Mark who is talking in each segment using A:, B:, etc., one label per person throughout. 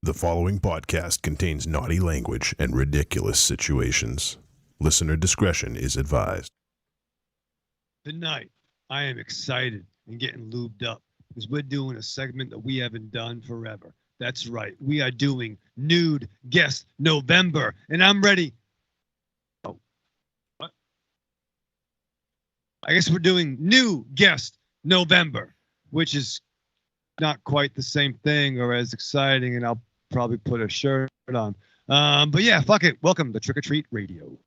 A: The following podcast contains naughty language and ridiculous situations. Listener discretion is advised.
B: Tonight, I am excited and getting lubed up because we're doing a segment that we haven't done forever. That's right. We are doing Nude Guest November, and I'm ready. Oh, what? I guess we're doing New Guest November, which is not quite the same thing or as exciting, and I'll probably put a shirt on. But yeah, fuck it. Welcome to Trick or Treat Radio.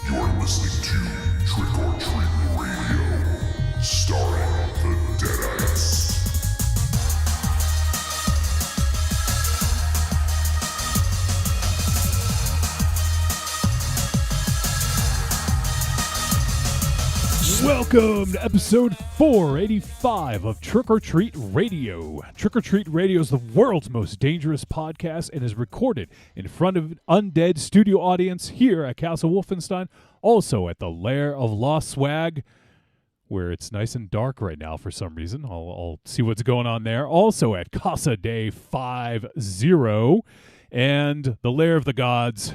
C: You're listening to Trick or Treat Radio, starring the Deadites.
D: Welcome to episode 485 of Trick or Treat Radio. Trick or Treat Radio is the world's most dangerous podcast and is recorded in front of an undead studio audience here at Castle Wolfenstein, also at the Lair of Lost Swag, where it's nice and dark right now for some reason. I'll see what's going on there. Also at Casa Day 50 and the Lair of the Gods.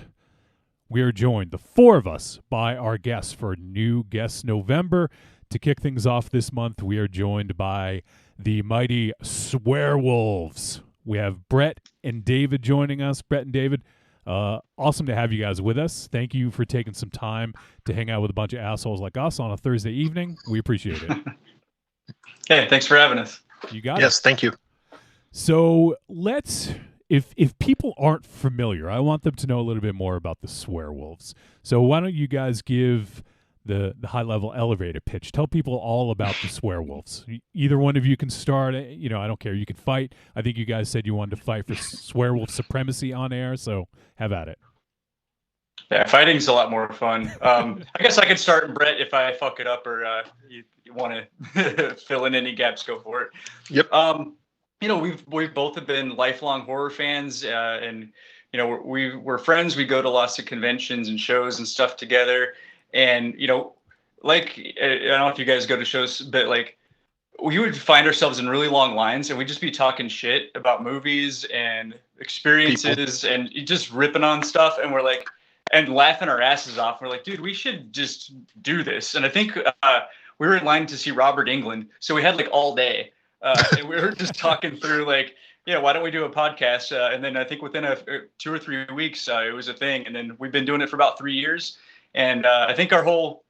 D: We are joined, the four of us, by our guests for New Guest November. To kick things off this month, we are joined by the mighty Swearwolves. We have Brett and David joining us. Brett and David, awesome to have you guys with us. Thank you for taking some time to hang out with a bunch of assholes like us on a Thursday evening. We appreciate it.
E: Hey, thanks for having us.
D: You got it.
F: Yes, thank you.
D: So let's... If people aren't familiar, I want them to know a little bit more about the Swearwolves. So why don't you guys give the high-level elevator pitch? Tell people all about the Swearwolves. Either one of you can start. I don't care. You can fight. I think you guys said you wanted to fight for Swearwolf supremacy on air, so have at it.
E: Yeah, fighting's a lot more fun. I guess I could start, Brett, if I fuck it up or you want to fill in any gaps, go for it.
F: Yep.
E: We've both have been lifelong horror fans, and we're friends. We go to lots of conventions and shows and stuff together. And I don't know if you guys go to shows, but we would find ourselves in really long lines, and we'd just be talking shit about movies and experiences and just ripping on stuff. And we're like, and laughing our asses off. We're like, dude, we should just do this. And I think we were in line to see Robert Englund, so we had all day. And we were just talking through why don't we do a podcast? And then I think within 2 or 3 weeks, it was a thing. And then we've been doing it for about 3 years. And I think our whole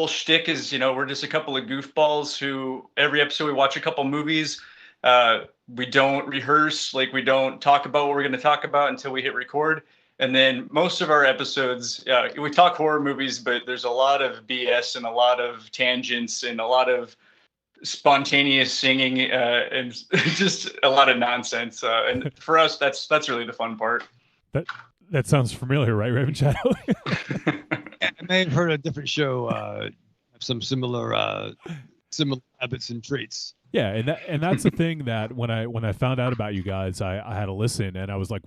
E: shtick is, we're just a couple of goofballs who every episode we watch a couple movies. We don't rehearse, we don't talk about what we're going to talk about until we hit record. And then most of our episodes, we talk horror movies, but there's a lot of BS and a lot of tangents and a lot of spontaneous singing and just a lot of nonsense. And for us, that's really the fun part.
D: That sounds familiar, right, Raven Shadow?
B: I may have heard a different show have some similar habits and traits.
D: Yeah, and that's the thing that when I found out about you guys, I had to listen, and I was like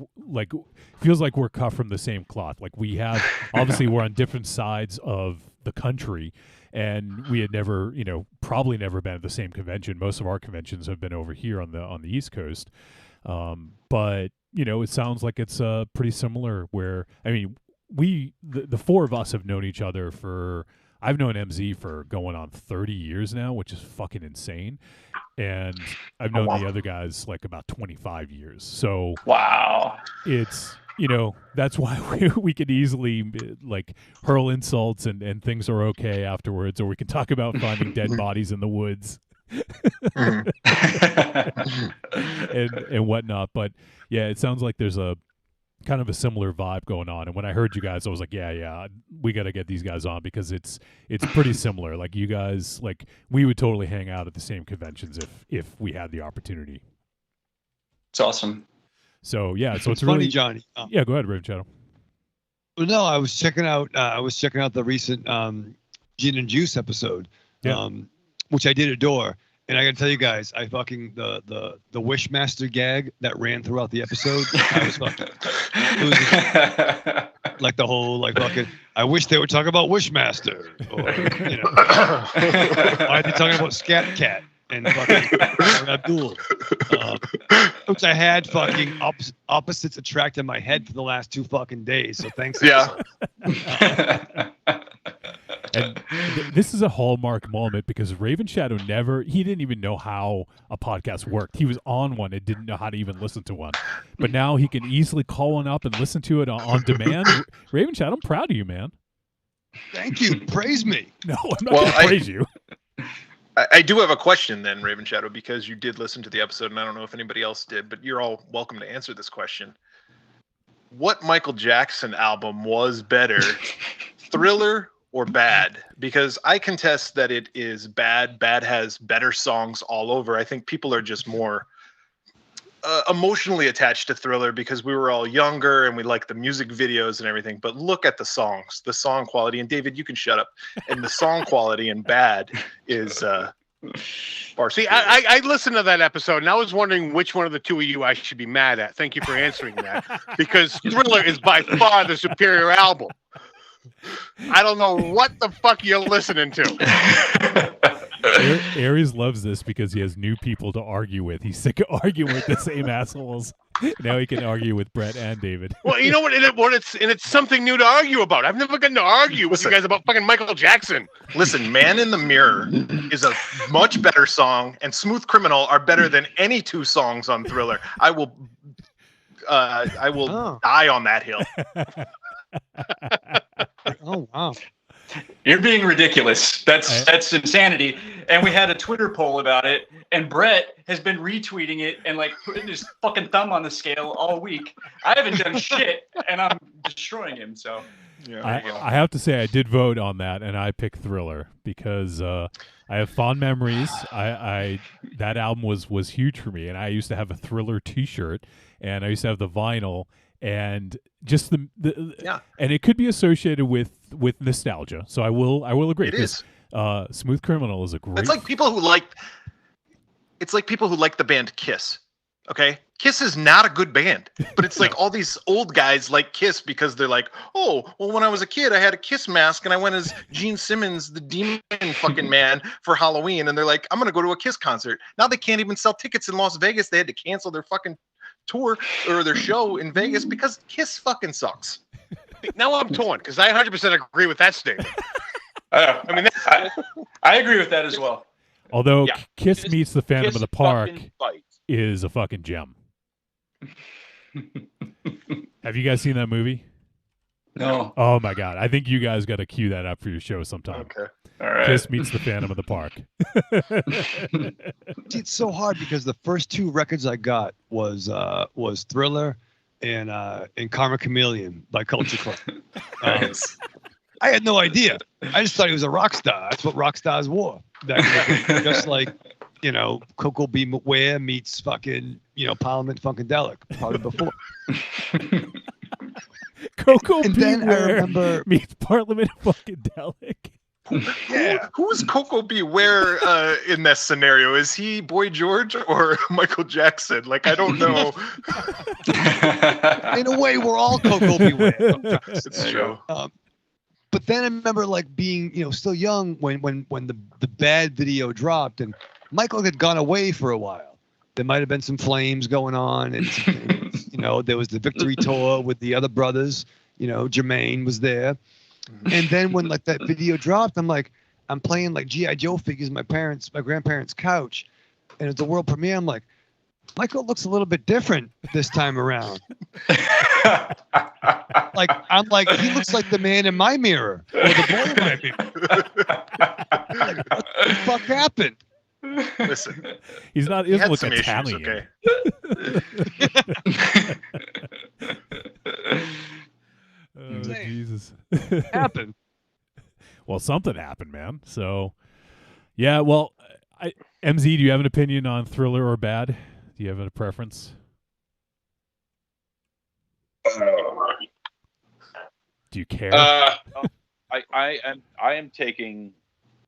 D: feels like we're cut from the same cloth. We have obviously we're on different sides of the country, and we had never, probably never been at the same convention. Most of our conventions have been over here on the East Coast, but it sounds like it's pretty similar. Where the four of us have known each other for. I've known MZ for going on 30 years now, which is fucking insane. And I've known the other guys about 25 years. So
E: wow,
D: it's, that's why we could easily hurl insults and things are okay afterwards, or we can talk about finding dead bodies in the woods and whatnot. But yeah, it sounds like there's a kind of a similar vibe going on. And when I heard you guys, I was like, yeah, we got to get these guys on because it's pretty similar. You guys, we would totally hang out at the same conventions if we had the opportunity.
E: It's awesome.
D: So yeah, so it's
B: funny,
D: really
B: Johnny.
D: Yeah, go ahead, Raven Shadow.
B: Well, no, I was checking out the recent Gin and Juice episode, which I did adore. And I gotta tell you guys, I fucking the Wishmaster gag that ran throughout the episode. I was fucking. It was like the whole like fucking. I wish they were talking about Wishmaster, or why are they talking about Scat Cat and fucking Abdul? Which I had fucking opposites attract in my head for the last 2 fucking days. So thanks.
F: Yeah.
D: And this is a hallmark moment because Raven Shadow he didn't even know how a podcast worked. He was on one and didn't know how to even listen to one. But now he can easily call one up and listen to it on demand. Raven Shadow, I'm proud of you, man.
B: Thank you. Praise me.
D: No, I'm not going to praise you.
F: I do have a question then, Raven Shadow, because you did listen to the episode, and I don't know if anybody else did, but you're all welcome to answer this question. What Michael Jackson album was better, Thriller or Bad? Because I contest that it is Bad. Bad has better songs all over. I think people are just more emotionally attached to Thriller because we were all younger and we like the music videos and everything. But look at the songs, the song quality. And David, you can shut up. And the song quality in Bad is far
G: See,
F: superior.
G: I listened to that episode, and I was wondering which one of the two of you I should be mad at. Thank you for answering that, because Thriller is by far the superior album. I don't know what the fuck you're listening to.
D: Aries loves this because he has new people to argue with. He's sick of arguing with the same assholes. Now he can argue with Brett and David.
G: Well, you know what? It's something new to argue about. I've never gotten to argue with you guys about fucking Michael Jackson.
F: Listen, Man in the Mirror is a much better song, and Smooth Criminal are better than any 2 songs on Thriller. I will die on that hill.
B: Oh wow.
E: You're being ridiculous. That's insanity. And we had a Twitter poll about it, and Brett has been retweeting it and like putting his fucking thumb on the scale all week. I haven't done shit, and I'm destroying him. So
F: Yeah,
D: I have to say I did vote on that, and I picked Thriller because I have fond memories. That album was huge for me, and I used to have a Thriller T-shirt, and I used to have the vinyl. And just the and it could be associated with nostalgia. So I will agree.
F: It is.
D: Smooth Criminal is a great.
F: It's like people who like the band Kiss. Okay, Kiss is not a good band, but it's like all these old guys like Kiss because they're like, oh, well, when I was a kid, I had a Kiss mask and I went as Gene Simmons, the Demon fucking man, for Halloween, and they're like, I'm gonna go to a Kiss concert. Now they can't even sell tickets in Las Vegas. They had to cancel their fucking tour or their show in Vegas because Kiss fucking sucks.
G: Now I'm torn because I 100% agree with that statement.
E: I mean, I agree with that as well.
D: Although
G: Yeah.
D: Kiss meets the Phantom
G: Kiss
D: of the Park
G: fucking fights.
D: is a fucking gem. Have you guys seen that movie?
E: No.
D: Oh my god! I think you guys got to cue that up for your show sometime.
F: Okay.
E: All right.
D: Kiss meets the Phantom of the Park.
B: See, it's so hard because the first 2 records I got was Thriller and Karma Chameleon by Culture Club.
E: Nice.
B: I had no idea. I just thought he was a rock star. That's what rock stars wore. Just like, Coco B. Ware meets fucking, Parliament Funkadelic, probably before.
D: Coco
B: And then I
D: Beware
B: remember-
D: meets Parliament Funkadelic.
B: Yeah.
F: Who's Coco Beware in this scenario? Is he Boy George or Michael Jackson? Like, I don't know.
B: In a way, we're all Coco Beware.
F: It's true.
B: But then I remember like being, still young when the Bad video dropped and Michael had gone away for a while. There might have been some flames going on, and there was the Victory Tour with the other brothers. Jermaine was there, and then when like that video dropped, I'm playing like GI Joe figures in my grandparents' couch, and at the world premiere, I'm like, Michael looks a little bit different this time around. I'm like, he looks like the man in my mirror or the boy in my mirror. Like, what the fuck happened?
F: Listen,
D: He doesn't
F: he had
D: look
F: some
D: Italian.
F: issues, okay?
D: Oh, Jesus.
B: Happened.
D: Well, something happened, man. So, yeah. Well, MZ, do you have an opinion on Thriller or Bad? Do you have a preference? Do you care?
H: I am taking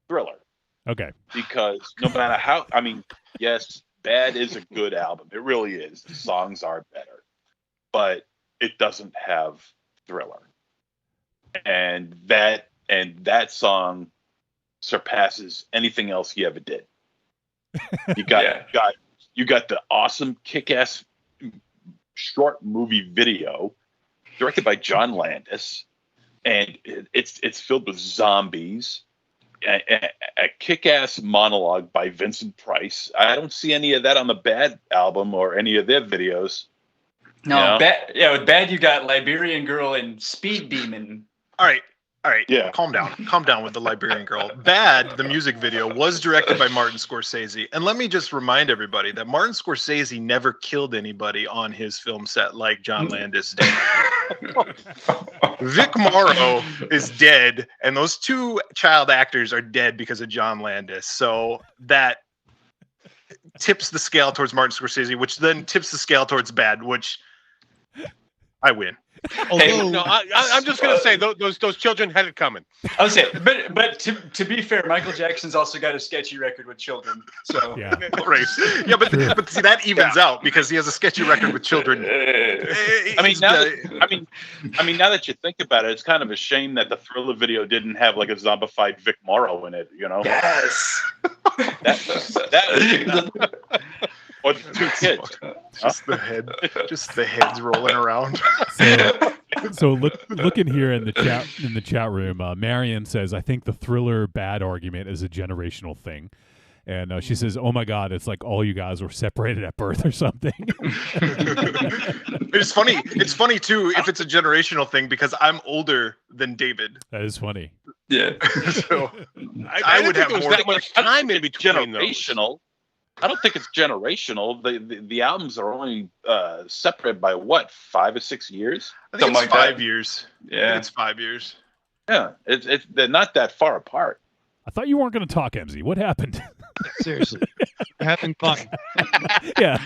H: Thriller.
D: Okay.
H: because no matter how, I mean, yes, Bad is a good album. It really is. The songs are better, but it doesn't have Thriller. And that song surpasses anything else he ever did. You got the awesome kick-ass short movie video directed by John Landis, and it's filled with zombies. A kick-ass monologue by Vincent Price. I don't see any of that on the Bad album or any of their videos.
E: No, with Bad you got Liberian Girl and Speed Demon.
F: All right.
H: Yeah.
F: Calm down with the Liberian Girl. Bad, the music video, was directed by Martin Scorsese. And let me just remind everybody that Martin Scorsese never killed anybody on his film set like John Landis did. Vic Morrow is dead, and those two child actors are dead because of John Landis. So that tips the scale towards Martin Scorsese, which then tips the scale towards Bad, which I win.
G: Although, no, I'm just gonna say those children had it coming.
E: I was saying, but to be fair, Michael Jackson's also got a sketchy record with children. So
D: Yeah.
F: Right. Yeah, but see, that evens out because he has a sketchy record with children.
H: I mean, now that you think about it, it's kind of a shame that the Thriller video didn't have like a zombified Vic Morrow in it. You know?
E: Yes.
H: that or the two kids.
F: Just the heads rolling around.
D: So looking here in the chat room, Marion says, "I think the Thriller Bad argument is a generational thing," and she says, "Oh my God, it's like all you guys were separated at birth or something."
F: It's funny. It's funny too if it's a generational thing because I'm older than David.
D: That is funny.
E: Yeah.
F: So
G: I
F: would
G: think
F: have
G: there was
F: more.
G: that much time in between those.
H: Generational. I don't think it's generational. The albums are only separated by what, 5 or 6 years?
F: I think
E: Something
F: it's
E: like
F: 5
E: that.
F: years.
E: Yeah.
F: It's 5 years.
H: Yeah, they're not that far apart.
D: I thought you weren't going to talk, MZ. What happened?
B: Seriously, we're having fun.
D: Yeah,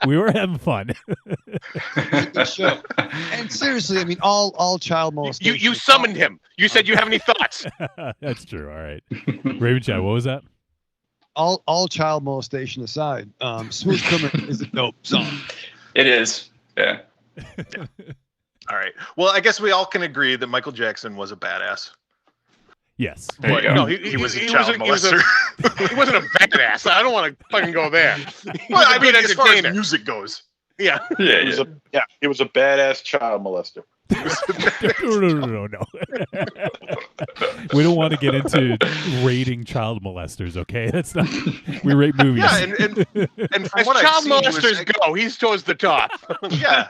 D: we were having fun.
B: Good show. And seriously, I mean, all child molestation.
G: You summoned him. You said you have any thoughts.
D: That's true. All right, Raven Chat, what was that?
B: All child molestation aside, Smooth Criminal is a dope song.
E: It is. Yeah.
F: All right. Well, I guess we all can agree that Michael Jackson was a badass.
D: Yes.
E: There you
F: But
E: go.
F: no, he was a child molester.
G: He wasn't a badass. I don't want to fucking go there.
F: Well, I mean,
G: good
F: as far as
G: entertainer.
F: music goes.
G: Yeah.
H: He was a badass child molester.
D: No. We don't want to get into rating child molesters, okay? That's not. We rate movies.
F: Yeah, and from
G: As
F: what
G: child
F: I've seen,
G: molesters go, he's towards the top.
F: Yeah,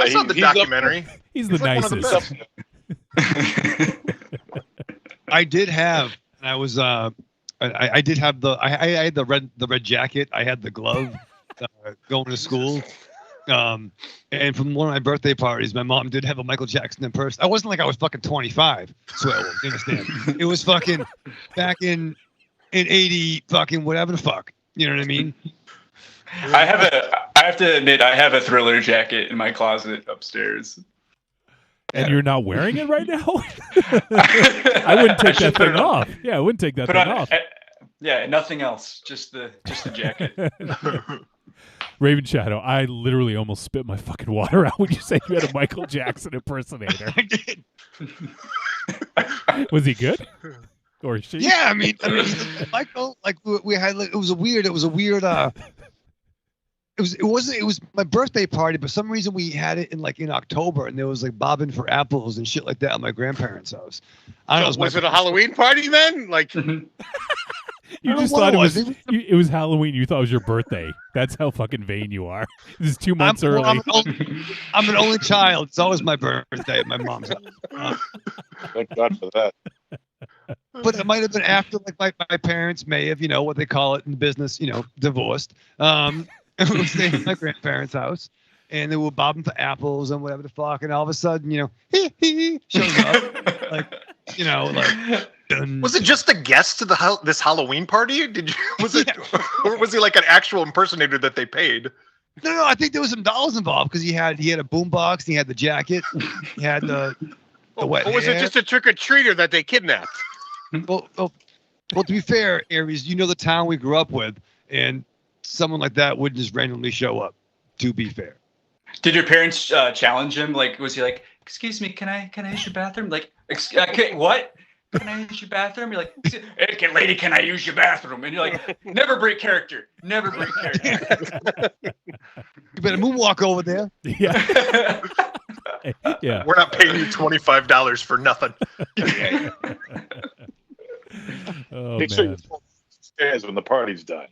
F: I saw the
H: he's up
F: documentary.
D: He's the
F: like one of the
D: nicest.
F: best.
B: I did have. I was. I did have the. I had the red jacket. I had the glove. Going to school. And from one of my birthday parties, my mom did have a Michael Jackson in person. I wasn't like I was fucking 25. Swearwolves, you understand? It was fucking back in 80 fucking whatever the fuck. You know what I mean?
E: I have to admit, I have a Thriller jacket in my closet upstairs.
D: And you're not wearing it right now? I wouldn't take that thing off. Yeah, I wouldn't take that thing off.
E: Yeah, nothing else. Just the jacket.
D: Raven Shadow, I literally almost spit my fucking water out when you said you had a Michael Jackson impersonator.
B: I did.
D: Was he good? Or she?
B: Yeah, I mean, Michael, like we had, like, it was a weird. It was my birthday party, but for some reason we had it in October, and there was like bobbing for apples and shit like that at my grandparents' house. I don't know.
G: Was it a Halloween party then? Like,
D: You just thought it was Halloween. You thought it was your birthday. That's how fucking vain you are. This is 2 months early.
B: I'm an only child. It's always my birthday at my mom's house.
H: Thank God for that.
B: But it might have been after, like, my parents may have, what they call it in the business, divorced. And we were staying at my grandparents' house, and they were bobbing for apples and whatever the fuck, and all of a sudden, he shows up, like.
F: Was it just a guest to this Halloween party? Or was he like an actual impersonator that they paid?
B: No, I think there was some dollars involved because he had a boombox, and he had the jacket, he had the wet
G: or was
B: hair.
G: it just a trick or treater that they kidnapped?
B: Well, Well, to be fair, Aries, you know the town we grew up with, and someone like that wouldn't just randomly show up. To be fair.
E: Did your parents challenge him? Like, was he like, "Excuse me, can I use your bathroom?" Like, okay, what? Can I use your bathroom? You're like, "Hey, lady, can I use your bathroom?" And you're like, never break character. Never break character.
B: You better moonwalk over there.
D: Yeah. Yeah.
F: We're not paying you $25 for nothing.
D: Oh,
H: Make sure
D: man.
H: you stairs when the party's done.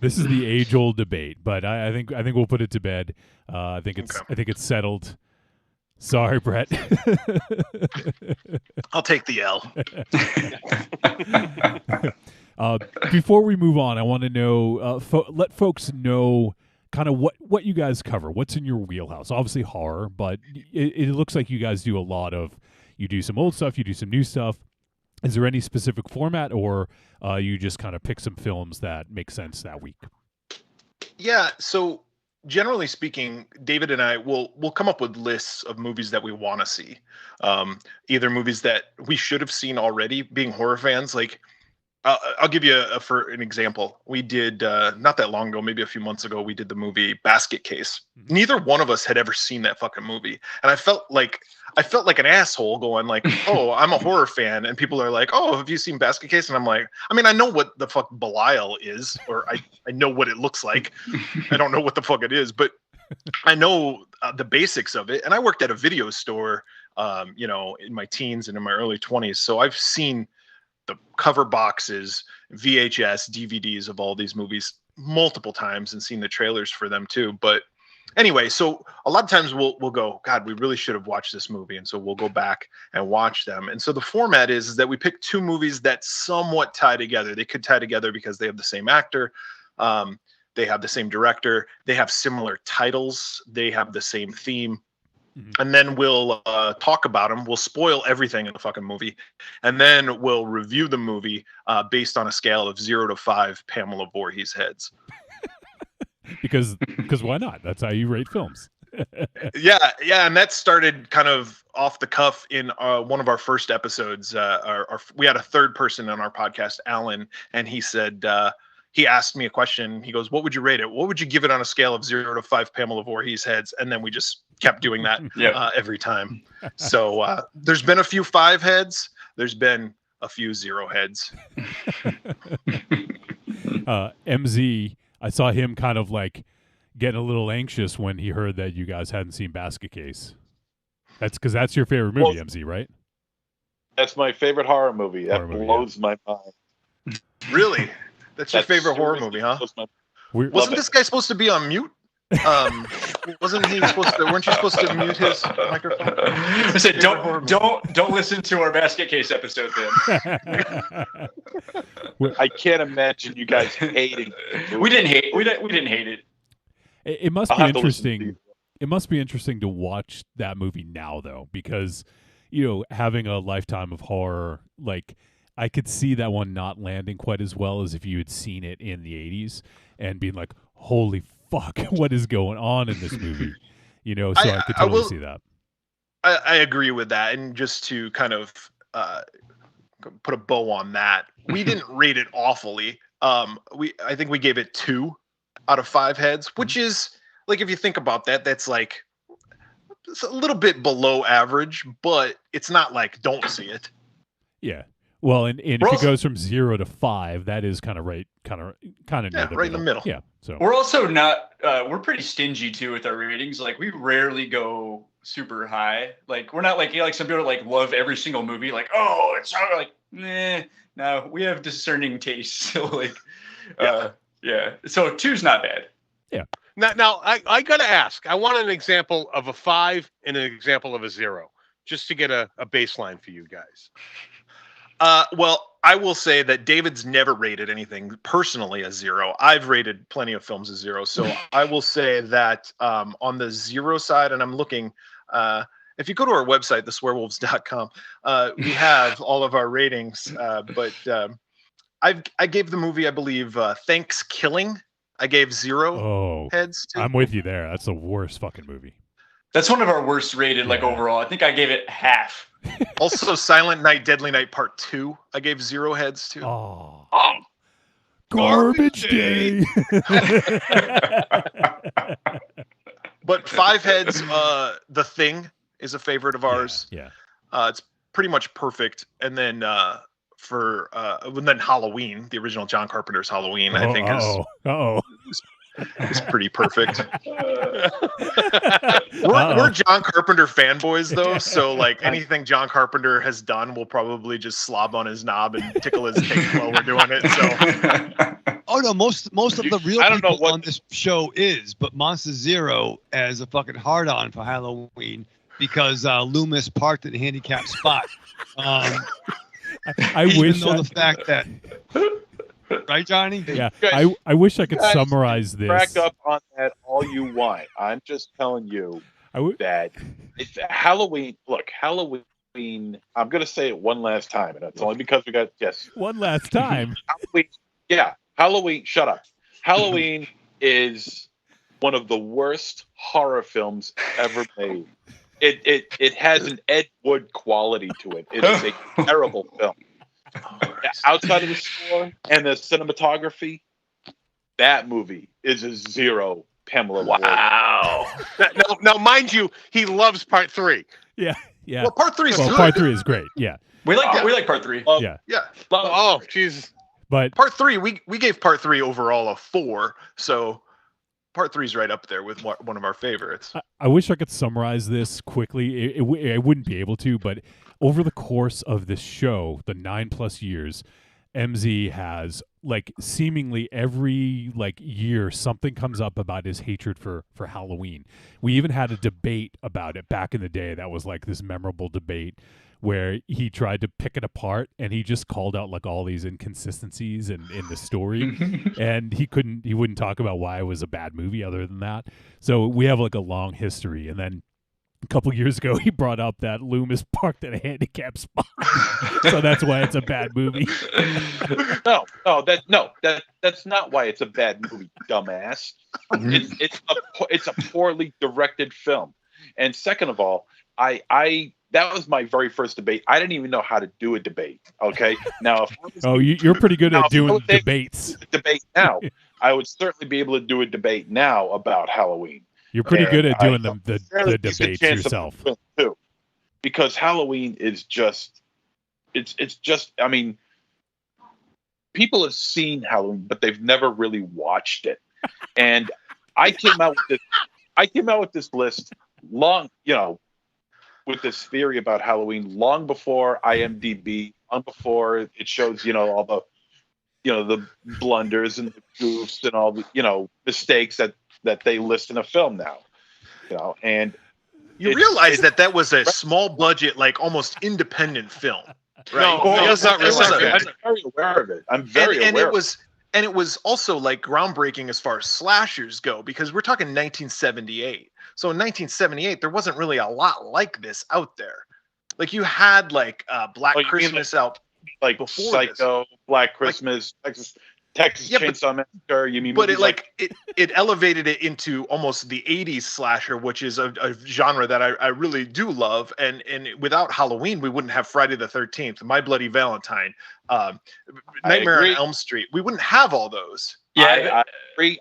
D: This is the age-old debate, but I think we'll put it to bed. I think it's settled. Sorry, Brett.
F: I'll take the L.
D: Before we move on, I want to know, let folks know kind of what you guys cover. What's in your wheelhouse? Obviously horror, but it looks like you guys do a lot of. You do some old stuff, you do some new stuff. Is there any specific format, or you just kind of pick some films that make sense that week?
F: Yeah, so generally speaking, David and I will come up with lists of movies that we want to see. Either movies that we should have seen already, being horror fans. Like, I'll give you for an example. We did not that long ago, maybe a few months ago, we did the movie Basket Case. Mm-hmm. Neither one of us had ever seen that fucking movie, and I felt like an asshole going like, "Oh, I'm a horror fan," and people are like, "Oh, have you seen Basket Case?" And I'm like, I mean, I know what the fuck Belial is, or I know what it looks like. I don't know what the fuck it is, but I know the basics of it. And I worked at a video store, in my teens and in my early 20s, so I've seen the cover boxes, VHS, DVDs of all these movies multiple times and seen the trailers for them too. But anyway, so a lot of times we'll go, God, we really should have watched this movie. And so we'll go back and watch them. And so the format is that we pick two movies that somewhat tie together. They could tie together because they have the same actor. They have the same director. They have similar titles. They have the same theme. Mm-hmm. And then we'll talk about them. We'll spoil everything in the fucking movie. And then we'll review the movie based on a scale of 0 to 5 Pamela Voorhees heads. because
D: why not? That's how you rate films.
F: Yeah. And that started kind of off the cuff in one of our first episodes. We had a third person on our podcast, Alan, and he said, he asked me a question. He goes, "What would you rate it? What would you give it on a scale of 0 to 5 Pamela Voorhees heads?" And then we just kept doing that every time. So there's been a few 5 heads. There's been a few 0 heads.
D: MZ, I saw him kind of like getting a little anxious when he heard that you guys hadn't seen Basket Case. That's because that's your favorite movie, MZ, right?
H: That's my favorite horror movie. That blows my mind.
F: Really? That's your favorite horror movie, huh? Wasn't this guy supposed to be on mute? Wasn't he supposed to? Weren't you supposed to mute his microphone?
E: I said, don't listen to our Basket Case episode then.
H: I can't imagine you guys hating.
E: We didn't hate it.
D: It must be interesting. It must be interesting to watch that movie now, though, because having a lifetime of horror, like, I could see that one not landing quite as well as if you had seen it in the 80s and being like, holy fuck, what is going on in this movie? So I could totally see that.
F: I agree with that. And just to kind of put a bow on that, we didn't rate it awfully. I think we gave it 2 out of 5 heads, which is, like, if you think about that, that's like, it's a little bit below average, but it's not like don't see it.
D: Yeah. Well, and if it goes from 0 to 5, that is kind of right in the middle. Yeah. So
E: we're also not. We're pretty stingy too with our ratings. Like, we rarely go super high. Like, we're not like some people like love every single movie. Like, oh, it's like, no, we have discerning tastes. So like, yeah. So 2's not bad.
D: Yeah.
G: Now I gotta ask. I want an example of a 5 and an example of a 0, just to get a baseline for you guys.
F: Well, I will say that David's never rated anything personally a 0. I've rated plenty of films a 0. So I will say that on the 0 side, and I'm looking, if you go to our website, theswearwolves.com, we have all of our ratings. But I gave the movie, I believe, Thanksgiving. I gave 0 heads to.
D: I'm with you there. That's the worst fucking movie.
E: That's one of our worst rated, like,
D: Yeah.
E: overall. I think I gave it half.
F: Also, Silent Night, Deadly Night Part 2, I gave 0 heads to.
D: Oh,
H: Oh,
D: garbage day.
F: But 5 heads, The Thing is a favorite of ours.
D: Yeah.
F: It's pretty much perfect. And then then Halloween, the original John Carpenter's Halloween, I think is pretty perfect. We're John Carpenter fanboys though, so like anything John Carpenter has done, we'll probably just slob on his knob and tickle his tape while we're doing it. So
B: Oh no, most of the real
H: I don't know
B: people
H: what-
B: on this show is, but Monster Zero as a fucking hard on for Halloween because Loomis parked at a handicapped spot.
D: I
B: Even
D: wish.
B: though the fact that, right, Johnny?
D: Yeah,
H: guys-
D: I wish I could
H: guys
D: summarize this.
H: crack up on that all you want. I'm just telling you
D: I would.
H: that it's Halloween. Look, Halloween. I'm going to say it one last time, and it's only because we got
D: One last time.
H: Halloween. Yeah, Halloween. Shut up. Halloween is one of the worst horror films ever made. It has an Ed Wood quality to it. It is a terrible film. Outside of the score and the cinematography, that movie is a 0 Pamela Ward.
E: Wow.
G: Now, mind you, he loves part 3.
D: Yeah.
F: well, Part 3 is
D: Well,
F: good.
D: part 3 is great. Yeah,
E: We like part 3.
D: yeah.
F: Yeah,
G: Oh, Jesus.
D: But
F: Part 3 we gave Part 3 overall a 4, so Part 3 is right up there with one of our favorites.
D: I wish I could summarize this quickly. I wouldn't be able to, but over the course of this show, the 9+ years, MZ has like seemingly every year something comes up about his hatred for Halloween. We even had a debate about it back in the day. That was like this memorable debate where he tried to pick it apart and he just called out like all these inconsistencies in the story. And he wouldn't talk about why it was a bad movie other than that. So we have like a long history. And then a couple years ago, he brought up that Loomis parked at a handicapped spot. So that's why it's a bad movie.
H: That's not why it's a bad movie, dumbass. It's a poorly directed film. And second of all, that was my very first debate. I didn't even know how to do a debate. Okay, now if I was
D: You're pretty good
H: Now,
D: at
H: if I
D: doing
H: was able
D: debates.
H: to debate now, I would certainly be able to do a debate now about Halloween.
D: You're pretty
H: And
D: good at doing
H: I
D: the
H: fairly
D: debates
H: decent chance of
D: yourself.
H: winning, too, because Halloween is just it's just, I mean, people have seen Halloween, but they've never really watched it. And I came out with this list long, with this theory about Halloween long before IMDb, long before it shows, all the blunders and the goofs and all the, mistakes that they list in a film now, and
F: You realize that was a small budget, like almost independent film, right?
G: No, that's not
F: It was
G: really
F: a-
H: I'm very aware of it. I'm very aware.
F: And it was also like groundbreaking as far as slashers go, because we're talking 1978. So in 1978, there wasn't really a lot like this out there. Like you had like Black
H: Oh, you mean
F: Christmas out,
H: like
F: before
H: Psycho, Black Christmas, Texas
F: Yeah, but-
H: Chainsaw Massacre. You mean,
F: but
H: movies
F: it elevated it into almost the 80s slasher, which is a genre that I really do love. And without Halloween, we wouldn't have Friday the 13th, My Bloody Valentine, Nightmare on
H: agree.
F: Elm Street. We wouldn't have all those.
E: Yeah,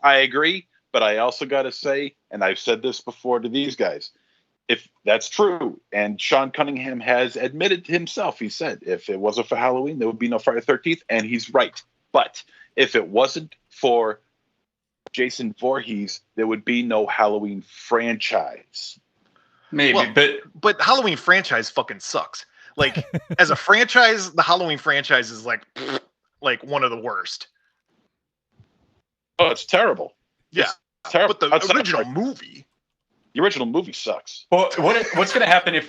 H: I agree, but I also got to say, and I've said this before to these guys, if that's true, and Sean Cunningham has admitted to himself, he said, if it wasn't for Halloween, there would be no Friday the 13th, and he's right. But if it wasn't for Jason Voorhees, there would be no Halloween franchise.
E: maybe,
F: Well, but Halloween franchise fucking sucks. Like as a franchise, the Halloween franchise is like one of the worst.
H: Oh, it's terrible.
F: Yeah,
H: It's terrible.
F: but the
H: Outside-
F: original movie.
H: the original movie sucks.
E: Well, what's going to happen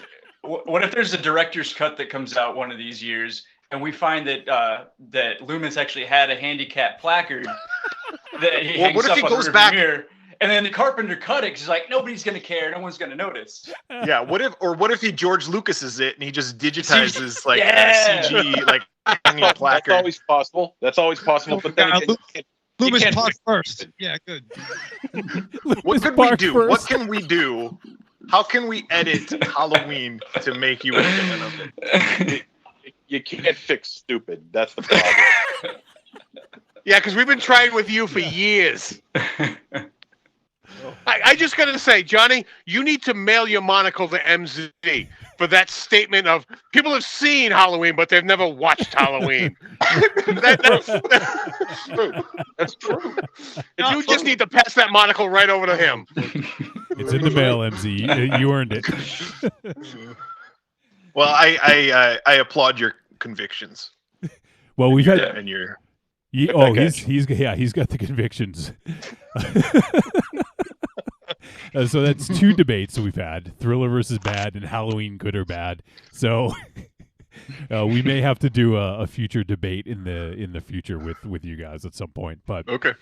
E: what if there's a director's cut that comes out one of these years, and we find that Loomis actually had a handicap placard that he
F: Well,
E: hangs
F: what if
E: up
F: he
E: on the
F: goes
E: rearview
F: back-
E: mirror, and then the Carpenter cut it 'cause he's like, nobody's going to care, no one's going to notice.
F: Yeah, what if he George Lucases it and he just digitizes like
E: Yeah.
F: CG like hanging a
H: That's
F: placard?
H: always possible. That's always possible. But then again, you
B: Loomis
H: can't
B: Park
H: fix
B: first.
H: it.
B: Yeah, good.
F: What could we do? What can we do How can we edit Halloween to make you a fan of it?
H: You can't fix stupid. That's the problem.
G: Yeah, because we've been trying with you for years. I just got to say, Johnny, you need to mail your monocle to MZ for that statement of people have seen Halloween, but they've never watched Halloween. That's true.
H: That's true.
G: You just need to pass that monocle right over to him.
D: It's in the mail, MZ. You earned it.
F: Well, I applaud your convictions.
D: Well, we've had
F: And your
D: he's got the convictions. So that's 2 debates we've had: Thriller versus Bad and Halloween good or bad. So we may have to do a future debate in the future with you guys at some point. But
F: okay.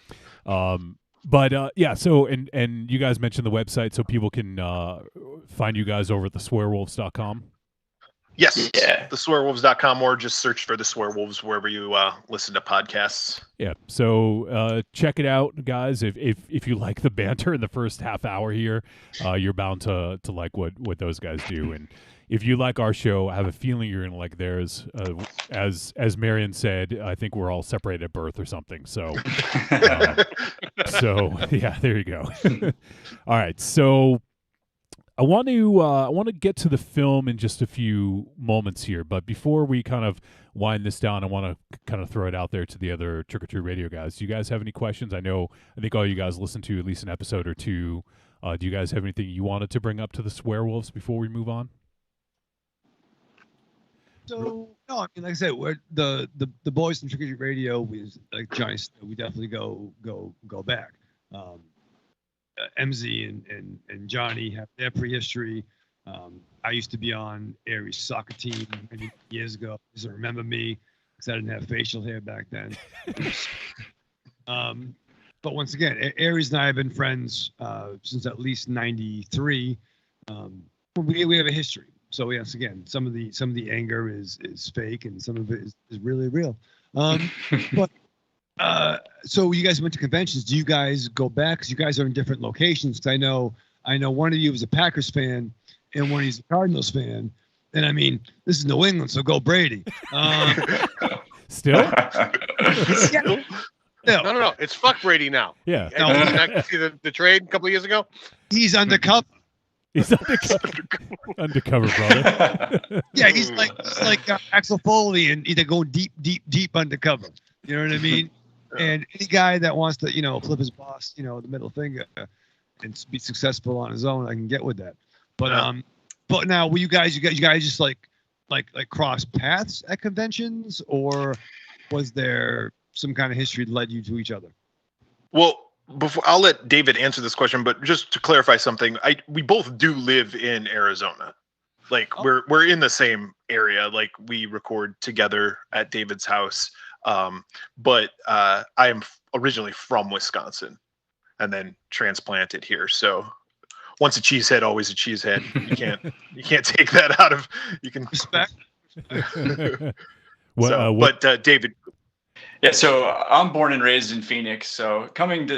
D: Yeah. So and you guys mentioned the website, so people can find you guys over at the Swearwolves.com.
F: Yes, the Swearwolves.com, or just search for the Swearwolves wherever you listen to podcasts.
D: Yeah, so check it out, guys. If you like the banter in the first half hour here, you're bound to like what those guys do. And if you like our show, I have a feeling you're gonna like theirs. As Marion said, I think we're all separated at birth or something. So, yeah, there you go. All right, so. I want to get to the film in just a few moments here, but before we kind of wind this down, I want to kind of throw it out there to the other Trick or Treat Radio guys. Do you guys have any questions? I think all you guys listened to at least an episode or two. Do you guys have anything you wanted to bring up to the Swearwolves before we move on?
B: So no, I mean, like I said, we're the boys from Trick or Treat Radio. Like Johnny said, we definitely go back. MZ and Johnny have their prehistory. I used to be on Aries soccer team many years ago. Doesn't remember me because I didn't have facial hair back then. But once again, Aries and I have been friends since at least '93. We have a history. So yes, again, some of the anger is fake and some of it is really real. But so you guys went to conventions. Do you guys go back? Because you guys are in different locations. Because I know one of you is a Packers fan and one of you's a Cardinals fan. And I mean, this is New England, so go Brady.
D: Still?
B: Yeah.
G: No. It's fuck Brady now.
D: Yeah.
G: No, you see the trade a couple of years ago?
B: He's undercover.
D: He's undercover, brother.
B: Yeah, he's like Axel Foley, and they're going deep undercover. You know what I mean? And any guy that wants to, flip his boss, the middle finger, and be successful on his own, I can get with that. But now, were you guys just like cross paths at conventions, or was there some kind of history that led you to each other?
F: Well, before I'll let David answer this question, but just to clarify something, we both do live in Arizona. Like we're in the same area. Like we record together at David's house. But I am originally from Wisconsin and then transplanted here. So once a cheesehead, always a cheesehead. You can't take that out of, you can
B: respect.
F: But David.
E: Yeah, so I'm born and raised in Phoenix. So it comes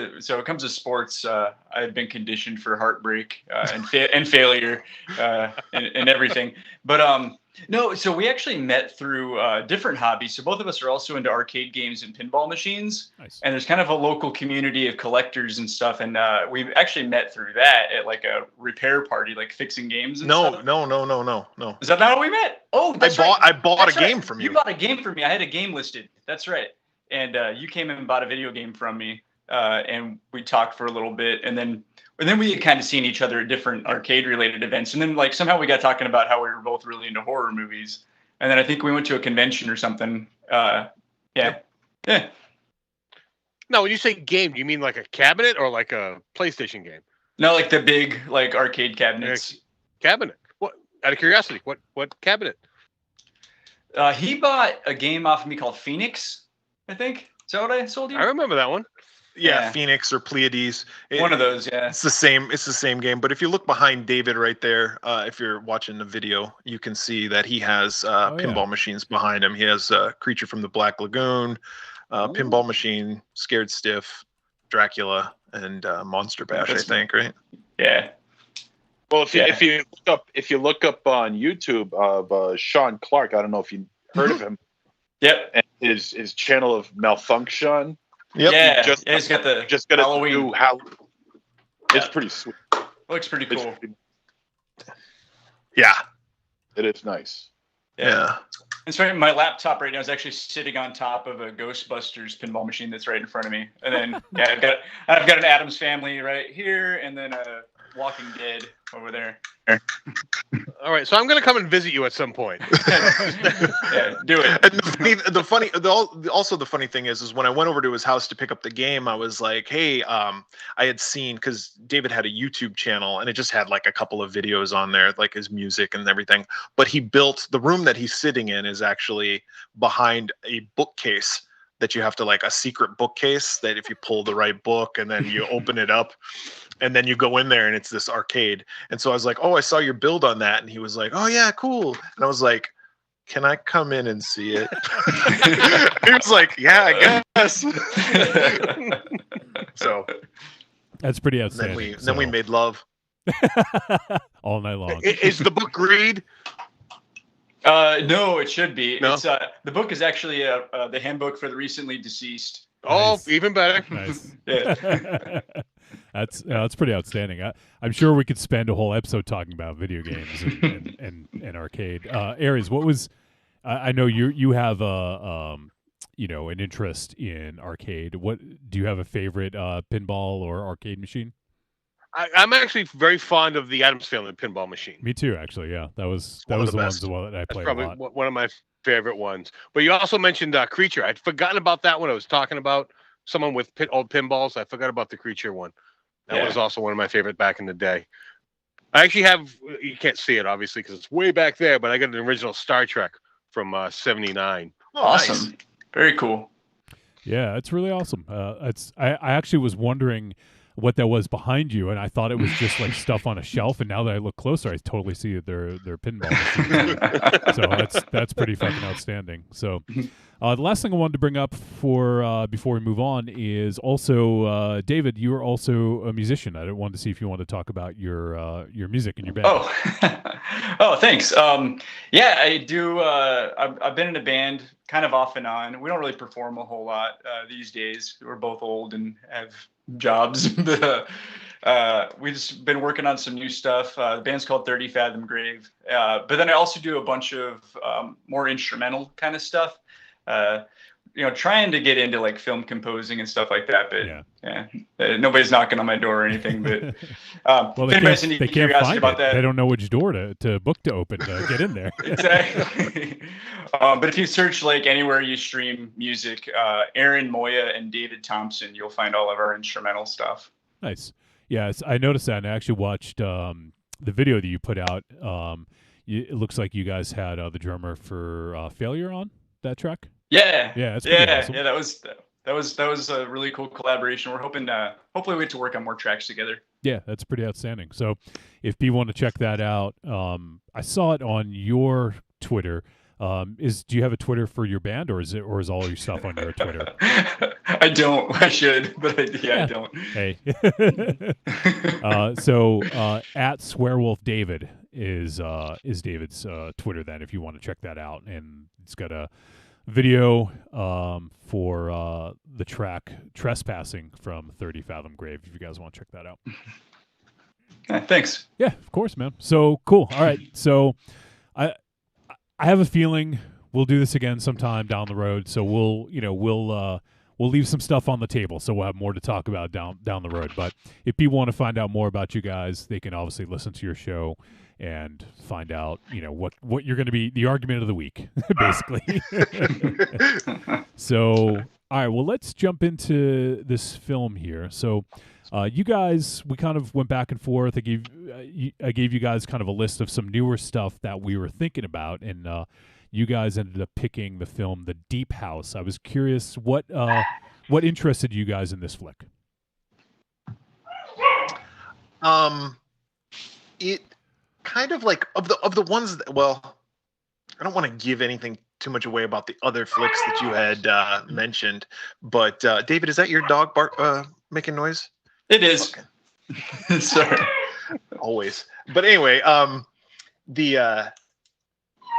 E: to sports, I've been conditioned for heartbreak and failure and everything. But no, so we actually met through different hobbies. So both of us are also into arcade games and pinball machines. Nice. And there's kind of a local community of collectors and stuff. And we actually met through that at like a repair party, like fixing games. And stuff.
F: No.
E: Is that not how we met? Oh,
F: I bought a game from you.
E: You bought a game from me. I had a game listed. That's right. And you came in and bought a video game from me, and we talked for a little bit, and then we had kind of seen each other at different arcade-related events, and then like somehow we got talking about how we were both really into horror movies, and then I think we went to a convention or something. Yeah.
G: No, when you say game, do you mean like a cabinet or like a PlayStation game?
E: No, like the big like arcade cabinets.
G: Cabinet. What? Out of curiosity, what cabinet?
E: He bought a game off of me called Phoenix. I think. Is that what I sold you?
G: I remember that one.
F: Yeah, Phoenix or Pleiades.
E: One of those, yeah.
F: It's the same game. But if you look behind David right there, if you're watching the video, you can see that he has pinball machines behind him. He has Creature from the Black Lagoon, Pinball Machine, Scared Stiff, Dracula, and Monster Bash, I think, right?
E: Yeah.
H: Well, if you look up on YouTube of Sean Clark, I don't know if you heard of him.
E: Yep.
H: And his channel of Malfunction.
F: Yep.
E: Yeah.
H: Just
E: He's got the
H: got
E: Halloween.
H: a new Halloween. It's
E: Yeah.
H: pretty sweet.
E: Looks pretty cool.
F: Yeah.
H: It is nice.
F: Yeah.
E: It's right. My laptop right now is actually sitting on top of a Ghostbusters pinball machine that's right in front of me. And then I've got an Addams Family right here, and then a Walking Dead over there.
G: All right, so I'm going to come and visit you at some point.
E: Yeah, do it.
F: And also the funny thing is when I went over to his house to pick up the game, I was like, hey, I had seen, because David had a YouTube channel and it just had like a couple of videos on there, like his music and everything. But he built the room that he's sitting in is actually behind a bookcase that you have to, like, a secret bookcase that if you pull the right book and then you open it up and then you go in there and it's this arcade. And so I was like, oh, I saw your build on that. And he was like, oh yeah, cool. And I was like, can I come in and see it? He was like, yeah, I guess. So
D: That's pretty outstanding.
F: then we made love
D: all night long.
G: Is the book Greed?
E: No, it should be.
G: No?
E: It's the book is actually the handbook for the recently deceased.
G: Oh,
D: Nice.
G: even better.
D: Nice.
E: Yeah.
D: That's pretty outstanding. I'm sure we could spend a whole episode talking about video games and arcade. Aries, what was? I know you have an interest in arcade. What do you have a favorite pinball or arcade machine?
G: I'm actually very fond of the Addams Family pinball machine.
D: Me too, actually. Yeah, that was
F: one of
D: the
F: the
D: ones
F: best.
D: that I
G: That's
D: played a
G: probably
D: lot.
G: one of my favorite ones. But you also mentioned Creature. I'd forgotten about that when I was talking about someone with old pinballs. I forgot about the Creature one. That was also one of my favorite back in the day. I actually have, you can't see it obviously because it's way back there, but I got an original Star Trek from '79.
F: Oh,
E: Awesome.
F: nice.
E: Very cool.
D: Yeah, it's really awesome. I actually was wondering what that was behind you, and I thought it was just like stuff on a shelf. And now that I look closer, I totally see that they're pinball machines. So that's pretty fucking outstanding. So the last thing I wanted to bring up for before we move on is also David. You are also a musician. I wanted to see if you wanted to talk about your music and your band.
E: Oh, thanks. Yeah, I do. I've been in a band kind of off and on. We don't really perform a whole lot these days. We're both old and have jobs. We've just been working on some new stuff. The band's called 30 Fathom Grave. But then I also do a bunch of more instrumental kind of stuff. Trying to get into like film composing and stuff like that. But nobody's knocking on my door or anything. But
D: Well,
E: if anybody's any
D: they can't
E: curiosity
D: find
E: about
D: it.
E: that,
D: They don't know which door to book to open to get in there.
E: Exactly. But if you search like anywhere you stream music, Aaron Moya and David Thompson, you'll find all of our instrumental stuff.
D: Nice. Yeah, I noticed that, and I actually watched the video that you put out. It looks like you guys had the drummer for Failure on that track.
E: Yeah.
D: Yeah, that's pretty awesome.
E: Yeah. That was a really cool collaboration. We're hoping hopefully we get to work on more tracks together.
D: Yeah, that's pretty outstanding. So, if people want to check that out, I saw it on your Twitter. Do you have a Twitter for your band, or is all your stuff on your Twitter?
E: I don't. I should, but I don't.
D: Hey. So at Swearwolf David is David's Twitter. Then, if you want to check that out, and it's got a video for the track Trespassing from 30 Fathom Grave, if you guys want to check that out.
E: Thanks.
D: Yeah, of course, man. So cool. All right. So I have a feeling we'll do this again sometime down the road. So we'll leave some stuff on the table, so we'll have more to talk about down the road. But if people want to find out more about you guys, they can obviously listen to your show and find out, what you're going to be, the argument of the week, basically. So, all right, well, let's jump into this film here. So, you guys, we kind of went back and forth. I gave you guys kind of a list of some newer stuff that we were thinking about, and you guys ended up picking the film The Deep House. I was curious, what interested you guys in this flick?
F: It kind of like of the ones that, well, I don't want to give anything too much away about the other flicks that you had mentioned, but David, is that your dog making noise?
E: It is.
F: Okay.
E: Sorry.
F: always. But anyway, the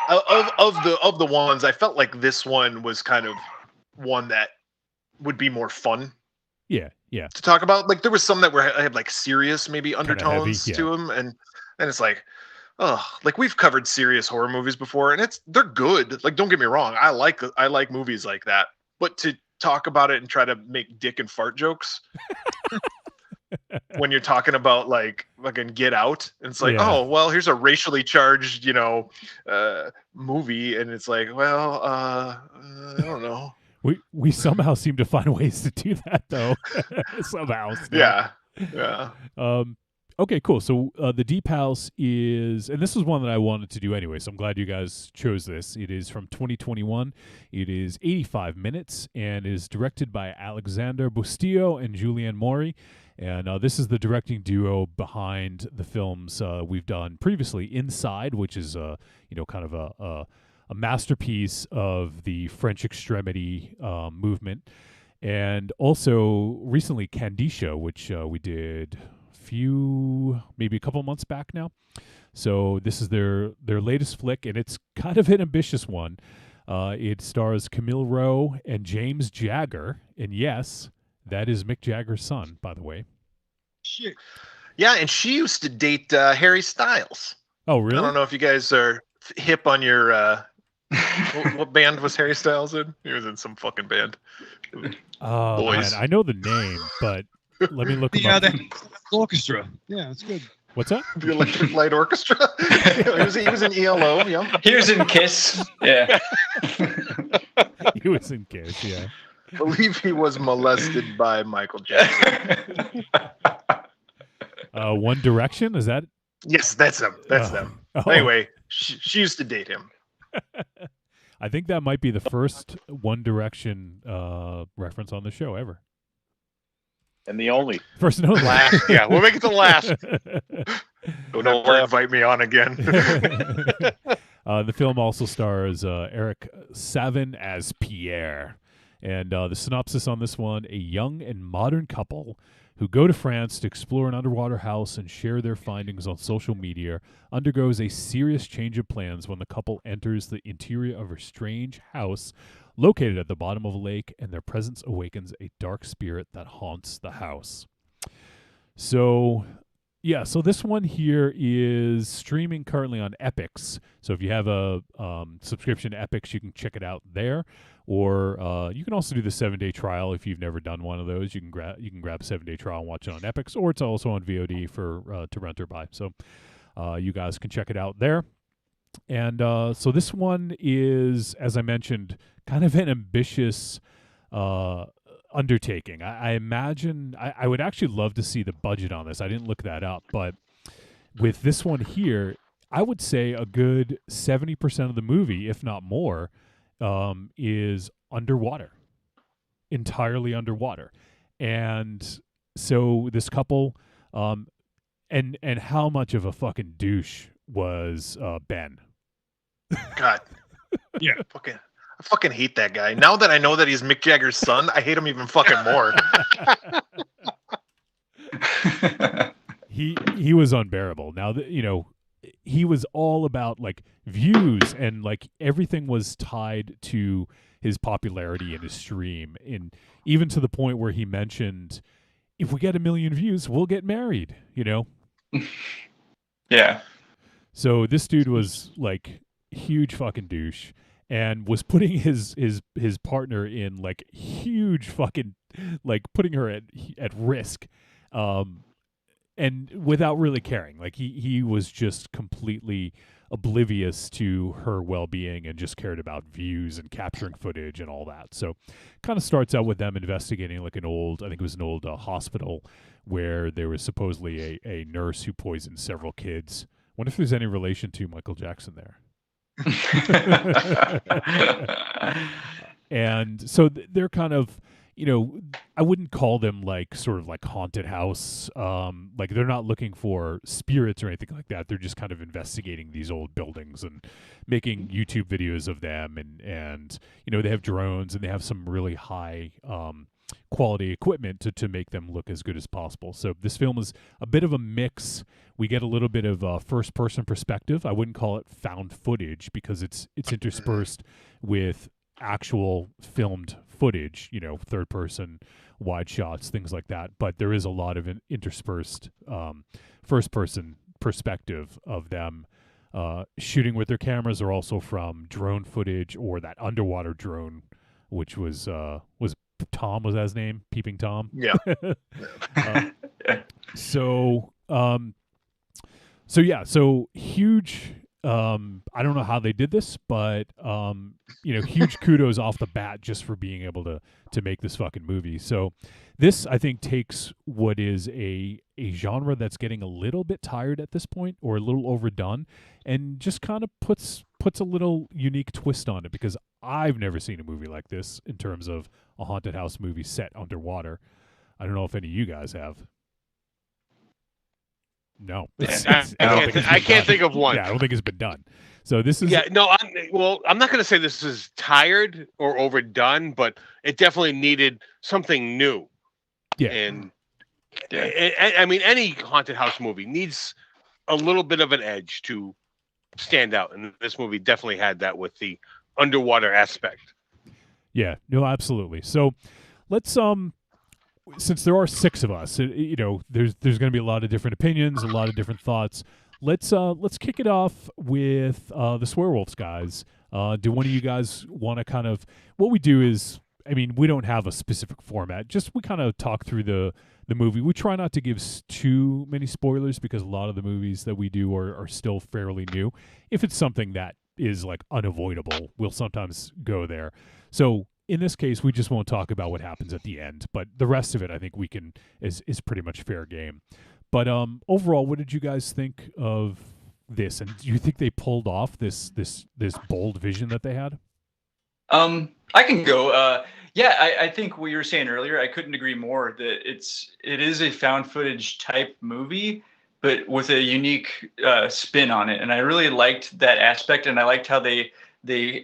F: of the ones, I felt like this one was kind of one that would be more fun
D: Yeah.
F: to talk about. Like there was some that had like serious maybe
D: Kinda
F: undertones
D: heavy,
F: to them, and it's like, oh, like we've covered serious horror movies before, and they're good. Like don't get me wrong, I like movies like that, but to talk about it and try to make dick and fart jokes when you're talking about like fucking Get Out, and it's like,
D: Yeah.
F: oh well, here's a racially charged movie, and it's like, well, I don't know.
D: We somehow seem to find ways to do that though. Somehow. still.
F: Yeah.
D: Okay, cool. So the Deep House is, and this was one that I wanted to do anyway, so I'm glad you guys chose this. It is from 2021. It is 85 minutes and is directed by Alexander Bustillo and Julianne Maury. And this is the directing duo behind the films we've done previously. Inside, which is kind of a masterpiece of the French extremity movement, and also recently Candisha, which we did maybe a couple months back now. So this is their latest flick, and it's kind of an ambitious one. It stars Camille Rowe and James Jagger, and yes, that is Mick Jagger's son, by the way.
B: Shit.
F: Yeah, and she used to date Harry Styles.
D: Oh, really?
F: I don't know if you guys are hip on your what band was Harry Styles in? He was in some fucking band.
D: Oh,
F: Boys.
D: man, I know the name, but let me look him
B: Yeah,
D: up.
B: the orchestra. Yeah, it's good.
D: What's that?
F: The Electric Light Orchestra. he was in ELO. Yeah.
E: He was in Kiss. Yeah.
D: He was in Kiss, yeah.
F: I believe he was molested by Michael Jackson.
D: One Direction, is that?
F: Yes, that's them. That's
D: Oh.
F: them.
D: Oh.
F: Anyway, she used to date him.
D: I think that might be the first One Direction reference on the show ever.
H: And the only.
D: First and only.
G: Last. Yeah, we'll make it the last.
F: Don't ever invite me on again.
D: The film also stars Eric Savin as Pierre. And the synopsis on this one: a young and modern couple who go to France to explore an underwater house and share their findings on social media undergoes a serious change of plans when the couple enters the interior of a strange house located at the bottom of a lake, and their presence awakens a dark spirit that haunts the house. So, yeah, so this one here is streaming currently on Epix. So if you have a subscription to Epix, you can check it out there. Or you can also do the 7-day trial if you've never done one of those. You can grab a 7-day trial and watch it on Epix, or it's also on VOD for to rent or buy. So you guys can check it out there. And so this one is, as I mentioned, kind of an ambitious undertaking. I imagine I would actually love to see the budget on this. I didn't look that up, but with this one here, I would say a good 70% of the movie, if not more, is underwater, entirely underwater. And so this couple, and how much of a fucking douche was Ben?
F: God.
B: Yeah.
F: I fucking hate that guy. Now that I know that he's Mick Jagger's son, I hate him even fucking more.
D: He was unbearable. Now that he was all about like views, and like everything was tied to his popularity and his stream, and even to the point where he mentioned, if we get 1 million views, we'll get married,
E: Yeah.
D: So this dude was like huge fucking douche, and was putting his partner in like huge fucking, like putting her at risk, and without really caring. Like he was just completely oblivious to her well-being and just cared about views and capturing footage and all that. So kind of starts out with them investigating like an old hospital where there was supposedly a nurse who poisoned several kids. Wonder if there's any relation to Michael Jackson there. And so they're kind of, I wouldn't call them like sort of like haunted house. Like they're not looking for spirits or anything like that. They're just kind of investigating these old buildings and making YouTube videos of them. And they have drones, and they have some really high quality equipment to make them look as good as possible. So this film is a bit of a mix. We get a little bit of first person perspective. I wouldn't call it found footage because it's interspersed with actual filmed footage, third person wide shots, things like that. But there is a lot of interspersed first person perspective of them shooting with their cameras, or also from drone footage or that underwater drone, which was Tom, was that his name? Peeping Tom.
F: Yeah.
D: So huge. I don't know how they did this, but huge kudos off the bat just for being able to make this fucking movie. So this, I think, takes what is a genre that's getting a little bit tired at this point, or a little overdone, and just kind of puts a little unique twist on it, because I've never seen a movie like this in terms of a haunted house movie set underwater. I don't know if any of you guys have. No,
G: I can't think of one.
D: Yeah, I don't think it's been done. So this is
G: I'm not going to say this is tired or overdone, but it definitely needed something new.
D: Yeah,
G: and I mean, any haunted house movie needs a little bit of an edge to stand out, and this movie definitely had that with the underwater aspect.
D: Yeah, no, absolutely. So let's since there are 6 of us, there's going to be a lot of different opinions, a lot of different thoughts. Let's kick it off with the Swearwolves guys. Do one of you guys want to kind of, what we do is, I mean, we don't have a specific format. Just we kind of talk through the movie. We try not to give too many spoilers, because a lot of the movies that we do are still fairly new. If it's something that is like unavoidable, we'll sometimes go there. So in this case, we just won't talk about what happens at the end, but the rest of it, I think we can is pretty much fair game. But overall, what did you guys think of this? And do you think they pulled off this bold vision that they had?
E: I can go. I think what you were saying earlier, I couldn't agree more that it is a found footage type movie, but with a unique spin on it. And I really liked that aspect, and I liked how they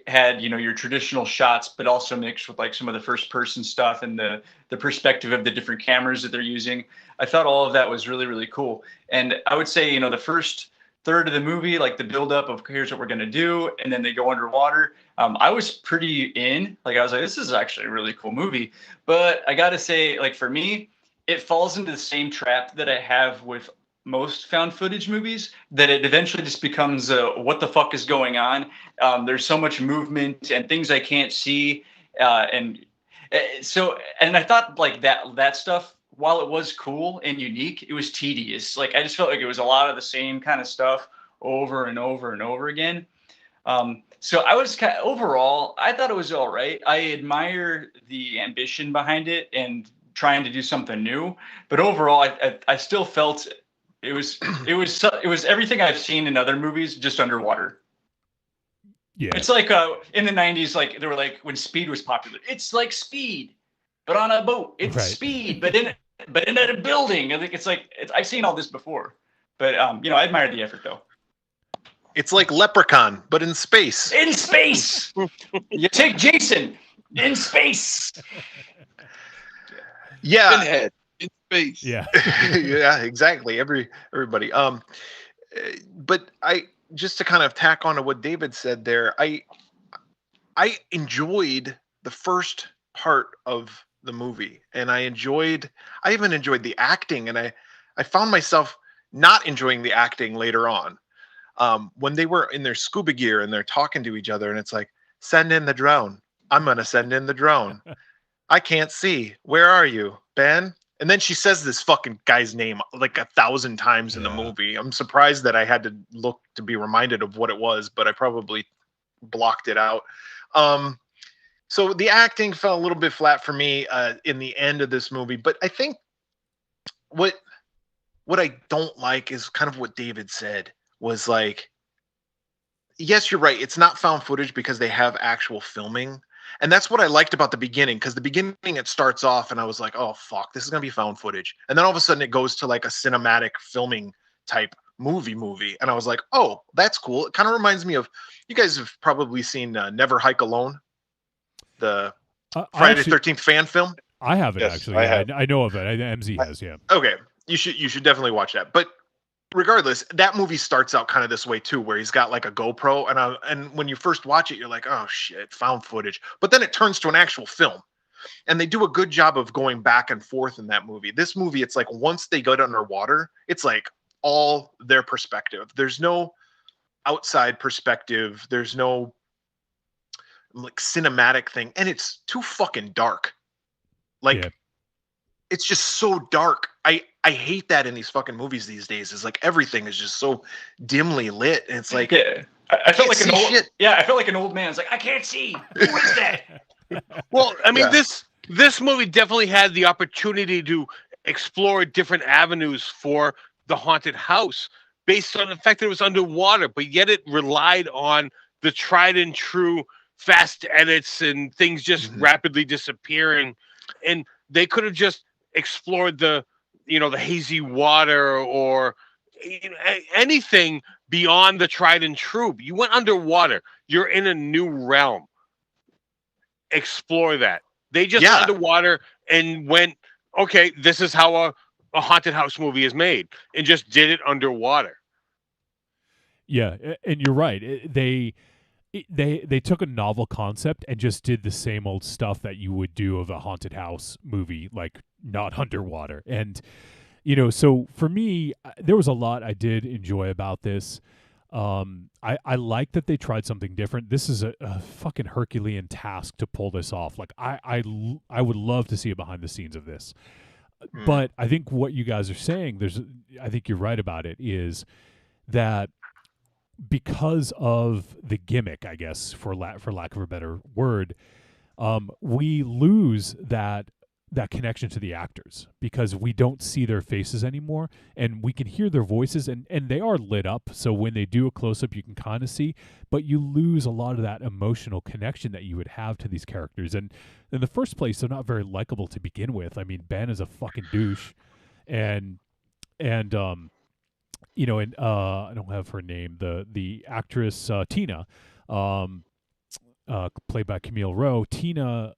E: had, your traditional shots, but also mixed with like some of the first person stuff and the perspective of the different cameras that they're using. I thought all of that was really, really cool. And I would say, the first third of the movie, like the buildup of here's what we're going to do, and then they go underwater. I was pretty in. Like, I was like, this is actually a really cool movie. But I got to say, like, for me, it falls into the same trap that I have with most found footage movies, that it eventually just becomes what the fuck is going on. There's so much movement and things I can't see. And I thought like that stuff, while it was cool and unique, it was tedious. Like, I just felt like it was a lot of the same kind of stuff over and over and over again. So I was overall, I thought it was all right. I admire the ambition behind it and trying to do something new, but overall, I still felt it was everything I've seen in other movies, just underwater.
D: Yeah,
E: it's like in the 90s, like they were like, when Speed was popular, it's like Speed, but on a boat. It's right. Speed, but in a building. I think I've seen all this before, but I admire the effort though.
F: It's like Leprechaun, but in space.
E: In space. You take Jason in space.
F: Yeah.
H: Pinhead in space.
D: Yeah.
F: Yeah, exactly. Everybody. But just to kind of tack on to what David said there, I enjoyed the first part of the movie, and I even enjoyed the acting, and I found myself not enjoying the acting later on. When they were in their scuba gear and they're talking to each other, and it's like, send in the drone. I'm going to send in the drone. I can't see. Where are you, Ben? And then she says this fucking guy's name like 1,000 times in the movie. I'm surprised that I had to look to be reminded of what it was, but I probably blocked it out. So the acting fell a little bit flat for me in the end of this movie. But I think what I don't like is kind of what David said, was like, yes, you're right. It's not found footage because they have actual filming. And that's what I liked about the beginning, because the beginning, it starts off and I was like, oh, fuck, this is going to be found footage. And then all of a sudden it goes to like a cinematic filming type movie. And I was like, oh, that's cool. It kind of reminds me of, you guys have probably seen Never Hike Alone, the Friday the 13th fan film.
D: I haven't
H: Yes,
D: actually.
H: I
D: Yeah,
H: have.
D: I know of it. MZ has. Yeah.
F: Okay, you should definitely watch that. But regardless, that movie starts out kind of this way too, where he's got like a GoPro, and when you first watch it, you're like, oh shit, found footage. But then it turns to an actual film, and they do a good job of going back and forth in that movie. This movie, it's like once they get underwater, it's like all their perspective. There's no outside perspective. There's no like cinematic thing, and it's too fucking dark. Like
D: Yeah.
F: it's just so dark. I hate that in these fucking movies these days. Is like everything is just so dimly lit, and it's like
E: Yeah, I felt like
F: can't
E: an
F: see
E: old.
F: shit.
E: Yeah, I felt like an old man. It's like I can't see. Who is that?
G: Well, I mean,
F: Yeah.
G: this movie definitely had the opportunity to explore different avenues for the haunted house based on the fact that it was underwater, but yet it relied on the tried and true fast edits and things just
F: Mhm.
G: rapidly disappearing. And they could have just explored the hazy water or anything beyond the tried and true. You went underwater. You're in a new realm. Explore that. They just
F: Yeah.
G: went underwater and went, okay, this is how a haunted house movie is made, and just did it underwater.
D: Yeah, and you're right. They took a novel concept and just did the same old stuff that you would do of a haunted house movie, like not underwater. And so for me, there was a lot I did enjoy about this. I like that they tried something different. This is a fucking Herculean task to pull this off. Like I would love to see a behind the scenes of this. But I think what you guys are saying, I think you're right about it, is that because of the gimmick, I guess, for lack of a better word, we lose that connection to the actors because we don't see their faces anymore, and we can hear their voices, and they are lit up. So when they do a close up, you can kind of see, but you lose a lot of that emotional connection that you would have to these characters. And in the first place, they're not very likable to begin with. I mean, Ben is a fucking douche, and I don't have her name. The actress Tina, played by Camille Rowe. Tina,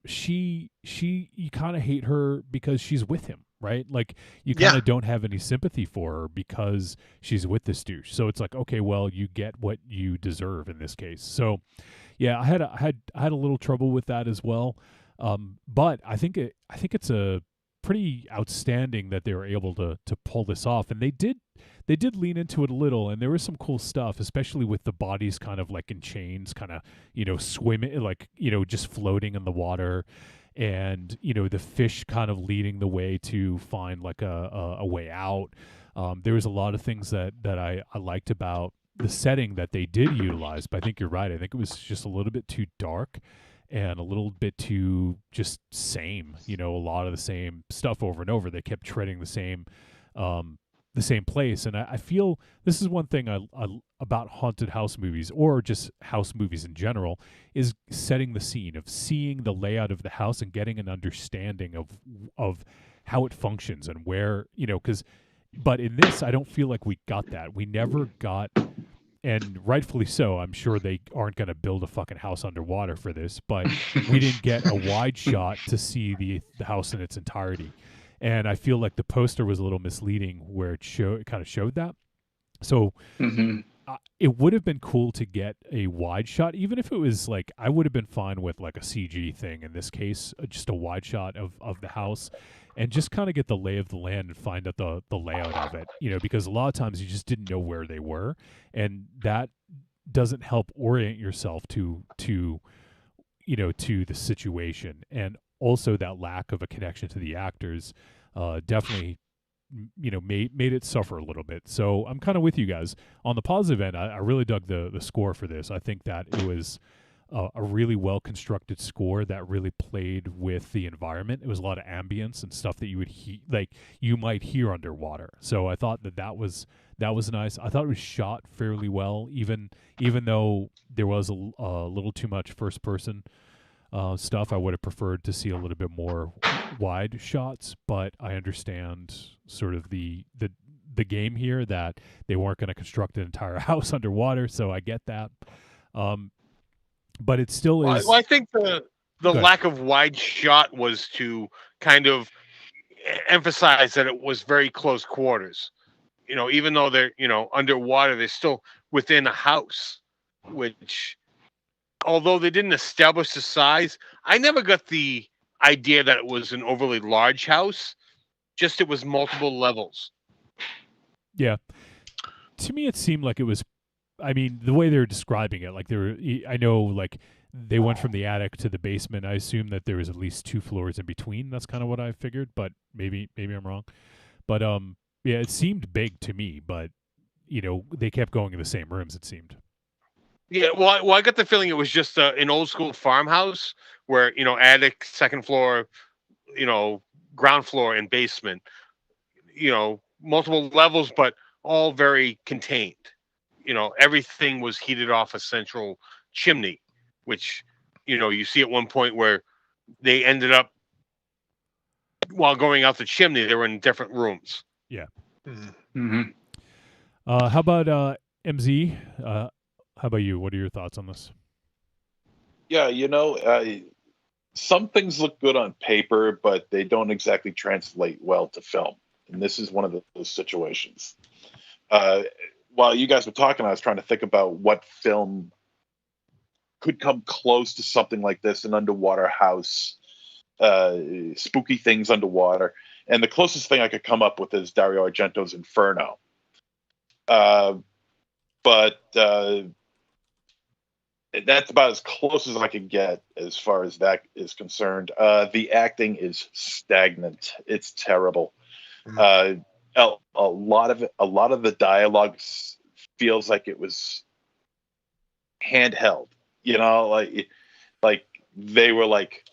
D: she you kind of hate her because she's with him, right? Like you kind of don't have any sympathy for her because she's with this douche. So it's like, okay, well, you get what you deserve in this case. So yeah, I had a little trouble with that as well. But I think it's a pretty outstanding that they were able to pull this off, and they did lean into it a little, and there was some cool stuff, especially with the bodies kind of like in chains, kind of swimming, like just floating in the water, and the fish kind of leading the way to find like a way out. There was a lot of things that I liked about the setting that they did utilize, but I think you're right. I think it was just a little bit too dark and a little bit too just same, a lot of the same stuff over and over. They kept treading the same place. And I feel this is one thing I about haunted house movies, or just house movies in general, is setting the scene, of seeing the layout of the house and getting an understanding of how it functions and where, but in this, I don't feel like we got that. We never got, and rightfully so. I'm sure they aren't going to build a fucking house underwater for this, but we didn't get a wide shot to see the house in its entirety. And I feel like the poster was a little misleading where it kind of showed that. So it would have been cool to get a wide shot, even if it was like, I would have been fine with like a CG thing in this case, just a wide shot of the house, and just kind of get the lay of the land and find out the layout of it, because a lot of times you just didn't know where they were, and that doesn't help orient yourself to the situation. And also that lack of a connection to the actors definitely made it suffer a little bit. So I'm kind of with you guys. On the positive end, I really dug the score for this. I think that it was a really well constructed score that really played with the environment. It was a lot of ambience and stuff that you would you might hear underwater. So I thought that was nice. I thought it was shot fairly well, even though there was a little too much first person stuff. I would have preferred to see a little bit more wide shots, but I understand sort of the game here, that they weren't going to construct an entire house underwater, so I get that. But it still is.
G: Well, I think the the
D: Good.
G: lack of wide shot was to kind of emphasize that it was very close quarters. You know, even though they're, you know, underwater, they're still within a house, which, although they didn't establish the size, I never got the idea that it was an overly large house, just it was multiple levels.
D: Yeah. To me, it seemed like it was. I mean, the way they're describing it, like I know, like they went from the attic to the basement. I assume that there was at least 2 floors in between. That's kind of what I figured, but maybe I'm wrong. But yeah, it seemed big to me. But you know, they kept going in the same rooms. It seemed.
G: Yeah, well, I got the feeling it was just an old school farmhouse where, you know, attic, second floor, you know, ground floor and basement, you know, multiple levels, but all very contained. You know, everything was heated off a central chimney, which, you know, you see at one point where they ended up, while going out the chimney, they were in different rooms.
D: Yeah.
E: Mm-hmm.
D: How about MZ? How about you? What are your thoughts on this?
H: Yeah, you know, some things look good on paper, but they don't exactly translate well to film. And this is one of those situations. While you guys were talking, I was trying to think about what film could come close to something like this, an underwater house, spooky things underwater. And the closest thing I could come up with is Dario Argento's Inferno. But that's about as close as I could get as far as that is concerned. The acting is stagnant. It's terrible. A lot of the dialogue feels like it was handheld. You know, like they were like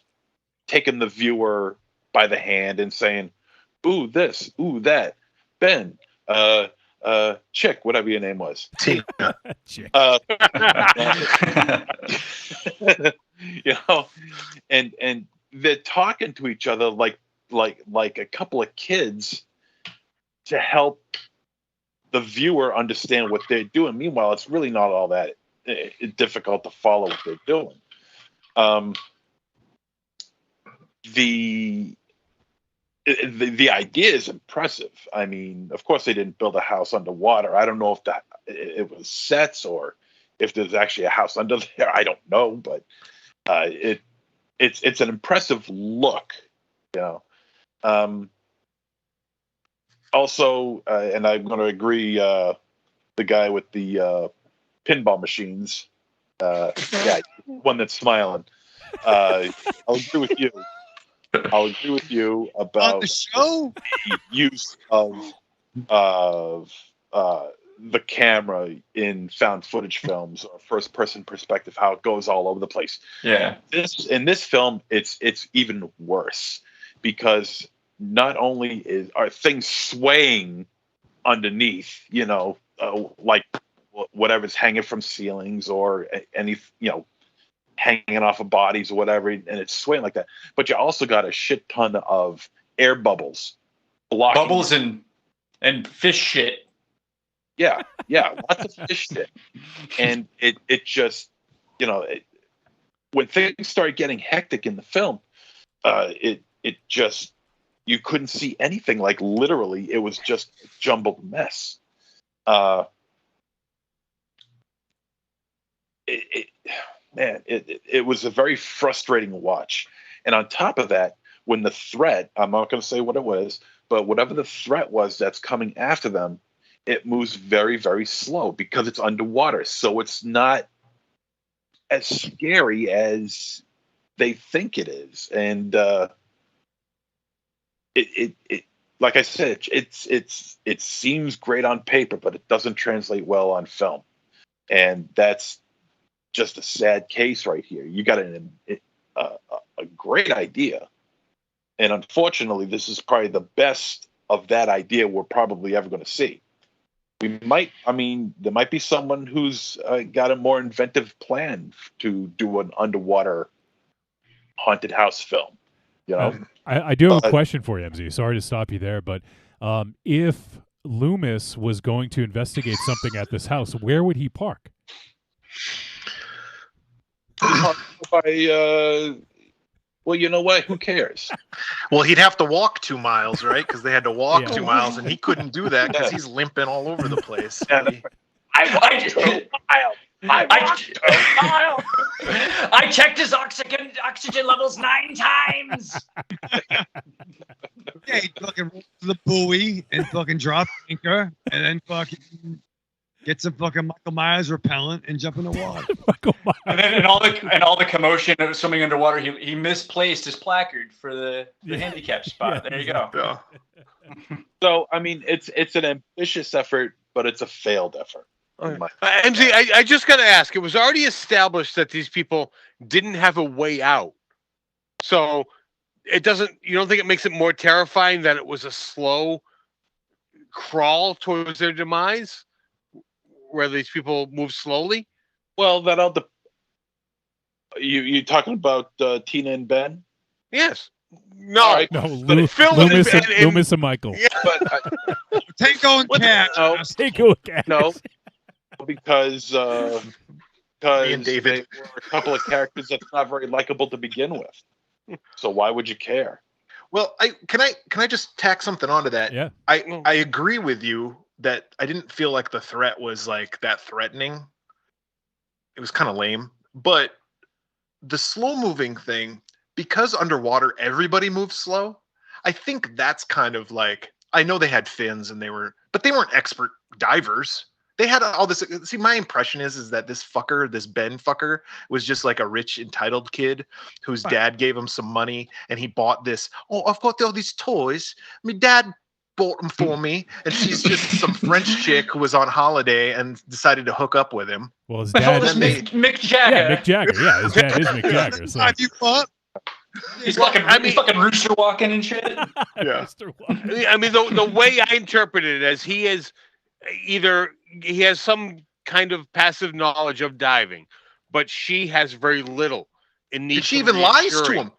H: taking the viewer by the hand and saying, "Ooh, this, ooh, that, Ben, Chick, whatever your name was,
A: Tina."
D: Chick.
H: You know, and they're talking to each other like a couple of kids to help the viewer understand what they're doing. Meanwhile, it's really not all that difficult to follow what they're doing. The idea is impressive. I mean, of course, they didn't build a house underwater. I don't know if it was sets or if there's actually a house under there. I don't know, but it's an impressive look, you know. Also, and I'm going to agree, the guy with the pinball machines, yeah, one that's smiling. I'll agree with you. I'll agree with you about
B: On the show?
H: the use of the camera in found footage films or first person perspective, how it goes all over the place.
E: Yeah.
H: In this film, it's even worse because not only are things swaying underneath, you know, like whatever's hanging from ceilings or any, you know, hanging off of bodies or whatever, and it's swaying like that. But you also got a shit ton of air bubbles blocking.
E: Bubbles and fish shit.
H: Yeah, lots of fish shit. And it just, you know, when things started getting hectic in the film, it just, you couldn't see anything. Like literally, it was just a jumbled mess. It was a very frustrating watch. And on top of that, when the threat, I'm not going to say what it was, but whatever the threat was that's coming after them, it moves very, very slow because it's underwater. So it's not as scary as they think it is. And it like I said, it seems great on paper, but it doesn't translate well on film. And that's just a sad case right here. You got a great idea, and unfortunately, this is probably the best of that idea we're probably ever going to see. There might be someone who's got a more inventive plan to do an underwater haunted house film. You know,
D: I do have a question for you, MZ. Sorry to stop you there, but if Loomis was going to investigate something at this house, where would he park?
H: by Well, you know what? Who cares?
F: Well, he'd have to walk 2 miles, right? Because they had to walk
D: Yeah.
F: 2 miles, and he couldn't do that because he's limping all over the place.
E: I checked his oxygen levels 9 times.
B: Yeah, he'd fucking roll to the buoy and fucking drop anchor, and then fucking get some fucking Michael Myers repellent and jump in the water.
D: Michael Myers.
E: And then in all the commotion of swimming underwater, he misplaced his placard for the handicap spot.
D: Yeah,
E: There you go.
F: Yeah.
H: So I mean, it's an ambitious effort, but it's a failed effort.
G: MZ, I just got to ask. It was already established that these people didn't have a way out. So it doesn't. You don't think it makes it more terrifying that it was a slow crawl towards their demise, where these people move slowly?
H: Well, that all the you talking about Tina and Ben?
G: Yes. No.
H: All right.
D: No,
G: Phil
D: Loomis and Michael.
G: Yeah.
H: But
B: Tango and Cat.
H: no,
D: Tango again.
H: no, because
F: and David.
H: they were a couple of characters that's not very likable to begin with. So why would you care?
F: Well, can I just tack something onto that?
D: Yeah.
F: I agree with you that I didn't feel like the threat was like that threatening. It was kind of lame, but the slow moving thing, because underwater everybody moves slow, I think that's kind of like, I know they had fins and but they weren't expert divers. They had all this. See, my impression is that this Ben fucker, was just like a rich, entitled kid whose dad gave him some money, and he bought this. Oh, I've got all these toys. My dad bought them for me, and she's just some French chick who was on holiday and decided to hook up with him.
D: Well, his dad is
E: Mick Jagger.
D: Yeah, Mick Jagger. Yeah, his dad is Mick Jagger. So.
B: Have you fought?
E: He's fucking rooster walking and shit.
F: Yeah.
G: I mean, the way I interpret it as he is either he has some kind of passive knowledge of diving, but she has very little. And
F: she even lies to him.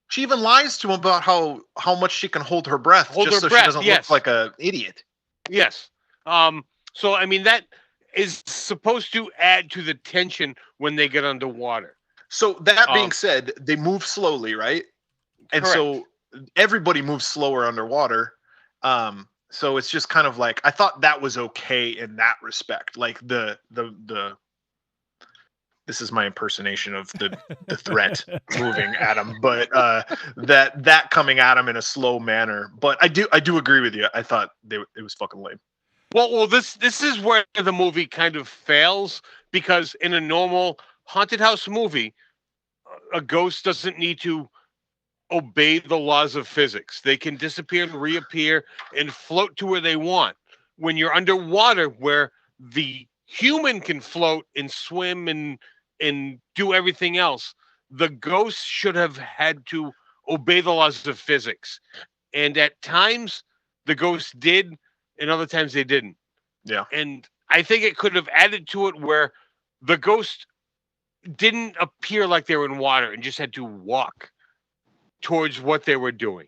F: She even lies to him about how much she can hold her breath so she doesn't look like an idiot.
G: Yes. So I mean that is supposed to add to the tension when they get underwater.
F: So that being said, they move slowly, right? And
G: correct.
F: So everybody moves slower underwater. So it's just kind of like, I thought that was okay in that respect. Like the this is my impersonation of the threat moving at him, but that coming at him in a slow manner. But I do agree with you. I thought it was fucking lame.
G: Well, this is where the movie kind of fails, because in a normal haunted house movie, a ghost doesn't need to obey the laws of physics. They can disappear and reappear and float to where they want. When you're underwater, where the human can float and swim and do everything else, the ghost should have had to obey the laws of physics. And at times, the ghost did, and other times they didn't.
F: Yeah.
G: And I think it could have added to it where the ghost didn't appear like they were in water and just had to walk towards what they were doing.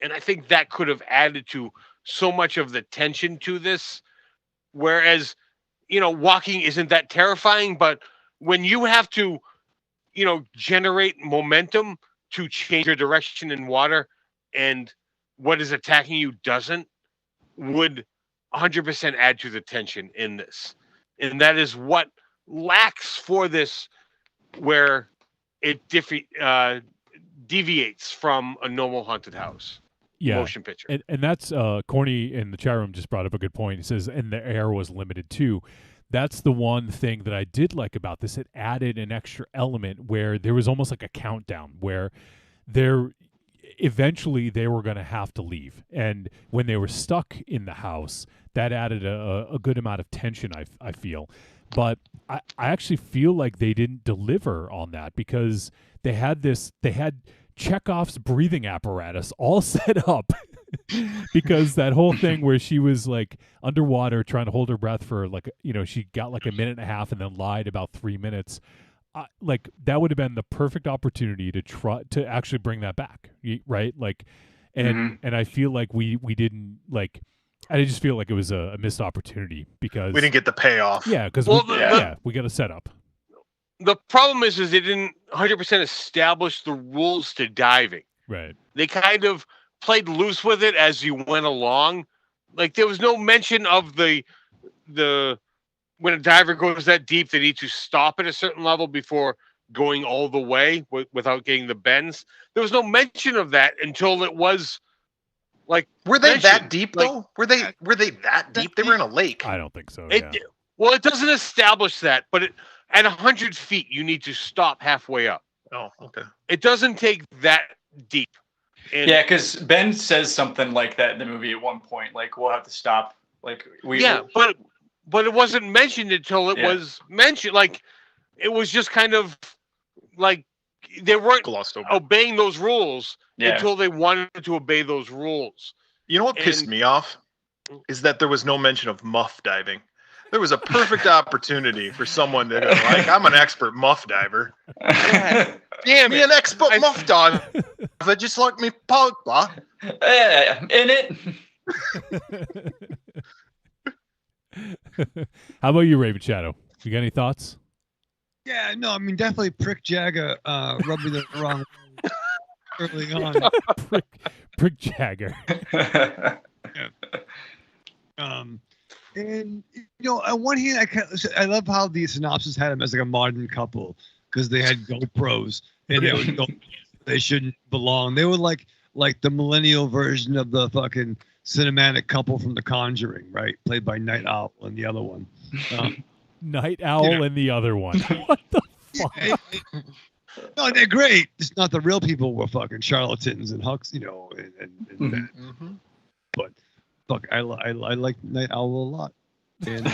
G: And I think that could have added to so much of the tension to this. Whereas, walking isn't that terrifying, but when you have to, generate momentum to change your direction in water, and what is attacking you doesn't, would 100% add to the tension in this. And that is what lacks for this, where it deviates from a normal haunted house motion picture.
D: And that's Corny in the chat room just brought up a good point. He says, and the air was limited too. That's the one thing that I did like about this. It added an extra element where there was almost like a countdown where eventually they were going to have to leave. And when they were stuck in the house, that added a good amount of tension, I feel. But I actually feel like they didn't deliver on that, because they had Chekhov's breathing apparatus all set up. Because that whole thing where she was like underwater trying to hold her breath for she got like a minute and a half and then lied about 3 minutes. Like that would have been the perfect opportunity to try to actually bring that back. Right. Like, and I feel like we didn't like, I just feel like it was a missed opportunity because
F: we didn't get the payoff.
D: Yeah. Cause we got a setup.
G: the problem is they didn't 100% establish the rules to diving.
D: Right.
G: They kind of played loose with it as you went along. Like there was no mention of the when a diver goes that deep, they need to stop at a certain level before going all the way without getting the bends. There was no mention of that until it was like.
F: Were they that
G: mentioned.
F: deep
G: Like,
F: though? Were they that deep? They were in a lake.
D: I don't think so.
G: Well, it doesn't establish that, but at 100 feet, you need to stop halfway up.
F: Oh, okay.
G: It doesn't take that deep. And
E: Yeah, because Ben says something like that in the movie at one point. Like, we'll have to stop. Like,
G: but it wasn't mentioned until it was mentioned. Like, it was just kind of like they weren't
F: Glossed over.
G: obeying those rules until they wanted to obey those rules.
F: You know what pissed me off is that there was no mention of muff diving. There was a perfect opportunity for someone to go like, I'm an expert muff diver.
G: Damn
F: me an expert muff diver, just like me Pogba.
E: In it.
D: How about you, Raven Shadow? You got any thoughts?
B: Yeah, no, I mean definitely Prick Jagger rubbed me the wrong way early on.
D: Prick Jagger.
B: And you know, on one hand, I love how the synopsis had them as like a modern couple because they had GoPros and they shouldn't belong. They were like the millennial version of the fucking cinematic couple from The Conjuring, right? Played by Night Owl and the other one.
D: Night Owl and the other one. What the fuck?
B: No, they're great. It's not the real people were fucking charlatans and hucks, you know, and but fuck, I like Night Owl a lot. And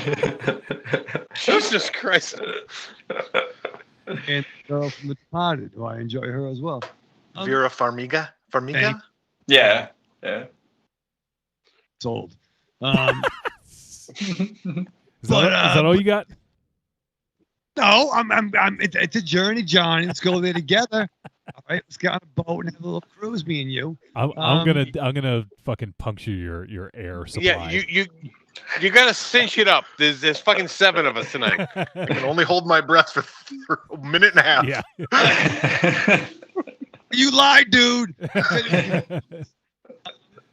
G: Jesus Christ.
B: And the girl from The Departed, who I enjoy her as well.
F: Vera Farmiga?
E: Yeah.
B: It's old.
D: Is that all you got?
B: No, it's a journey, Johnny. Let's go there together. All right, let's get on a boat and have a little cruise, me and you.
D: I'm gonna fucking puncture your air supply.
G: Yeah, you gotta cinch it up. There's fucking 7 of us tonight.
F: I can only hold my breath for a minute and a half.
D: Yeah.
B: You lied, dude.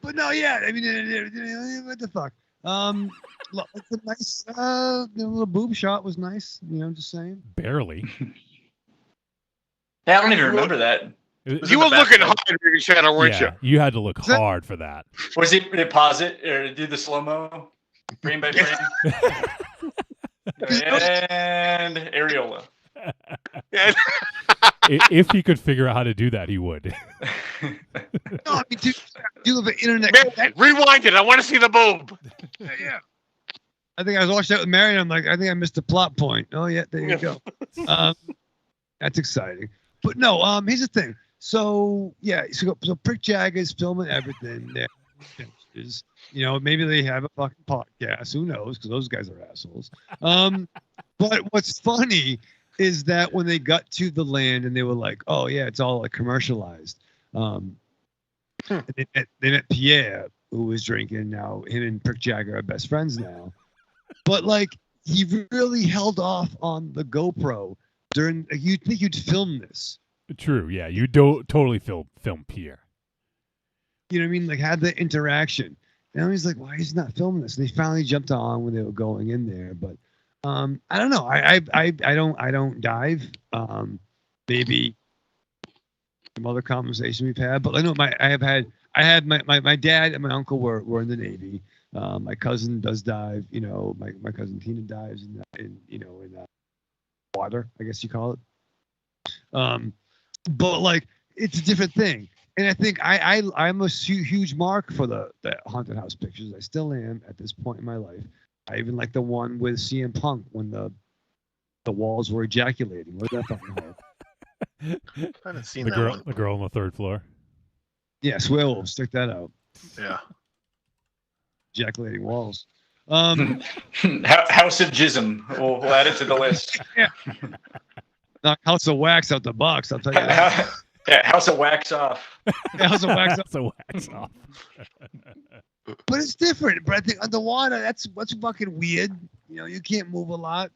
B: But no, yeah. I mean, what the fuck? It's a nice little boob shot was nice. You know, just saying.
D: Barely.
E: Yeah, I don't even remember that.
G: You were looking hard in your shadow, weren't you?
D: You had to look hard for that.
E: Was he pause it or do the slow mo, frame by frame, and areola?
D: If he could figure out how to do that, he would.
B: No, I mean, do the internet.
G: Rewind it. I want to see the boob.
B: Yeah. I think I was watching that with Mary, and I'm like, I think I missed a plot point. Oh yeah, there you go. That's exciting. But no, here's the thing. So yeah, so Prick Jagger's filming everything. You know, maybe they have a fucking podcast. Who knows? Because those guys are assholes. But what's funny is that when they got to the land and they were like, oh yeah, it's all like commercialized. They met Pierre, who was drinking. Now him and Prick Jagger are best friends now. But like he really held off on the GoPro during. You'd think you'd film this.
D: True. Yeah, you don't totally film Pierre.
B: You know what I mean? Like had the interaction. And he's like, why he's not filming this? And they finally jumped on when they were going in there. But I don't know. I don't dive. Maybe some other conversation we've had. But I know I had my dad and my uncle were in the Navy. My cousin does dive. You know, my cousin Tina dives in water, I guess you call it. But like it's a different thing. And I think I'm a huge mark for the haunted house pictures. I still am at this point in my life. I even like the one with CM Punk when the walls were ejaculating. What that fucking horror?
F: I haven't seen that one.
D: The girl on the 3rd floor.
B: Yeah, Swearwolves. Stick that out.
F: Yeah.
B: Ejaculating walls.
E: House of Jism. We'll add it to the list.
B: Yeah. Knock House of Wax out the box. I'll tell you that.
E: Yeah, House of Wax Off.
B: House of Wax off.
D: Wax off.
B: But it's different. But I think underwater, what's fucking weird. You know, you can't move a lot.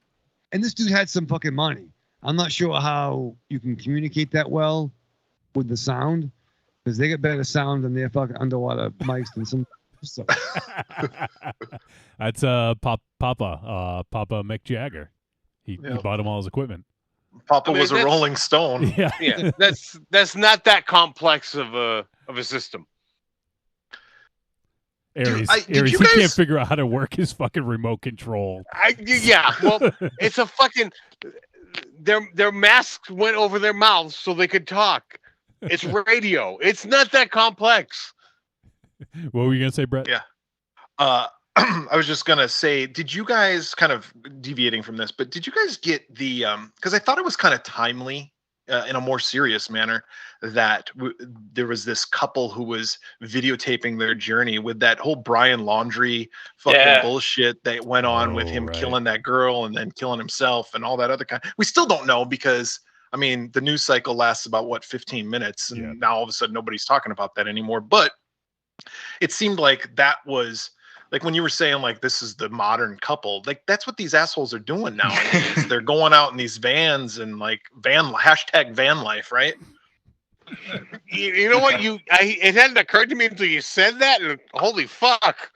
B: And this dude had some fucking money. I'm not sure how you can communicate that well with the sound, because they get better sound than their fucking underwater mics than some. So.
D: That's Papa Mick Jagger. He bought him all his equipment.
F: Papa was a Rolling Stone.
D: Yeah,
G: Yeah, that's not that complex of a system.
D: Aries,
F: Did
D: he
F: you guys-
D: can't figure out how to work his fucking remote control.
G: Yeah, well, it's a fucking. Their masks went over their mouths so they could talk. It's radio. It's not that complex.
D: What were you gonna say, Brett?
F: Yeah. I was just gonna say, did you guys, kind of deviating from this, but did you guys get the? Because I thought it was kind of timely, in a more serious manner, that there was this couple who was videotaping their journey with that whole Brian Laundrie fucking bullshit that went on with him killing that girl and then killing himself and all that other kind. We still don't know, because I mean the news cycle lasts about 15 minutes, and now all of a sudden nobody's talking about that anymore. But it seemed like that was. Like when you were saying, like, this is the modern couple, like that's what these assholes are doing nowadays. They're going out in these vans and like hashtag van life, right?
G: You know what? It hadn't occurred to me until you said that, and holy fuck!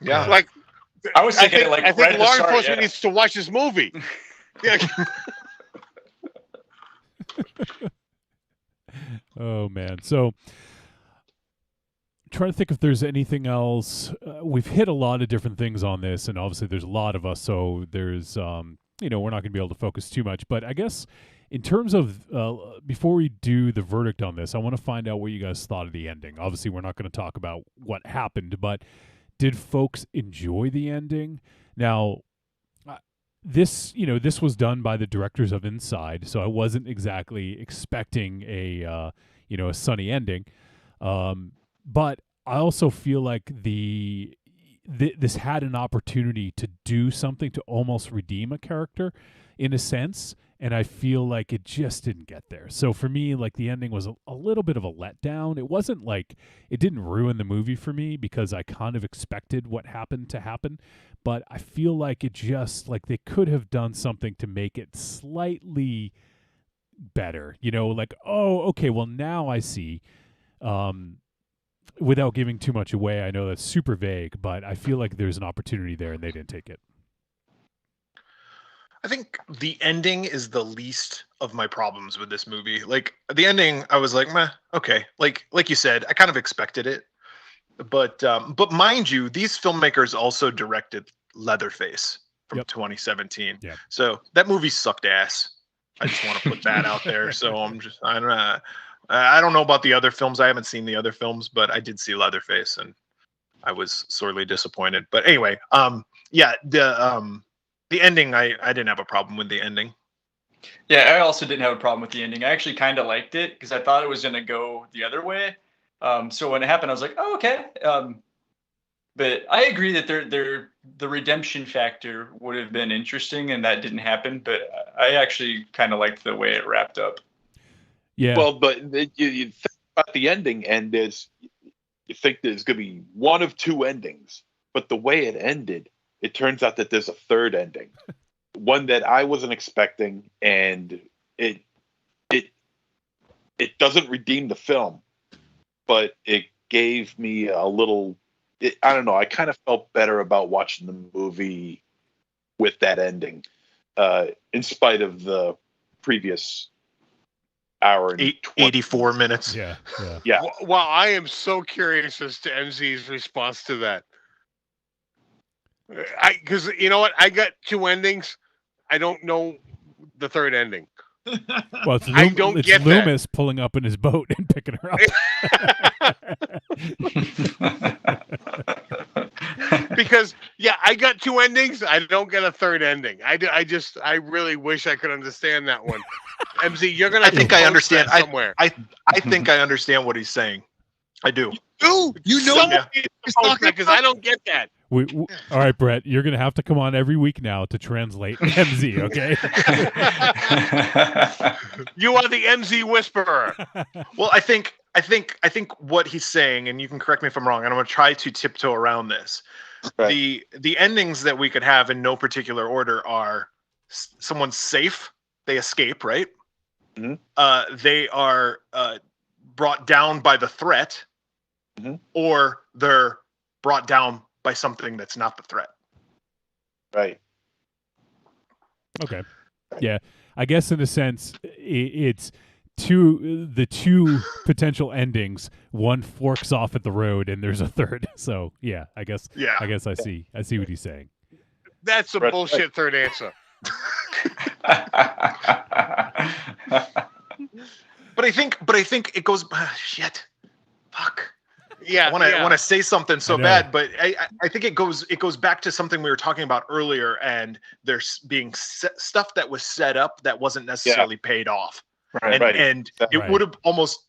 F: Yeah,
G: like
E: I was thinking,
G: I think
E: right
G: law enforcement needs to watch this movie. Yeah.
D: Oh man, so. Trying to think if there's anything else. We've hit a lot of different things on this, and obviously there's a lot of us, so there's we're not going to be able to focus too much. But I guess in terms of before we do the verdict on this, I want to find out what you guys thought of the ending. Obviously, we're not going to talk about what happened, but did folks enjoy the ending? Now, this was done by the directors of Inside, so I wasn't exactly expecting a sunny ending. But I also feel like this had an opportunity to do something to almost redeem a character in a sense, and I feel like it just didn't get there. So for me, like, the ending was a little bit of a letdown. It wasn't like it didn't ruin the movie for me, because I kind of expected what happened to happen, but I feel like it just, like, they could have done something to make it slightly better. Like, oh, okay, well now I see. Without giving too much away, I know that's super vague, but I feel like there's an opportunity there and they didn't take it.
F: I think the ending is the least of my problems with this movie. Like the ending, I was like, meh, okay. Like you said, I kind of expected it, but mind you, these filmmakers also directed Leatherface from 2017.
D: Yeah.
F: So that movie sucked ass. I just want to put that out there. So I don't know about the other films. I haven't seen the other films, but I did see Leatherface, and I was sorely disappointed. But anyway, the ending, I didn't have a problem with the ending.
E: Yeah, I also didn't have a problem with the ending. I actually kind of liked it because I thought it was going to go the other way. So when it happened, I was like, oh, okay. But I agree that the redemption factor would have been interesting, and that didn't happen. But I actually kind of liked the way it wrapped up.
D: Yeah.
H: Well, but you think about the ending, and you think there's going to be one of two endings. But the way it ended, it turns out that there's a third ending, one that I wasn't expecting, and it doesn't redeem the film, but it gave me a little. I don't know. I kind of felt better about watching the movie with that ending, in spite of the previous hour and
F: 84 minutes.
D: Yeah.
G: Well, I am so curious as to MZ's response to that. Because you know what, I got two endings. I don't know the third ending.
D: Well, it's
G: I don't get
D: Loomis that. Pulling up in his boat and picking her up.
G: Because I got two endings. I don't get a third ending. I really wish I could understand that one. MZ, you're gonna.
F: I think I understand.
G: Somewhere.
F: I think I understand what he's saying. I do.
G: You know what he's talking, because I don't get that.
D: All right, Brett, you're going to have to come on every week now to translate MZ, okay?
G: You are the MZ whisperer.
F: Well, I think what he's saying, and you can correct me if I'm wrong, and I'm going to try to tiptoe around this. Right. The endings that we could have in no particular order are someone's safe, they escape, right?
H: Mhm.
F: They are brought down by the threat, or they're brought down by something that's not the threat.
H: Right.
D: Okay. Yeah. I guess in a sense, it's the two potential endings. One forks off at the road, and there's a third. So yeah, I guess I see what he's saying.
G: That's a
H: Right.
G: bullshit third answer.
F: But I think it goes. Shit. Fuck.
G: Yeah,
F: I want to say something so
D: I know.
F: bad, but I think it goes back to something we were talking about earlier, and there's being stuff that was set up that wasn't necessarily paid off,
H: Right.
F: and it
D: Right.
F: would have almost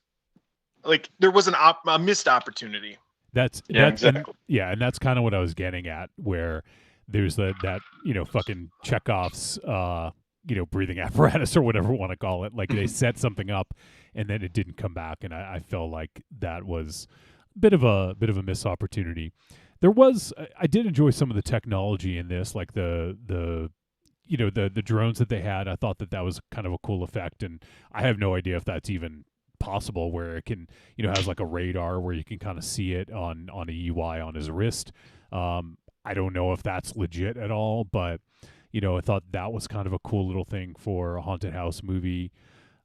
F: like there was a missed opportunity.
D: That's
H: exactly.
D: and that's kind of what I was getting at, where there's that fucking Chekhov's breathing apparatus or whatever you want to call it. Like they set something up and then it didn't come back, and I felt like that was a bit of a missed opportunity. I did enjoy some of the technology in this, like the drones that they had. I thought that was kind of a cool effect, and I have no idea if that's even possible, where it can has like a radar where you can kind of see it on a UI on his wrist. I don't know if that's legit at all, but I thought that was kind of a cool little thing for a haunted house movie.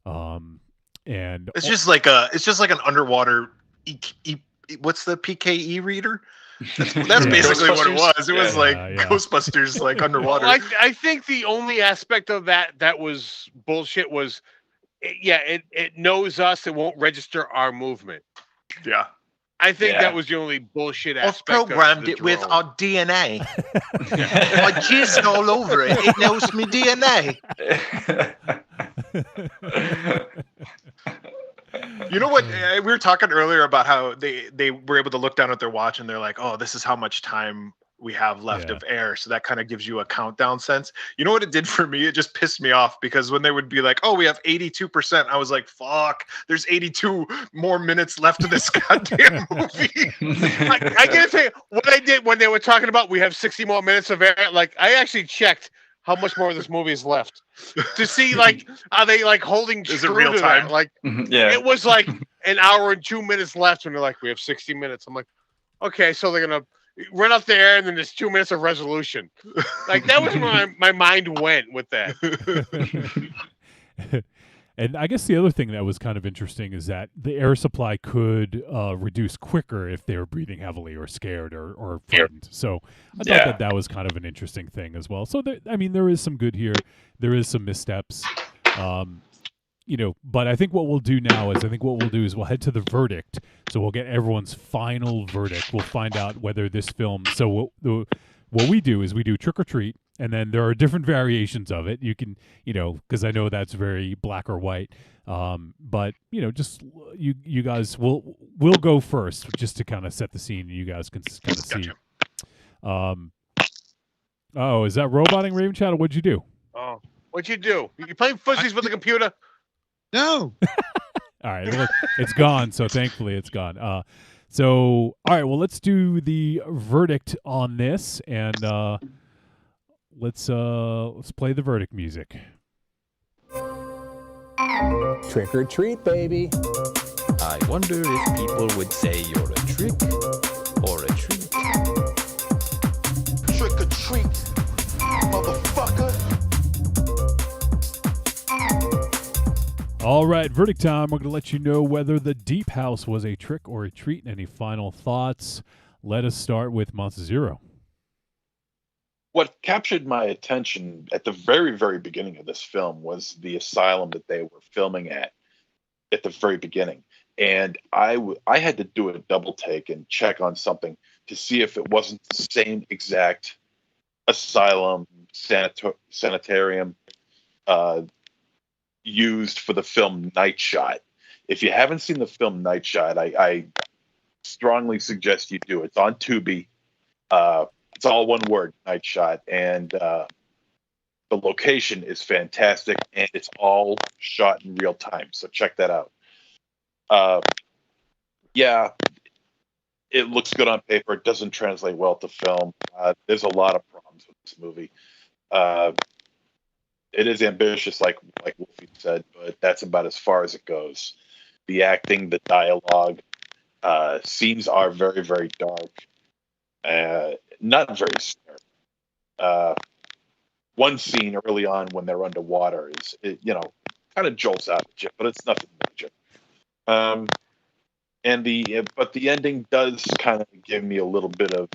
D: And
F: It's just like an underwater what's the PKE reader? That's basically what it was. It was like Ghostbusters, like underwater.
G: Well, I think the only aspect of that was bullshit was, it knows us. It won't register our movement.
F: Yeah.
G: I think that was the only bullshit
F: I've
G: aspect.
F: programmed
G: of the
F: it with
G: drone.
F: our DNA. I jizzed all over it. It knows me DNA. You know what? We were talking earlier about how they were able to look down at their watch and they're like, oh, this is how much time we have left of air. So that kind of gives you a countdown sense. You know what it did for me? It just pissed me off, because when they would be like, oh, we have 82%, I was like, fuck, there's 82 more minutes left of this goddamn movie.
G: I gotta say, what I did when they were talking about we have 60 more minutes of air, like I actually checked how much more of this movie is left to see, like, are they like holding
F: Is it
G: true
F: real
G: to
F: time?
G: that? Like, it was like an hour and 2 minutes left when they're like, we have 60 minutes. I'm like, okay, so they're gonna run up the air and then there's 2 minutes of resolution. Like, that was where my mind went with that.
D: And I guess the other thing that was kind of interesting is that the air supply could reduce quicker if they were breathing heavily or scared or frightened. So I thought that was kind of an interesting thing as well. So there is some good here. There is some missteps. But I think what we'll do now is we'll head to the verdict. So we'll get everyone's final verdict. We'll find out whether this film. So what we do is we do Trick or Treat, and then there are different variations of it. You can, because I know that's very black or white. But just you guys we'll go first just to kind of set the scene. You guys can kind of see. Oh, is that roboting, Raven Shadow? What'd you do?
G: Oh, what'd you do? You playing fuzzies with the computer?
B: No.
D: All right, well, it's gone. So thankfully, it's gone. So all right, well, let's do the verdict on this, and let's play the verdict music.
I: Trick or treat, baby.
J: I wonder if people would say you're a trick or a treat.
C: Trick or treat, motherfucker.
D: All right, verdict time. We're going to let you know whether the Deep House was a trick or a treat. Any final thoughts? Let us start with Monster Zero.
H: What captured my attention at the very, very beginning of this film was the asylum that they were filming at the very beginning. And I had to do a double take and check on something to see if it wasn't the same exact asylum, sanitarium used for the film Night Shot. If you haven't seen the film Night Shot, I strongly suggest you do. It's on Tubi. It's all one word, Night Shot, and the location is fantastic, and it's all shot in real time. So check that out. It looks good on paper. It doesn't translate well to film. There's a lot of problems with this movie. It is ambitious, like Wolfie said, but that's about as far as it goes. The acting, the dialogue, scenes are very, very dark. Not very scary. One scene early on when they're underwater is, kind of jolts out at you, but it's nothing major. But the ending does kind of give me a little bit of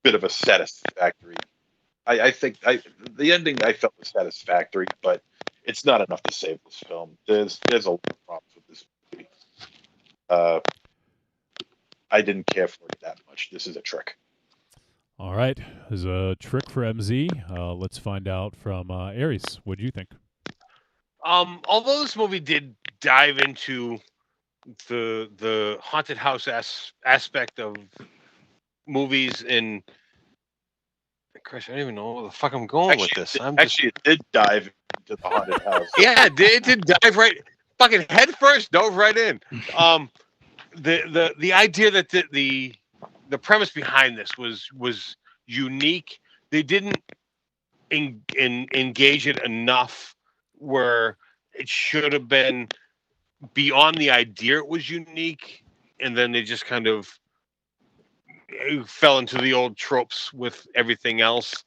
H: a satisfactory. I think the ending I felt was satisfactory, but it's not enough to save this film. There's a lot of problems with this movie. I didn't care for it that much. This is a trick.
D: All right, there's a trick for MZ. Let's find out from Aries. What do you think?
G: Although this movie did dive into the haunted house aspect of movies, and Chris, I don't even know where the fuck I'm going with this.
H: It did dive into the haunted house.
G: Yeah, it did dive right, fucking head first, dove right in. The idea that the premise behind this was unique. They didn't engage it enough where it should have been beyond the idea it was unique, and then they just kind of fell into the old tropes with everything else.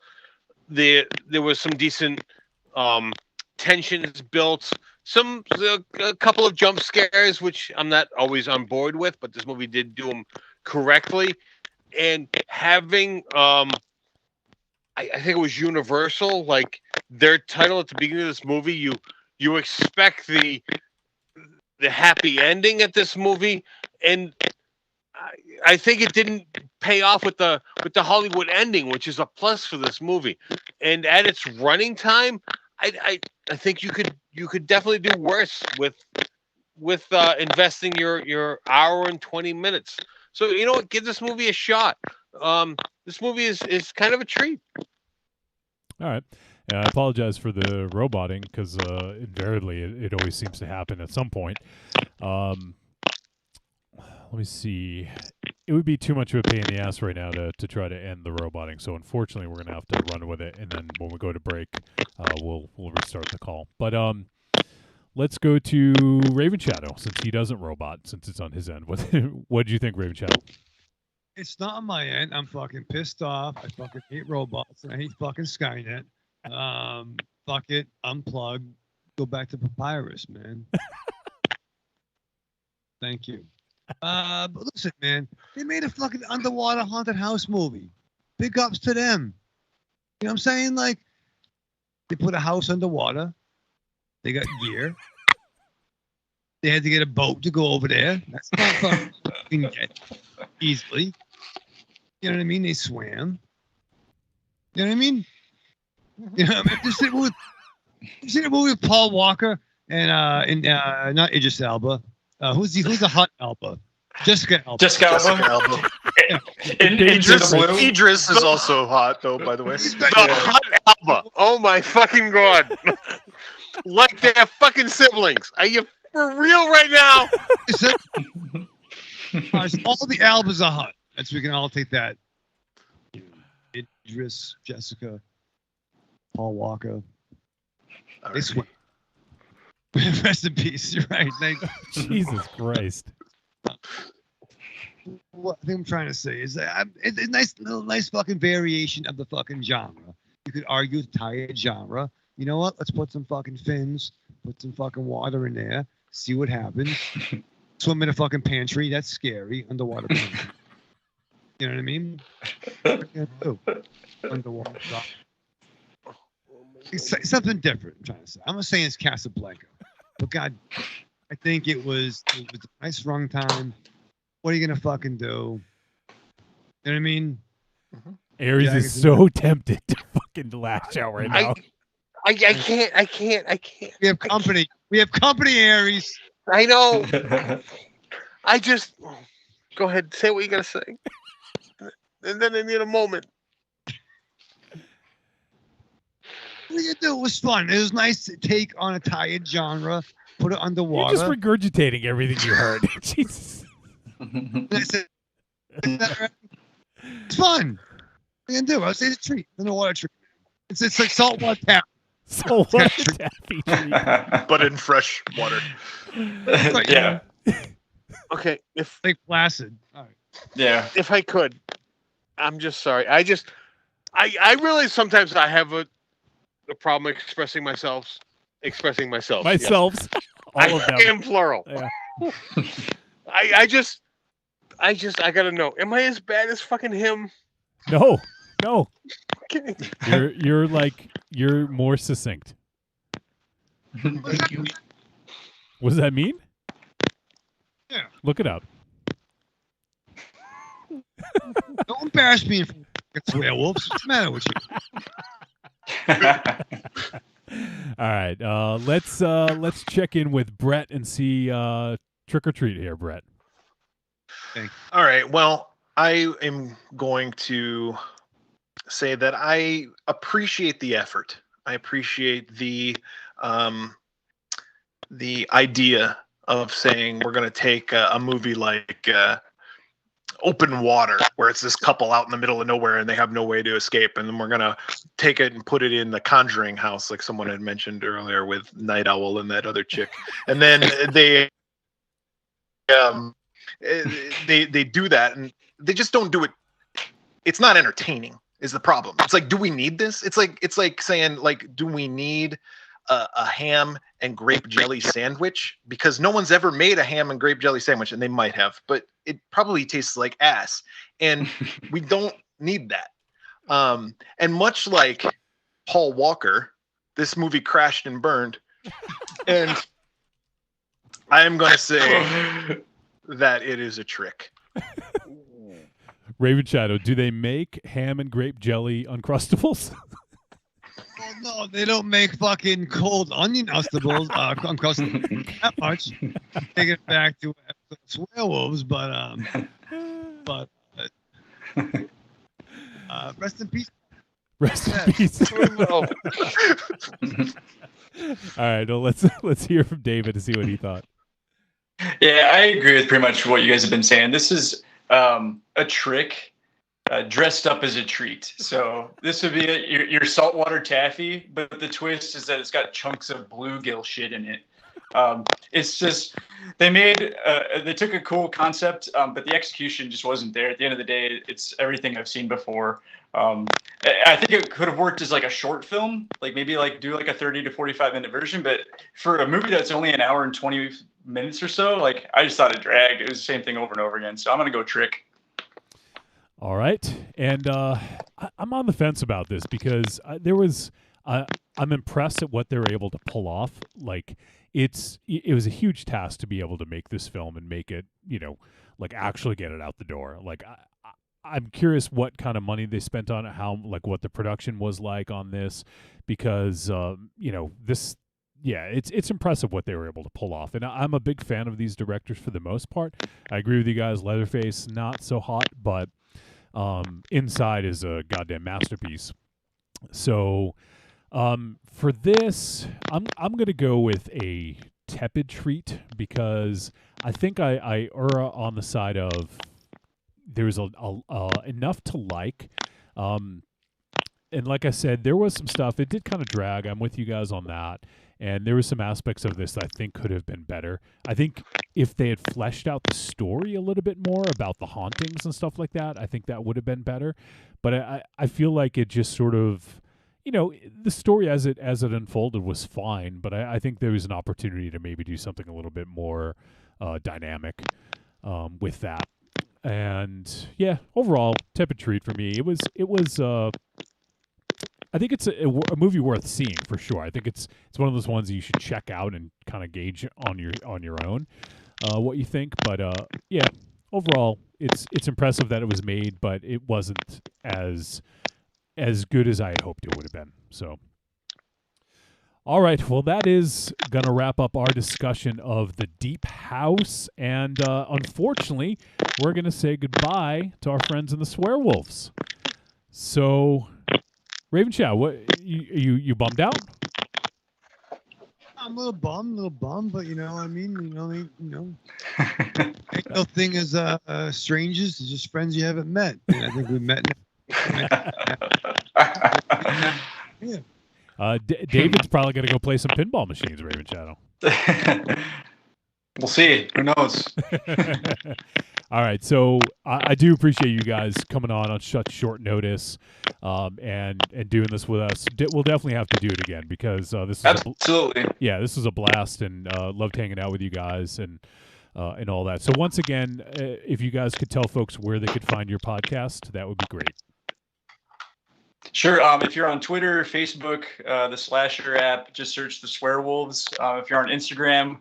G: There was some decent tensions built, a couple of jump scares, which I'm not always on board with, but this movie did do them correctly. And having, I think it was Universal, like their title at the beginning of this movie, you expect the happy ending at this movie, and I think it didn't pay off with the Hollywood ending, which is a plus for this movie. And at its running time, I think you could definitely do worse with investing your hour and 20 minutes. So you know what, give this movie a shot. This movie is kind of a treat.
D: All right. I apologize for the roboting because invariably it always seems to happen at some point. Let me see. It would be too much of a pain in the ass right now to try to end the roboting. So unfortunately, we're gonna have to run with it, and then when we go to break, we'll restart the call. But let's go to Raven Shadow since he doesn't robot, since it's on his end. What do you think, Raven Shadow?
B: It's not on my end. I'm fucking pissed off. I fucking hate robots, and I hate fucking Skynet. Fuck it. Unplug. Go back to Papyrus, man. Thank you. But listen, man, they made a fucking underwater haunted house movie. Big ups to them. You know what I'm saying? Like, they put a house underwater. They got gear. They had to get a boat to go over there. That's not fucking get easily. You know what I mean? They swam. You know what I mean? You know, I mean, just see a movie with Paul Walker and not Idris Elba. Who's the hot Elba? Jessica Elba.
F: Idris is also hot, though, by the way.
G: The hot Elba. Oh my fucking god! Like they're fucking siblings. Are you for real right now?
B: All the Albas are hot. That's we can all take that. Idris, Jessica, Paul Walker. They swim. Rest in peace. You're right. Thank you.
D: Jesus Christ.
B: What I think I'm trying to say is that it's a nice fucking variation of the fucking genre. You could argue the tired genre. You know what? Let's put some fucking fins, put some fucking water in there, see what happens. Swim in a fucking pantry. That's scary. Underwater pantry. You know what I mean? Underwater stuff. It's something different. I'm trying to say. I'm not saying it's Casablanca, but God, I think it was a nice run time. What are you gonna fucking do? You know what I mean?
D: Aries is so tempted to fucking lash out right now.
G: I can't.
B: We have company. We have company, Aries.
G: I know. I just go ahead, say what you gotta say, and then I need a moment.
B: What do you do? It was fun. It was nice to take on a tired genre, put it underwater.
D: You're just regurgitating everything you heard. Jesus.
B: It's fun. What are you gonna do? I say it's a treat. Underwater treat. It's like saltwater tap.
D: Saltwater taffy treat.
F: but in fresh water.
E: Yeah.
G: Okay, if
B: Lake Placid. All right.
E: Yeah.
G: if I could, I'm just sorry. I realize sometimes I have a problem expressing myself. Yes.
D: Myself. All of them.
G: In plural.
D: Yeah.
G: I gotta know. Am I as bad as fucking him?
D: No.
G: Okay.
D: You're more succinct.
H: Thank you.
D: What does that mean?
B: Yeah.
D: Look it up.
B: Don't bash me in front of Swearwolves. What's the matter with you?
D: All right. Let's check in with Brett and see trick or treat here, Brett.
F: All right. Well, I am going to say that I appreciate the effort. I appreciate the idea of saying we're going to take a movie like Open Water, where it's this couple out in the middle of nowhere and they have no way to escape, and then we're going to take it and put it in the Conjuring house, like someone had mentioned earlier with Night Owl and that other chick, and then they do that, and they just don't do it. It's not entertaining is the problem. It's like, do we need this? It's like saying, like, do we need a ham and grape jelly sandwich? Because no one's ever made a ham and grape jelly sandwich, and they might have, but it probably tastes like ass, and we don't need that. And much like Paul Walker, this movie crashed and burned, and I am going to say that it is a trick.
D: Raven Shadow, do they make ham and grape jelly Uncrustables?
B: Oh, no, they don't make fucking cold onion uncrustables that much. Take it back to Swearwolves, but rest in peace.
D: Rest in peace. All right, well, let's hear from David to see what he thought.
E: Yeah, I agree with pretty much what you guys have been saying. This is a trick dressed up as a treat. So this would be your saltwater taffy, but the twist is that it's got chunks of bluegill shit in it. It's just they took a cool concept, but the execution just wasn't there. At the end of the day, it's everything I've seen before. I think it could have worked as like a short film, like maybe like do like a 30 to 45-minute version. But for a movie that's only an hour and 20 minutes or so, like I just thought it dragged. It was the same thing over and over again. So I'm gonna go trick.
D: All right, and I'm on the fence about this because I'm impressed at what they were able to pull off. Like it was a huge task to be able to make this film and make it, like actually get it out the door. Like I'm curious what kind of money they spent on it, what the production was like on this, because this. Yeah, it's impressive what they were able to pull off. And I'm a big fan of these directors for the most part. I agree with you guys. Leatherface, not so hot, but Inside is a goddamn masterpiece. So for this, I'm going to go with a tepid treat because I think I err on the side of there's enough to like. And like I said, there was some stuff. It did kind of drag. I'm with you guys on that. And there were some aspects of this that I think could have been better. I think if they had fleshed out the story a little bit more about the hauntings and stuff like that, I think that would have been better. But I feel like it just sort of, the story as it unfolded was fine. But I think there was an opportunity to maybe do something a little bit more dynamic with that. And yeah, overall, tepid treat for me. It was. I think it's a movie worth seeing for sure. I think it's one of those ones that you should check out and kind of gauge on your own what you think. But yeah, overall, it's impressive that it was made, but it wasn't as good as I had hoped it would have been. So, all right, well, that is gonna wrap up our discussion of The Deep House, and unfortunately, we're gonna say goodbye to our friends in the Swearwolves. So. Raven Chow, what you bummed out?
B: I'm a little bummed, but you know what I mean. Ain't no thing as strangers, it's just friends you haven't met. And I think we met. Yeah.
D: David's probably going to go play some pinball machines, Raven Shadow.
E: We'll see. Who knows?
D: All right, so I do appreciate you guys coming on such short notice, and doing this with us. We'll definitely have to do it again because this is
E: absolutely
D: this is a blast, and loved hanging out with you guys and all that. So once again, if you guys could tell folks where they could find your podcast, that would be great.
E: Sure. If you're on Twitter, Facebook, the Slasher app, just search the Swearwolves. If you're on Instagram,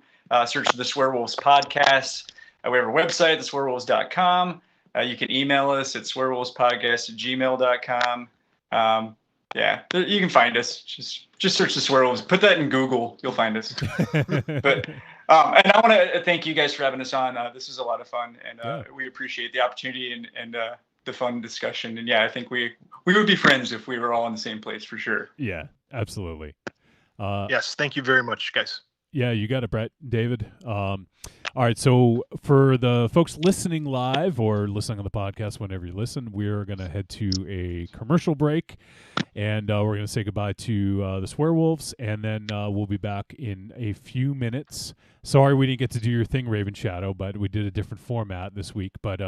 E: search the Swearwolves podcast. We have a website, theswearwolves.com. You can email us at swearwolvespodcast@gmail.com. You can find us. Just search the Swearwolves. Put that in Google. You'll find us. But and I want to thank you guys for having us on. This is a lot of fun, and we appreciate the opportunity and the fun discussion. And I think we would be friends if we were all in the same place for sure.
D: Yeah, absolutely.
F: Yes, thank you very much, guys.
D: Yeah, you got it, Brett, David. All right, so for the folks listening live or listening on the podcast whenever you listen, we're going to head to a commercial break, and we're going to say goodbye to the Swearwolves, and then we'll be back in a few minutes. Sorry we didn't get to do your thing, Raven Shadow, but we did a different format this week. But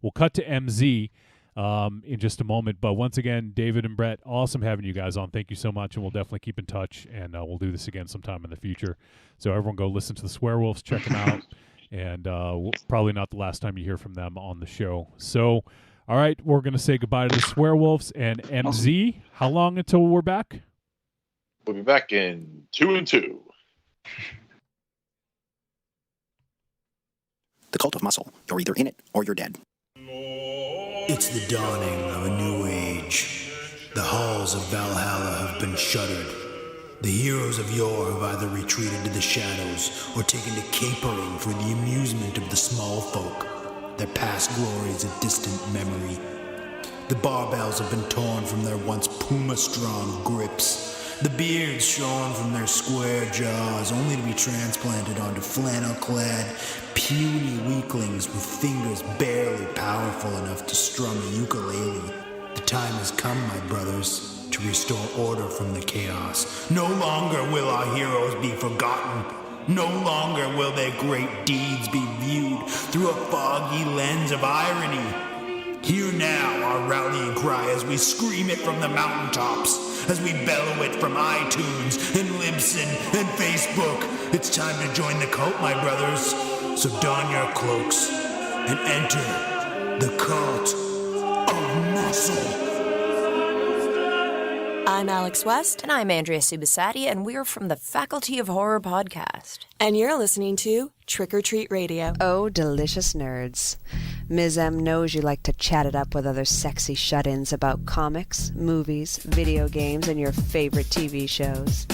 D: we'll cut to MZ in just a moment. But once again, David and Brett, awesome having you guys on. Thank you so much, and we'll definitely keep in touch, and we'll do this again sometime in the future. So everyone go listen to the Swearwolves, check them out, and probably not the last time you hear from them on the show. So, all right, we're going to say goodbye to the Swearwolves and MZ. How long until we're back?
H: We'll be back in 2 and 2.
K: The Cult of Muscle. You're either in it or you're dead.
L: It's the dawning of a new age. The halls of Valhalla have been shuttered. The heroes of yore have either retreated to the shadows or taken to capering for the amusement of the small folk. Their past glories a distant memory. The barbells have been torn from their once puma-strong grips. The beards shorn from their square jaws, only to be transplanted onto flannel-clad, puny weaklings with fingers barely powerful enough to strum a ukulele. The time has come, my brothers, to restore order from the chaos. No longer will our heroes be forgotten. No longer will their great deeds be viewed through a foggy lens of irony. Hear now our rallying cry as we scream it from the mountaintops, as we bellow it from iTunes and Libsyn and Facebook. It's time to join the cult, my brothers. So don your cloaks and enter the Cult of Muscle.
M: I'm Alex West. And I'm Andrea Subasati, and we're from the Faculty of Horror podcast.
N: And you're listening to Trick or Treat Radio.
O: Oh, delicious nerds. Ms. M knows you like to chat it up with other sexy shut-ins about comics, movies, video games, and your favorite TV shows.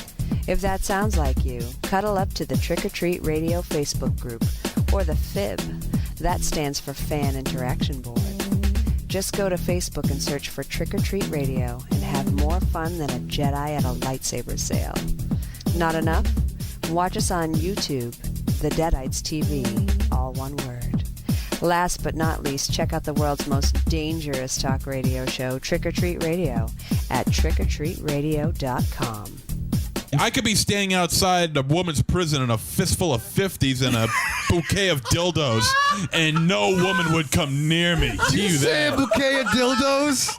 O: If that sounds like you, cuddle up to the Trick or Treat Radio Facebook group, or the FIB. That stands for Fan Interaction Board. Just go to Facebook and search for Trick or Treat Radio and have more fun than a Jedi at a lightsaber sale. Not enough? Watch us on YouTube, The Deadites TV, all one word. Last but not least, check out the world's most dangerous talk radio show, Trick or Treat Radio, at trickortreatradio.com.
P: I could be standing outside a woman's prison in a fistful of 50s and a bouquet of dildos, and no woman would come near me.
Q: Did you say a bouquet of dildos?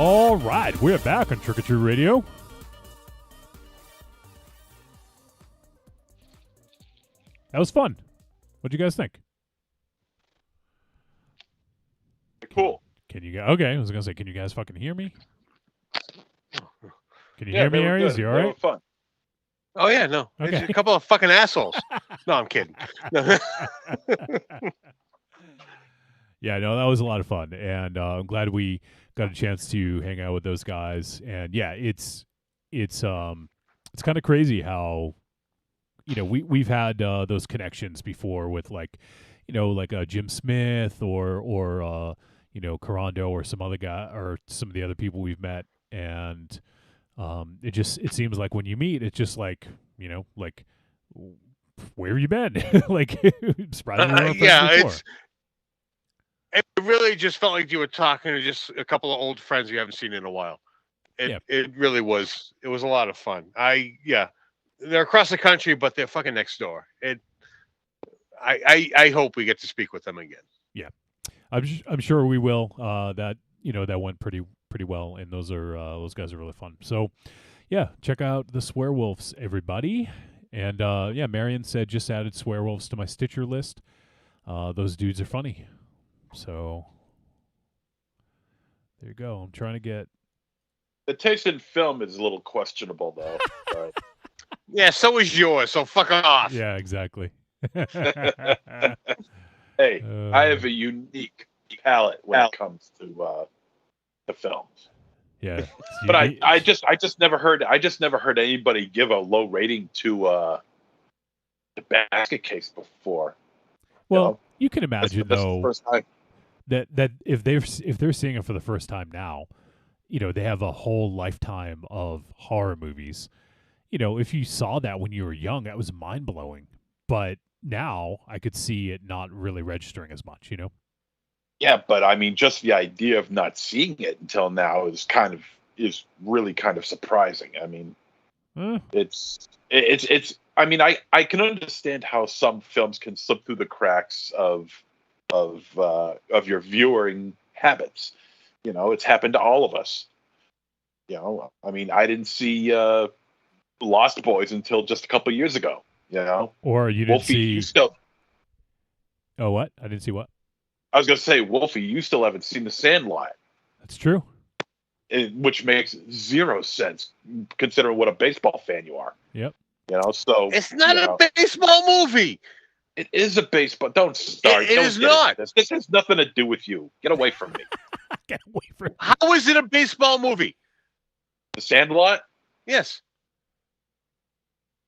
D: All right, we're back on Trick or Treat Radio. That was fun. What'd you guys think?
H: Cool.
D: Can you guys? Okay, I was gonna say, can you guys fucking hear me? Can you
H: Yeah,
D: hear me,
H: they were
D: Aries?
H: good.
D: You all
H: They
D: right?
H: were fun.
G: Oh yeah, no,
D: Okay.
G: it's a couple of fucking assholes. No, I'm kidding. No.
D: Yeah, no, that was a lot of fun, and I'm glad we got a chance to hang out with those guys. And yeah, it's kind of crazy how, you know, we've had those connections before with like, you know, like Jim Smith or you know, Carando or some other guy or some of the other people we've met, and it seems like when you meet, it's just like, you know, like, where have you been? Like, surprised we weren't friends before.
G: It really just felt like you were talking to just a couple of old friends you haven't seen in a while. It really was. It was a lot of fun. They're across the country, but they're fucking next door. I hope we get to speak with them again.
D: Yeah, I'm sure we will. That, you know, that went pretty well, and those guys are really fun. So yeah, check out the Swearwolves, everybody. And yeah, Marion said just added Swearwolves to my Stitcher list. Those dudes are funny. So there you go. I'm trying to get
H: The taste in film is a little questionable, though. But...
G: Yeah, so is yours. So fuck off.
D: Yeah, exactly.
H: Hey, I have a unique palate when it comes to films.
D: Yeah,
H: but I just never heard anybody give a low rating to the Basket Case before.
D: Well, you can imagine
H: that's
D: though
H: the first time.
D: that if they're seeing it for the first time now, you know, they have a whole lifetime of horror movies. You know, if you saw that when you were young, that was mind blowing. But now I could see it not really registering as much. You know.
H: Yeah, but I mean, just the idea of not seeing it until now is really kind of surprising. I mean, it's. I mean, I can understand how some films can slip through the cracks of your viewing habits. You know, it's happened to all of us. You know, I mean, I didn't see Lost Boys until just a couple years ago. You know,
D: or you didn't
H: Wolfie,
D: see.
H: you still.
D: Oh, what? I didn't see what?
H: I was going to say, Wolfie, you still haven't seen The Sandlot.
D: That's true.
H: Which makes zero sense considering what a baseball fan you are.
D: Yep.
H: You know, so
G: it's not a baseball movie.
H: It is a baseball. Don't start.
G: It is not.
H: This has nothing to do with you. Get away from me.
D: Get away from me.
G: How is it a baseball movie?
H: The Sandlot?
G: Yes.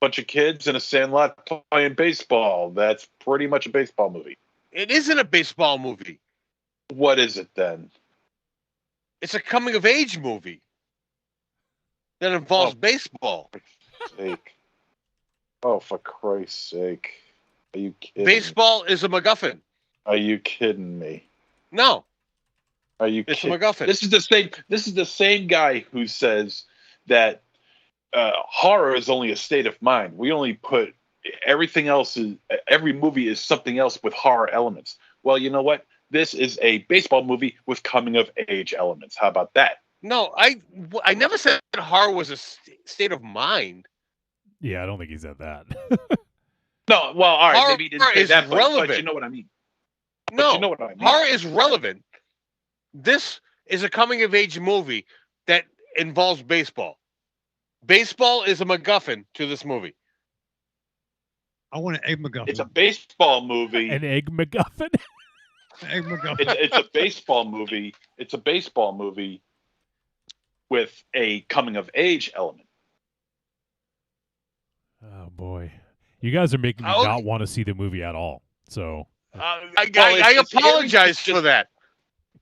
H: Bunch of kids in a sandlot playing baseball. That's pretty much a baseball movie.
G: It isn't a baseball movie.
H: What is it then?
G: It's a coming of age movie that involves baseball.
H: Sake. Oh, for Christ's sake. Are you kidding?
G: Baseball is a MacGuffin.
H: Are you kidding me?
G: No.
H: Are you
G: It's
H: kidding?
G: a MacGuffin.
H: This is the same guy who says that horror is only a state of mind. We only put everything else every movie is something else with horror elements. Well, you know what? This is a baseball movie with coming of age elements. How about that?
G: No, I never said horror was a state of mind.
D: Yeah, I don't think he said that.
H: No, well, all right,
G: horror
H: maybe he didn't say that,
G: relevant.
H: but you know what I mean.
G: No,
H: you know what I mean.
G: Horror is relevant. This is a coming of age movie that involves baseball. Baseball is a MacGuffin to this movie.
B: I want an egg MacGuffin.
H: It's a baseball movie.
D: An egg MacGuffin?
B: Egg MacGuffin.
H: It's a baseball movie. It's a baseball movie with a coming of age element.
D: Oh boy, you guys are making me not want to see the movie at all. So
G: I apologize for that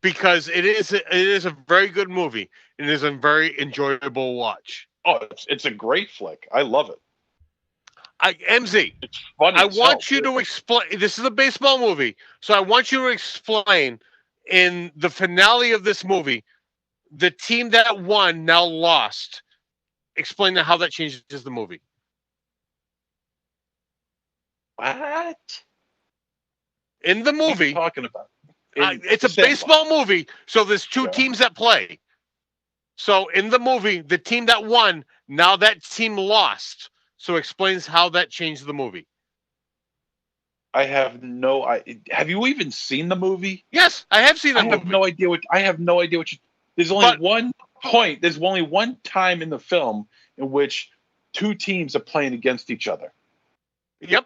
G: because it is a very good movie. It is a very enjoyable watch.
H: Oh, it's a great flick. I love it.
G: MZ,
H: it's funny.
G: I want you to explain. This is a baseball movie, so I want you to explain in the finale of this movie, the team that won now lost. Explain how that changes the movie.
H: What?
G: In the movie,
H: what are you talking about?
G: it's a baseball movie, so there's two teams that play. So in the movie, the team that won, now that team lost. So explains how that changed the movie.
H: I have no. Have you even seen the movie?
G: Yes, I have seen the movie.
H: I have no idea what. I have no idea what you. There's only one point. There's only one time in the film in which two teams are playing against each other.
G: Yep.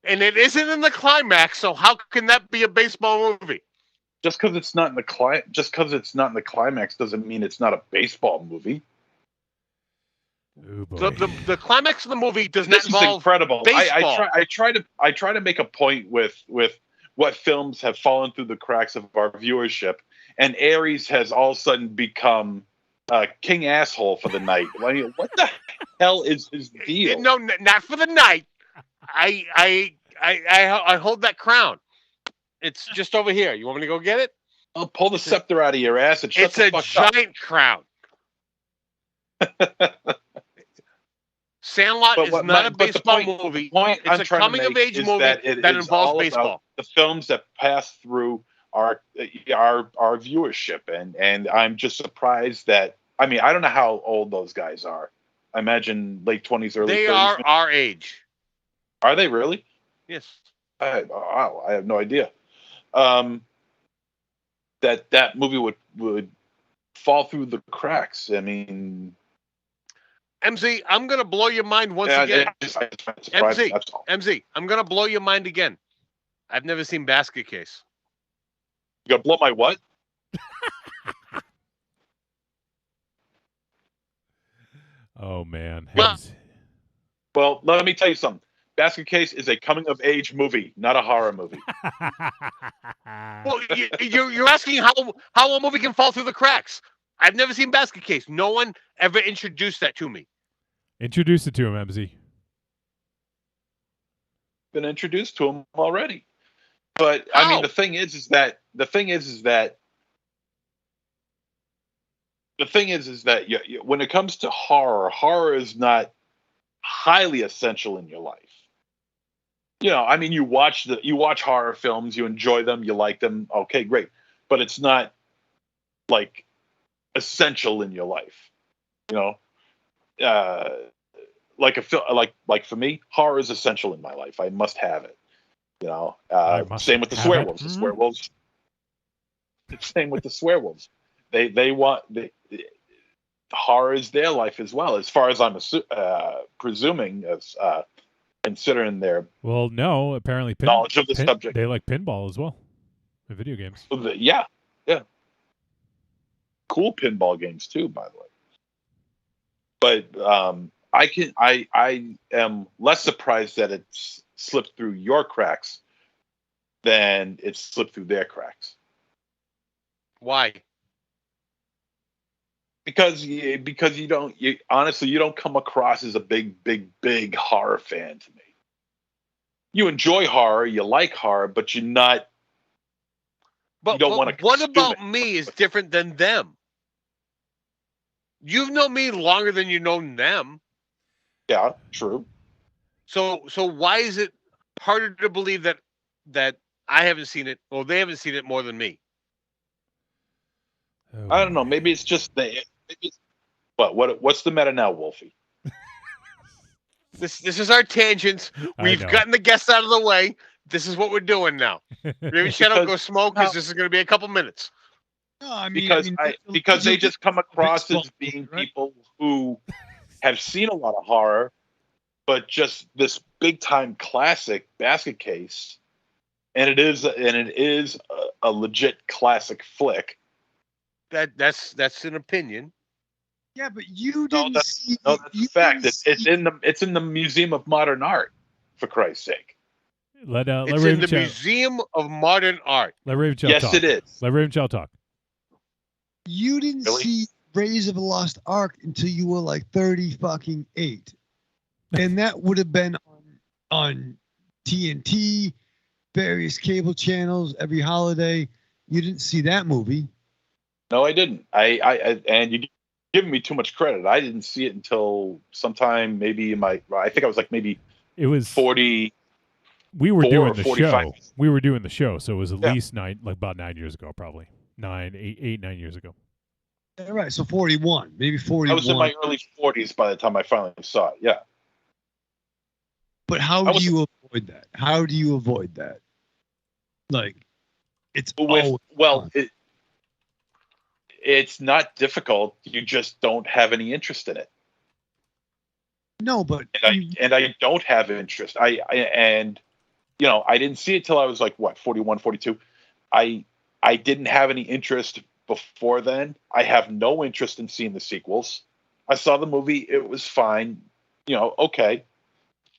G: And it isn't in the climax, so how can that be a baseball movie?
H: Just because it's not in the climax doesn't mean it's not a baseball movie.
D: Oh boy.
G: The climax of the movie does not
H: This
G: involve
H: is incredible.
G: baseball.
H: I try to make a point with what films have fallen through the cracks of our viewership, and Aries has all of a sudden become king asshole for the night. I mean, what the hell is his deal?
G: No, not for the night. I hold that crown. It's just over here. You want me to go get it?
H: I'll pull the scepter out of your ass and shut
G: It's
H: the
G: a
H: fuck
G: giant crown. Sandlot is not a baseball movie. It's a coming-of-age movie that involves baseball.
H: The films that pass through our viewership, and I'm just surprised that. I mean, I don't know how old those guys are. I imagine late 20s, early 30s.
G: They are our age.
H: Are they really?
G: Yes.
H: I have no idea. That movie would fall through the cracks. I mean.
G: MZ, I'm going to blow your mind once again. MZ, I'm going to blow your mind again. I've never seen Basket Case.
H: You going to blow my what?
D: Oh, man.
H: Well, let me tell you something. Basket Case is a coming-of-age movie, not a horror movie.
G: Well, you're asking how a movie can fall through the cracks. I've never seen Basket Case. No one ever introduced that to me.
D: Introduce it to him, MZ.
H: Been introduced to him already, but I mean the thing is that when it comes to horror is not highly essential in your life. You know, I mean, you watch horror films, you enjoy them, you like them, okay, great, but it's not like essential in your life. You know. Like for me, horror is essential in my life. I must have it. You know, same with the Swearwolves. The Swearwolves. Same with the Swearwolves. They want horror is their life as well, as far as I'm presuming, as considering their
D: no, apparently
H: knowledge of the subject.
D: They like pinball as well, the video games.
H: Yeah, cool pinball games too, by the way. But I am less surprised that it's slipped through your cracks than it's slipped through their cracks.
G: Why?
H: Because honestly you don't come across as a big horror fan to me. You enjoy horror, you like horror, but you're not.
G: But
H: you don't want to.
G: What about me is different than them? You've known me longer than you know them.
H: Yeah, true.
G: So why is it harder to believe that I haven't seen it, or they haven't seen it more than me?
H: I don't know. Maybe it's just what's the matter now, Wolfie?
G: This is our tangent. We've gotten the guests out of the way. This is what we're doing now. Maybe Shadow go smoke because this is going to be a couple minutes.
B: No, I mean,
H: because they just come across as being people who have seen a lot of horror, but just this big time classic Basket Case, and it is a legit classic flick.
G: That's an opinion.
B: Yeah, but you didn't see.
H: No, that's a fact. It's in the Museum of Modern Art, for Christ's sake.
D: Let
G: it's
D: Raven
G: in the Museum of Modern Art.
D: Let Raven talk.
H: Yes, it is.
D: Let Raven talk.
B: You didn't see Raiders of the Lost Ark until you were like 38, and that would have been on TNT, various cable channels every holiday. You didn't see that movie.
H: No, I didn't. I and you're giving me too much credit. I didn't see it until sometime maybe I think I was like maybe
D: it was
H: 40.
D: We were doing the
H: 45.
D: show. We were doing the show, so it was at least about 9 years ago, probably 9 years ago.
B: All right, so 41, maybe 41.
H: I was in my early 40s by the time I finally saw it. Yeah.
B: But how do you avoid that? How do you avoid that? Like, it's
H: it's not difficult. You just don't have any interest in it.
B: No, but
H: I don't have interest. And I didn't see it till I was like 41, 42. I didn't have any interest before then. I have no interest in seeing the sequels. I saw the movie, it was fine. Okay.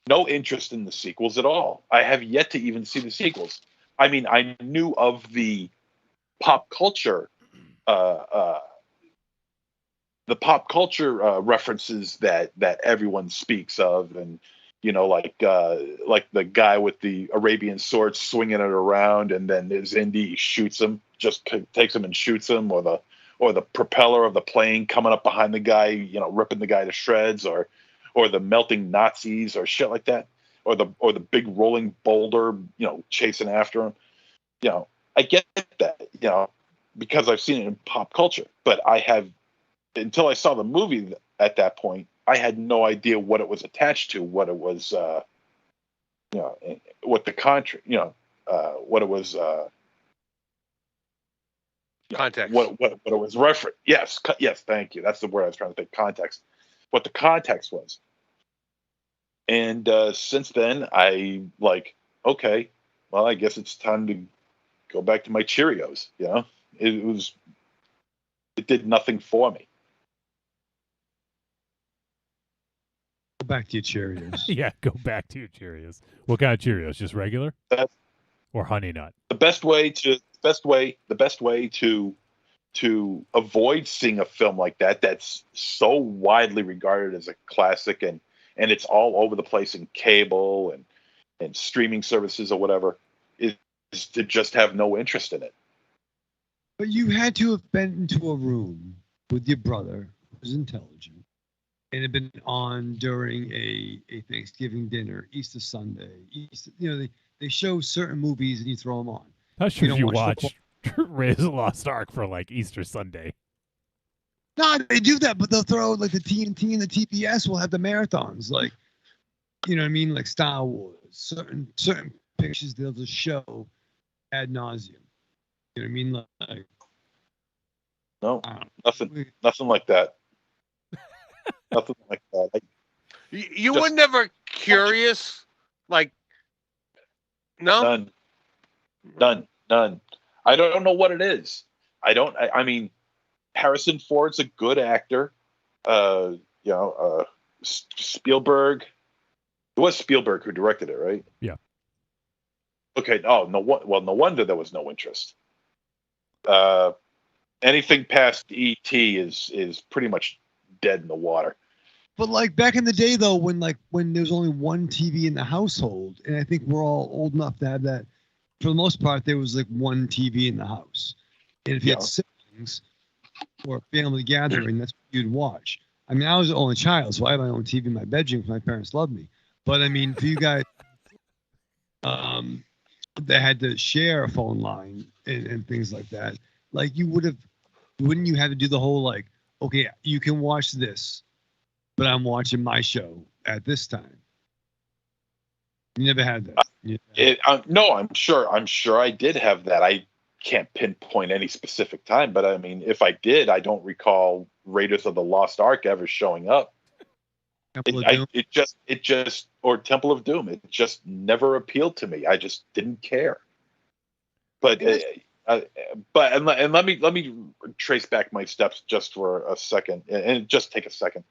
H: No interest in the sequels at all. I have yet to even see the sequels. I mean, I knew of the pop culture references that everyone speaks of, and like the guy with the Arabian sword swinging it around, and then his Indy shoots him, just takes him and shoots him, or the propeller of the plane coming up behind the guy, ripping the guy to shreds, or the melting Nazis or shit like that, or the big rolling boulder, chasing after him. I get that, because I've seen it in pop culture, but until I saw the movie at that point, I had no idea what it was attached to, what it was, what the what it was,
G: context.
H: What it was reference. Yes, thank you. That's the word I was trying to think. Context. What the context was. And since then, I okay, well, I guess it's time to go back to my Cheerios. It did nothing for me.
B: Go back to your Cheerios.
D: Yeah, go back to your Cheerios. What kind of Cheerios? Just regular? Or Honey Nut?
H: The best way to avoid seeing a film like that that's so widely regarded as a classic, and it's all over the place in cable and streaming services or whatever, is to just have no interest in it.
B: But you had to have been into a room with your brother, who was intelligent, and had been on during a Thanksgiving dinner, Easter Sunday. They show certain movies and you throw them on.
D: Not sure if you watched Raiders of the Lost Ark for Easter Sunday.
B: No, they do that, but they'll throw the TNT and the TBS will have the marathons, you know what I mean, like Star Wars. Certain pictures they'll just show ad nauseum. You know what I mean?
H: No, nothing like that. Nothing like that.
G: You were never curious, no?
H: None. I don't know what it is. I mean, Harrison Ford's a good actor. Spielberg. It was Spielberg who directed it, right?
D: Yeah.
H: Okay. Oh, no wonder there was no interest. Anything past E.T. is pretty much dead in the water.
B: But back in the day, though, when there was only one TV in the household, and I think we're all old enough to have that. For the most part, there was one TV in the house, and if you had siblings or a family gathering, that's what you'd watch. I mean, I was the only child, so I had my own TV in my bedroom because my parents loved me. But I mean, for you guys, that had to share a phone line and things like that, wouldn't you have to do the whole okay, you can watch this, but I'm watching my show at this time. You never had that.
H: No, I'm sure I did have that. I can't pinpoint any specific time, but I mean, if I did, I don't recall Raiders of the Lost Ark ever showing up. It just or Temple of Doom. It just never appealed to me. I just didn't care. But let me trace back my steps just for a second, and just take a second.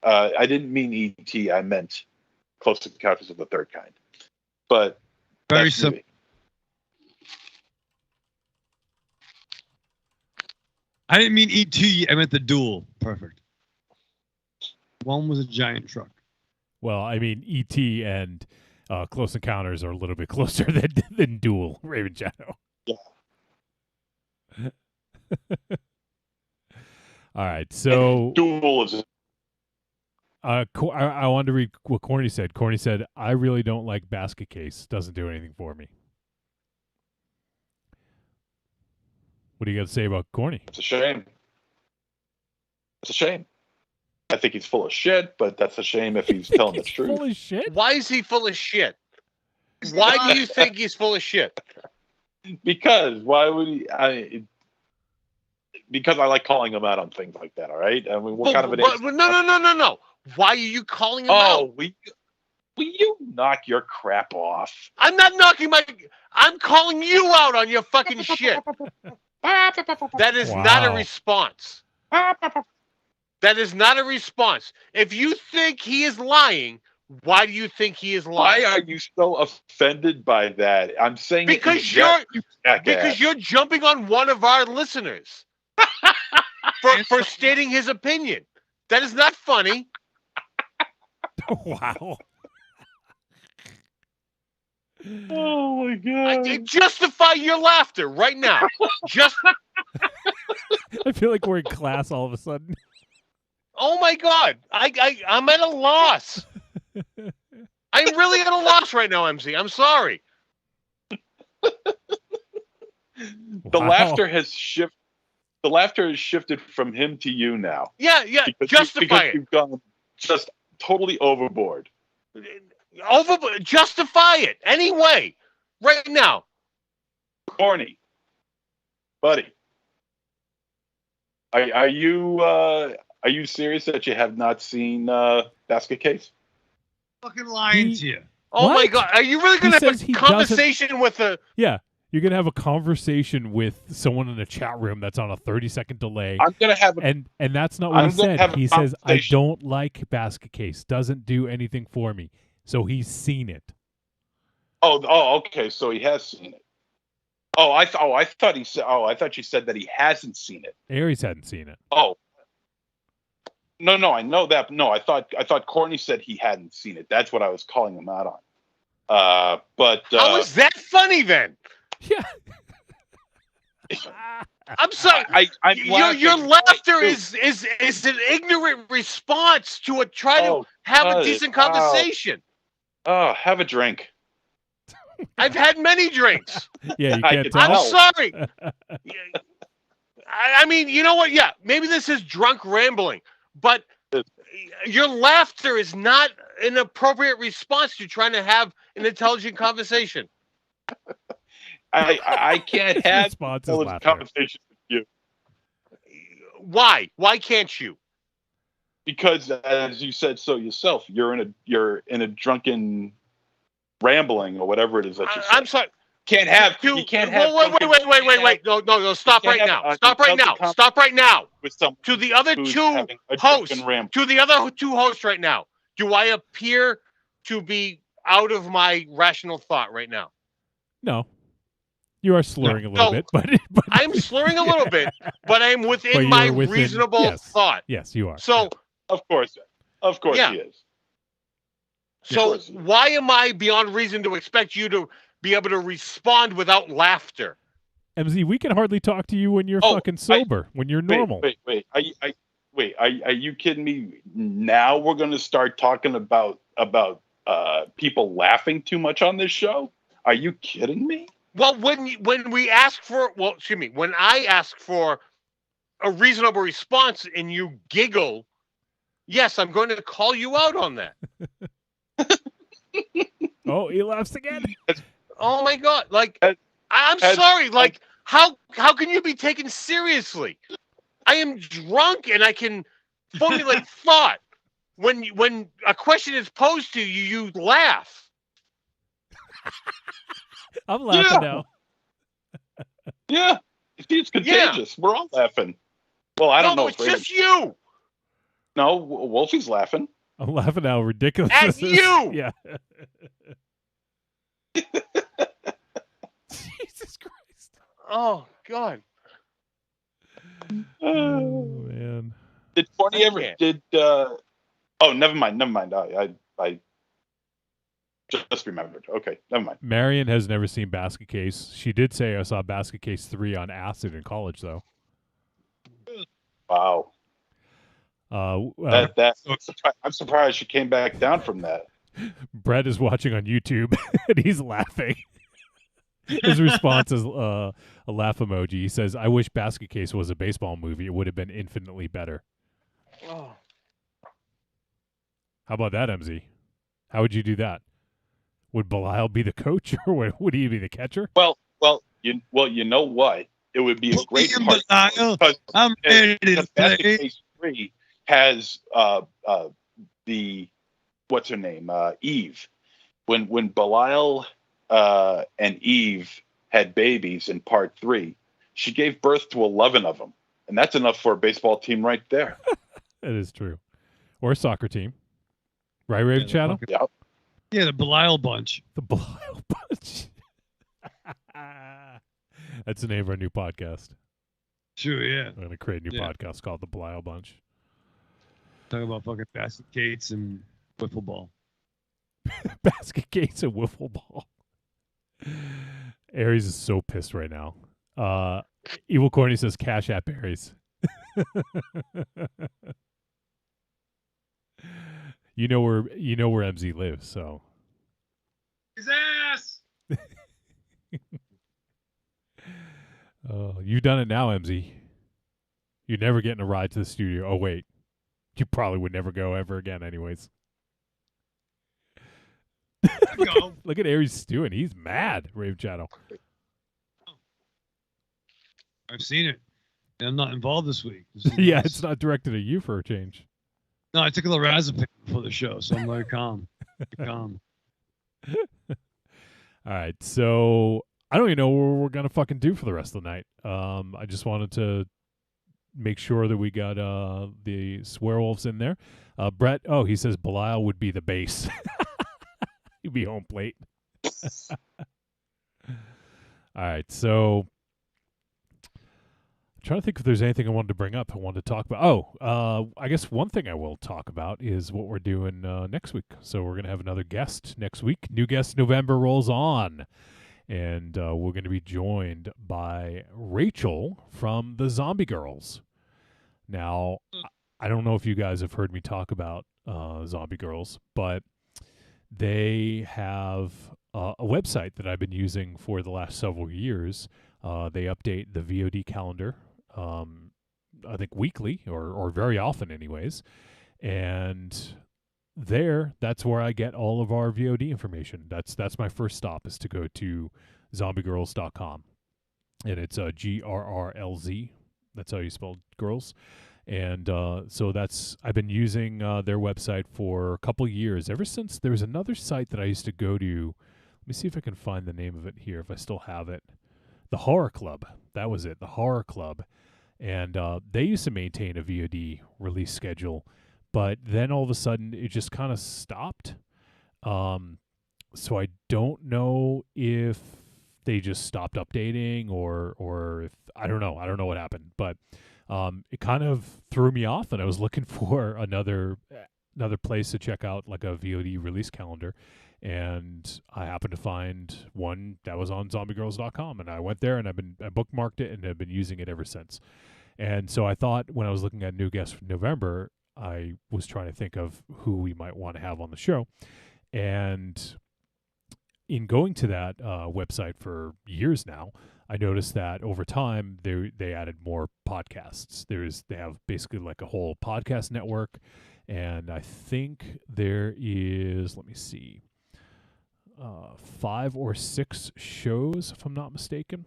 H: I didn't mean E.T. I meant Close Encounters of the Third Kind. But
B: very simple. I didn't mean E.T. I meant the Duel. Perfect. One was a giant truck.
D: Well, I mean, E.T. and Close Encounters are a little bit closer than Duel, Raven Shadow.
H: Yeah.
D: All right, so
H: Duel is.
D: I wanted to read what Corny said. Corny said, "I really don't like Basket Case. Doesn't do anything for me." What do you got to say about Corny?
H: It's a shame. It's a shame. I think he's full of shit, but that's a shame if he's telling the truth.
D: Full of shit?
G: Why is he full of shit? Why do you think he's full of shit?
H: Because why would he? Because I like calling him out on things like that. All right. I mean, what kind of an?
G: No. Why are you calling him out?
H: Will you knock your crap off?
G: I'm not knocking I'm calling you out on your fucking shit. That is not a response. That is not a response. If you think he is lying, why do you think he is lying?
H: Why are you so offended by that? I'm saying
G: because you're jumping on one of our listeners for stating his opinion. That is not funny.
D: Wow.
H: Oh my god!
G: Justify your laughter right now.
D: I feel like we're in class all of a sudden.
G: Oh my god! I'm at a loss. I'm really at a loss right now, MC. I'm sorry.
H: The laughter has shifted. The laughter has shifted from him to you now.
G: Yeah. Justify it.
H: You've gone just totally overboard.
G: Justify it anyway. Right now.
H: Corny, buddy. Are you serious that you have not seen Basket Case?
B: Fucking lying to you.
G: Oh my god! Are you really going to have a conversation with a?
D: Yeah, you're going to have a conversation with someone in a chat room that's on a 30-second delay.
H: I'm going to have,
D: and that's not what he said. He says, "I don't like Basket Case. Doesn't do anything for me." So he's seen it.
H: Oh, okay. So he has seen it. I thought you said that he hasn't seen it.
D: Aries hadn't seen it.
H: Oh. No, I know that. No, I thought Courtney said he hadn't seen it. That's what I was calling him out on. But
G: how is that funny then?
D: Yeah.
G: I'm sorry. Your laughter is an ignorant response to try to have a decent conversation.
H: Oh, have a drink.
G: I've had many drinks.
D: Yeah, you can't tell.
G: I'm sorry. I mean, you know what? Yeah, maybe this is drunk rambling, but your laughter is not an appropriate response to trying to have an intelligent conversation.
H: I can't have intelligent conversation with you.
G: Why? Why can't you?
H: Because, as you said so yourself, you're in a drunken rambling or whatever it is that you said.
G: I'm sorry.
H: You can't have.
G: Wait. No. Stop right now. Stop right now. To the other two hosts right now. Do I appear to be out of my rational thought right now?
D: No. You are slurring a little bit, but
G: I'm slurring a little bit, but I'm within my reasonable thought.
D: Yes, you are.
G: So,
H: of course he is.
G: So why am I beyond reason to expect you to be able to respond without laughter?
D: MZ, we can hardly talk to you when you're fucking sober, when you're normal.
H: Wait. Are you kidding me? Now we're going to start talking about people laughing too much on this show? Are you kidding me?
G: Well, when I ask for a reasonable response and you giggle, yes, I'm going to call you out on that.
D: Oh, he laughs again.
G: Oh my god! I'm sorry. How can you be taken seriously? I am drunk and I can formulate thought. When a question is posed to you, you laugh.
D: I'm laughing now.
H: Yeah, it's contagious. Yeah. We're all laughing. Well, I don't know.
G: It's just you.
H: No, Wolfie's laughing.
D: I'm laughing how ridiculous
G: at
D: this
G: you.
D: Is. Yeah. Jesus Christ.
G: Oh God.
D: Oh man.
H: Did Courtney ever? Oh, never mind. I just remembered. Okay, never mind.
D: Marion has never seen Basket Case. She did say I saw Basket Case 3 on acid in college, though.
H: Wow. I'm surprised she came back down from that.
D: Brett is watching on YouTube and he's laughing. His response is a laugh emoji. He says, "I wish Basket Case was a baseball movie. It would have been infinitely better."
G: Oh.
D: How about that, MZ? How would you do that? Would Belial be the coach, or would he be the catcher?
H: Well, you know what? It would be a great part
B: I'm ready to
H: because Basket
B: play.
H: Case 3 has the what's her name? Eve. When Belial and Eve had babies in part 3, she gave birth to 11 of them, and that's enough for a baseball team right there.
D: That is true. Or a soccer team. Right, Raven Shadow?
H: Yeah.
B: Yeah, the Belial bunch.
D: The Belial bunch. That's the name of our new podcast.
B: Sure, yeah.
D: I'm going to create a new podcast called The Belial Bunch.
B: Talking about fucking basket gates and wiffle ball.
D: Basket gates and wiffle ball. Aries is so pissed right now. Evil Corny says Cash App Aries. You know where MZ lives, so
B: His ass.
D: you've done it now, MZ. You're never getting a ride to the studio. Oh wait, you probably would never go ever again, anyways. Look at Aries stewing. He's mad, Rave Shadow.
B: I've seen it. I'm not involved this week.
D: Yeah,
B: nice.
D: it's not directed at you for a change.
B: No, I took a little Razapin before the show, so I'm very calm. Calm.
D: All right, so I don't even know what we're gonna fucking do for the rest of the night. I just wanted to make sure that we got the Swearwolves in there. Brett, he says Belial would be the base. He'd be home plate. All right, so I'm trying to think if there's anything I wanted to bring up. I wanted to talk about. I guess one thing I will talk about is what we're doing next week. So we're gonna have another guest next week. New guest November rolls on, and we're going to be joined by Rachel from the Zombie Girls. Now, I don't know if you guys have heard me talk about Zombie Girls, but they have a website that I've been using for the last several years. They update the VOD calendar, I think weekly or very often anyways. And that's where I get all of our VOD information. That's my first stop, is to go to zombiegirls.com. And it's GRRLZ. That's how you spell girls. And so I've been using their website for a couple years, ever since there was another site that I used to go to. Let me see if I can find the name of it here, if I still have it. The Horror Club. That was it, the Horror Club. And they used to maintain a VOD release schedule, but then all of a sudden it just kind of stopped. So I don't know if they just stopped updating or if I don't know what happened, but it kind of threw me off, and I was looking for another place to check out like a VOD release calendar, and I happened to find one that was on zombiegirls.com, and I went there and I bookmarked it and have been using it ever since. And so I thought, when I was looking at new guests for November, I was trying to think of who we might want to have on the show. And in going to that website for years now, I noticed that over time they added more podcasts. They have basically like a whole podcast network, and I think there is, let me see, 5 or 6 shows, if I'm not mistaken.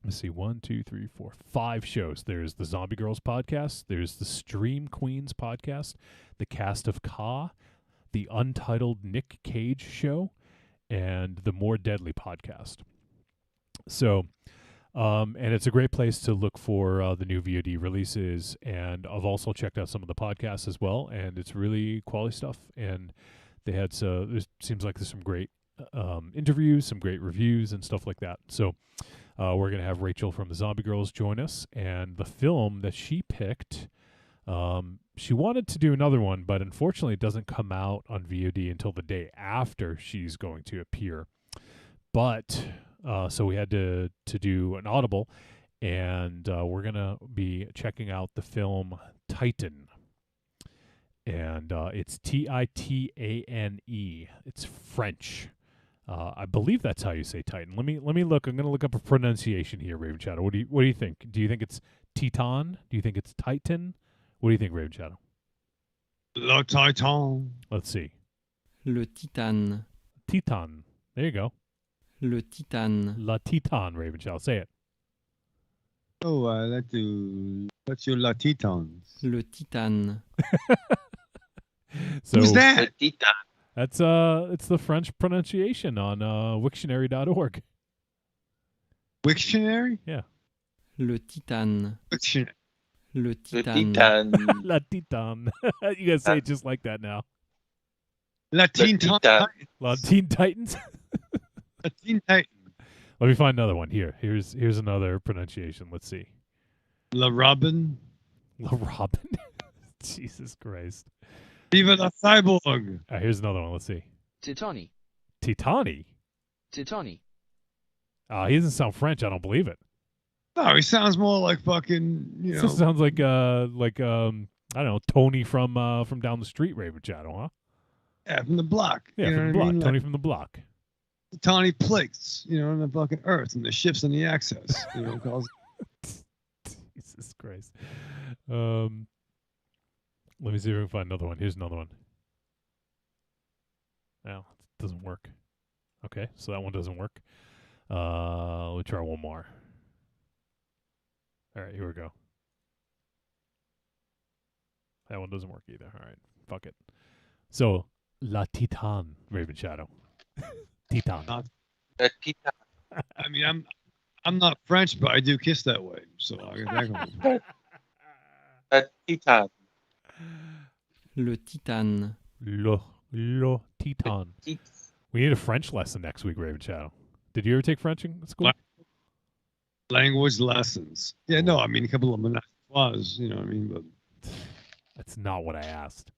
D: Let's see, 1, 2, 3, 4, 5 shows. There's the Zombie Girls podcast. There's the Stream Queens podcast, the Cast of Ka, the Untitled Nick Cage show, and the More Deadly podcast. So, and it's a great place to look for the new VOD releases. And I've also checked out some of the podcasts as well, and it's really quality stuff. And they had there seems like there's some great interviews, some great reviews, and stuff like that. So we're going to have Rachel from the Zombie Girls join us, and the film that she picked, she wanted to do another one, but unfortunately it doesn't come out on VOD until the day after she's going to appear. But so we had to do an audible, and we're going to be checking out the film Titan. And it's Titane. It's French. I believe that's how you say Titan. Let me look. I'm going to look up a pronunciation here, Raven Shadow. What do you think? Do you think it's Titan? Do you think it's Titan? What do you think, Raven Shadow?
B: Le Titan.
D: Let's see.
J: Le Titan.
D: Titan. There you go.
J: Le Titan.
D: La Titan, Raven Shadow. Say it.
B: Oh, I like to touch your La Titans.
J: Le Titan.
D: So,
B: Who's that?
D: That's it's the French pronunciation on Wiktionary.org.
B: Wiktionary?
D: Yeah.
J: Le Titan.
B: Wiktionary.
J: Le Titan.
H: Titan.
D: La Titan. You gotta say it just like that now.
B: La Teen Titans.
D: La Teen Titans.
B: La Teen Titans.
D: Let me find another one. Here's another pronunciation. Let's see.
B: La Robin.
D: La Robin. Jesus Christ.
B: Viva la Cyborg.
D: Here's another one. Let's see.
J: Titani.
D: Titani.
J: Titani.
D: He doesn't sound French. I don't believe it.
B: No, he sounds more like fucking, you know.
D: This sounds like I don't know, Tony from down the street, Raven Shadow, huh?
B: Yeah, from the block.
D: Yeah,
B: you know
D: from the
B: what
D: block.
B: I mean?
D: Tony
B: Like
D: from the block.
B: the tiny plates, you know, on the fucking earth and the ships on the axis. You know, cause
D: Jesus Christ. Let me see if I can find another one. Here's another one. Well, it doesn't work. Okay, so that one doesn't work. Let me try one more. All right, here we go. That one doesn't work either. All right, fuck it. So, La Titan, Raven Shadow. Titan.
H: Titan.
B: I mean, I'm not French, but I do kiss that way. So
H: Titan.
J: Le Titan.
D: Le Titan. We need a French lesson next week, Raven Shadow. Did you ever take French in school?
B: language lessons. Yeah, no, I mean a couple of them was, you know what I mean, but
D: that's not what I asked.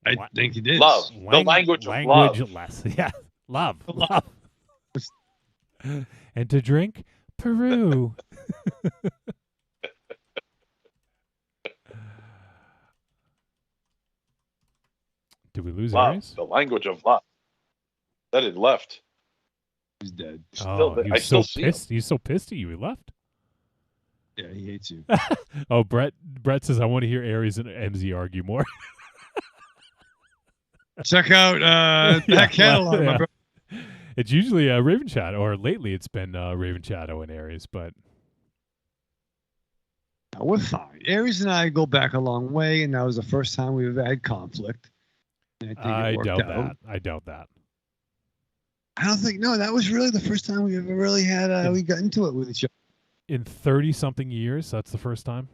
B: I think it is.
H: Love. The language of love.
D: Lesson. Yeah. Love. Love. And to drink, Peru. Did we lose
H: love.
D: Aries?
H: The language of love. That had left.
B: He's dead.
H: I still see
D: pissed.
H: him.
D: He's so pissed at you. He left.
B: Yeah, he hates you.
D: Oh, Brett says, I want to hear Aries and MZ argue more.
B: Check out that catalog, my bro.
D: It's usually Raven Shadow, or lately it's been Raven Shadow and Aries, but
B: we're fine. Aries and I go back a long way, and that was the first time we've ever had conflict. And I think it worked out.
D: I doubt that.
B: I don't think, no, that was really the first time we ever really had, we got into it with each other.
D: In 30-something years, that's the first time?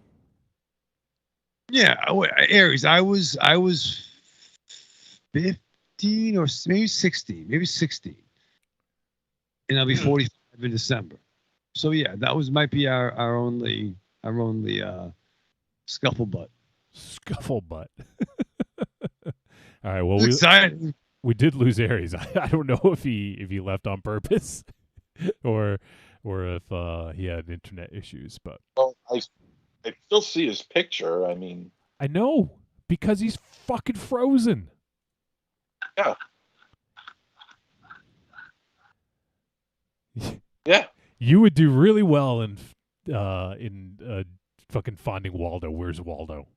B: Yeah, Aries, I was 15 or maybe 16. And I'll be 45 in December. So yeah, that might be our only scufflebutt.
D: Scufflebutt. All right. Well, we did lose Aries. I don't know if he left on purpose, or if he had internet issues. But
H: well, I still see his picture. I mean,
D: I know because he's fucking frozen.
H: Yeah. Yeah.
D: You would do really well in fucking finding Waldo. Where's Waldo?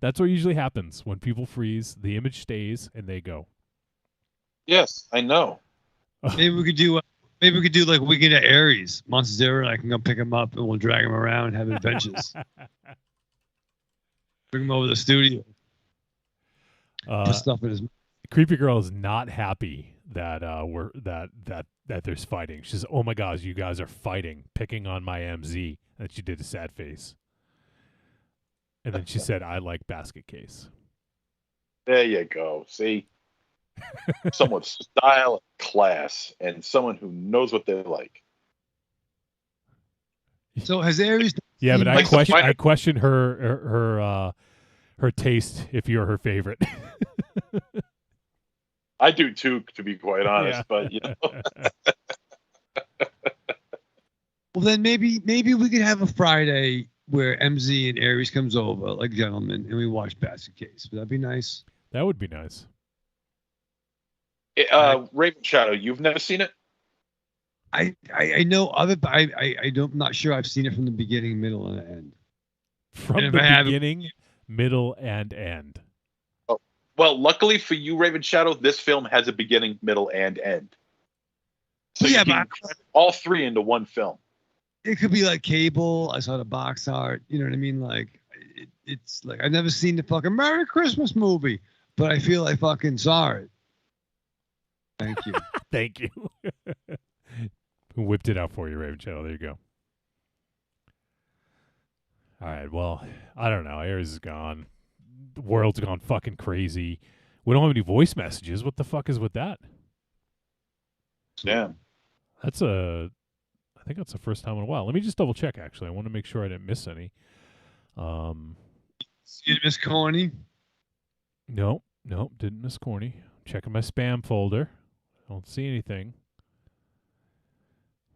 D: That's what usually happens when people freeze. The image stays and they go.
H: Yes, I know.
B: Maybe we could do like Weekend at Aries. Monster Zero, and I can go pick him up and we'll drag him around and have adventures. Bring him over to the studio. Put stuff in his.
D: Creepy Girl is not happy that that there's fighting. She says, "Oh my gosh, you guys are fighting, picking on my MZ." And she did a sad face. And then she said, "I like basket case."
H: There you go. See, someone with style and class, and someone who knows what they like.
B: So has Aries?
D: Yeah, but I question her taste. If you're her favorite.
H: I do too, to be quite honest.
D: Yeah.
H: But you know.
B: Well, then maybe we could have a Friday where MZ and Aries comes over like gentlemen, and we watch Basket Case. Would that be nice?
D: That would be nice.
H: Raven Shadow, you've never seen it?
B: I know of it, but I don't. I'm not sure I've seen it from the beginning, middle, and end.
D: From
B: And
D: the
B: if I haven't-
D: beginning, middle, and end.
H: Oh, well, luckily for you, Raven Shadow, this film has a beginning, middle, and end. So
B: Yeah,
H: you can
B: but
H: cram all three into one film.
B: it could be like cable. I saw the box art. You know what I mean? Like it's like I've never seen the fucking Merry Christmas movie, but I feel I fucking saw it. Thank you.
D: Thank you. Who whipped it out for you, Raven Shadow? There you go. All right. Well, I don't know. Aries is gone. The world's gone fucking crazy. We don't have any voice messages. What the fuck is with that?
H: Damn.
D: I think that's the first time in a while. Let me just double check. Actually, I want to make sure I didn't miss any.
B: You miss Corny?
D: No, didn't miss Corny. Checking my spam folder. Don't see anything.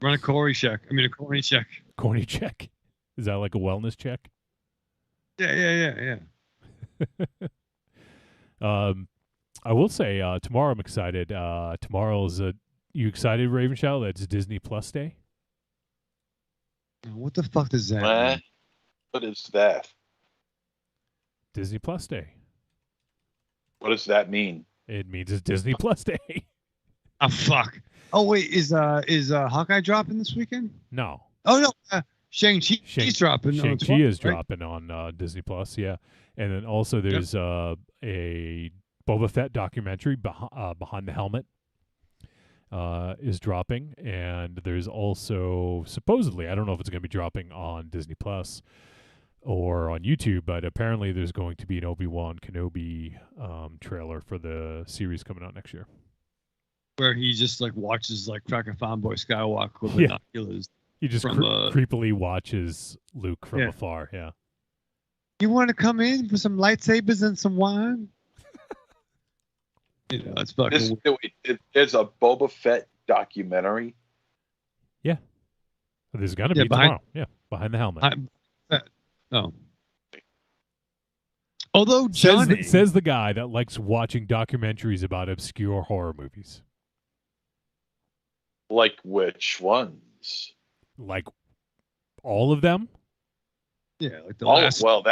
B: Run a Corey check. I mean a Corny check.
D: Corny check. Is that like a wellness check?
B: Yeah.
D: I will say tomorrow I'm excited. Tomorrow is you excited, Raven Shadow? That's Disney Plus Day.
B: What the fuck does that mean?
H: What is that?
D: Disney Plus Day.
H: What does that mean?
D: It means it's Disney Plus Day.
B: Oh fuck. Oh wait, is Hawkeye dropping this weekend?
D: No.
B: Oh no, Shang-Chi's dropping.
D: Shang-Chi
B: on the 12th,
D: is
B: right?
D: dropping on Disney Plus, yeah. And then also there's a Boba Fett documentary, Behind the Helmet, is dropping. And there's also, supposedly, I don't know if it's going to be dropping on Disney Plus or on YouTube, but apparently there's going to be an Obi-Wan Kenobi trailer for the series coming out next year.
B: Where he just like watches like Cracker Fanboy Skywalker with
D: Yeah.
B: binoculars.
D: He just
B: from,
D: creepily watches Luke from afar, yeah.
B: You want to come in for some lightsabers and some wine? You know, that's fucking.
H: There's a Boba Fett documentary.
D: Yeah. There's going to be tomorrow. Yeah, Behind the Helmet.
B: Oh. Although Johnny
D: says the guy that likes watching documentaries about obscure horror movies.
H: Like which ones?
D: Like all of them?
B: Yeah, like the
H: Oh,
B: last.
H: well,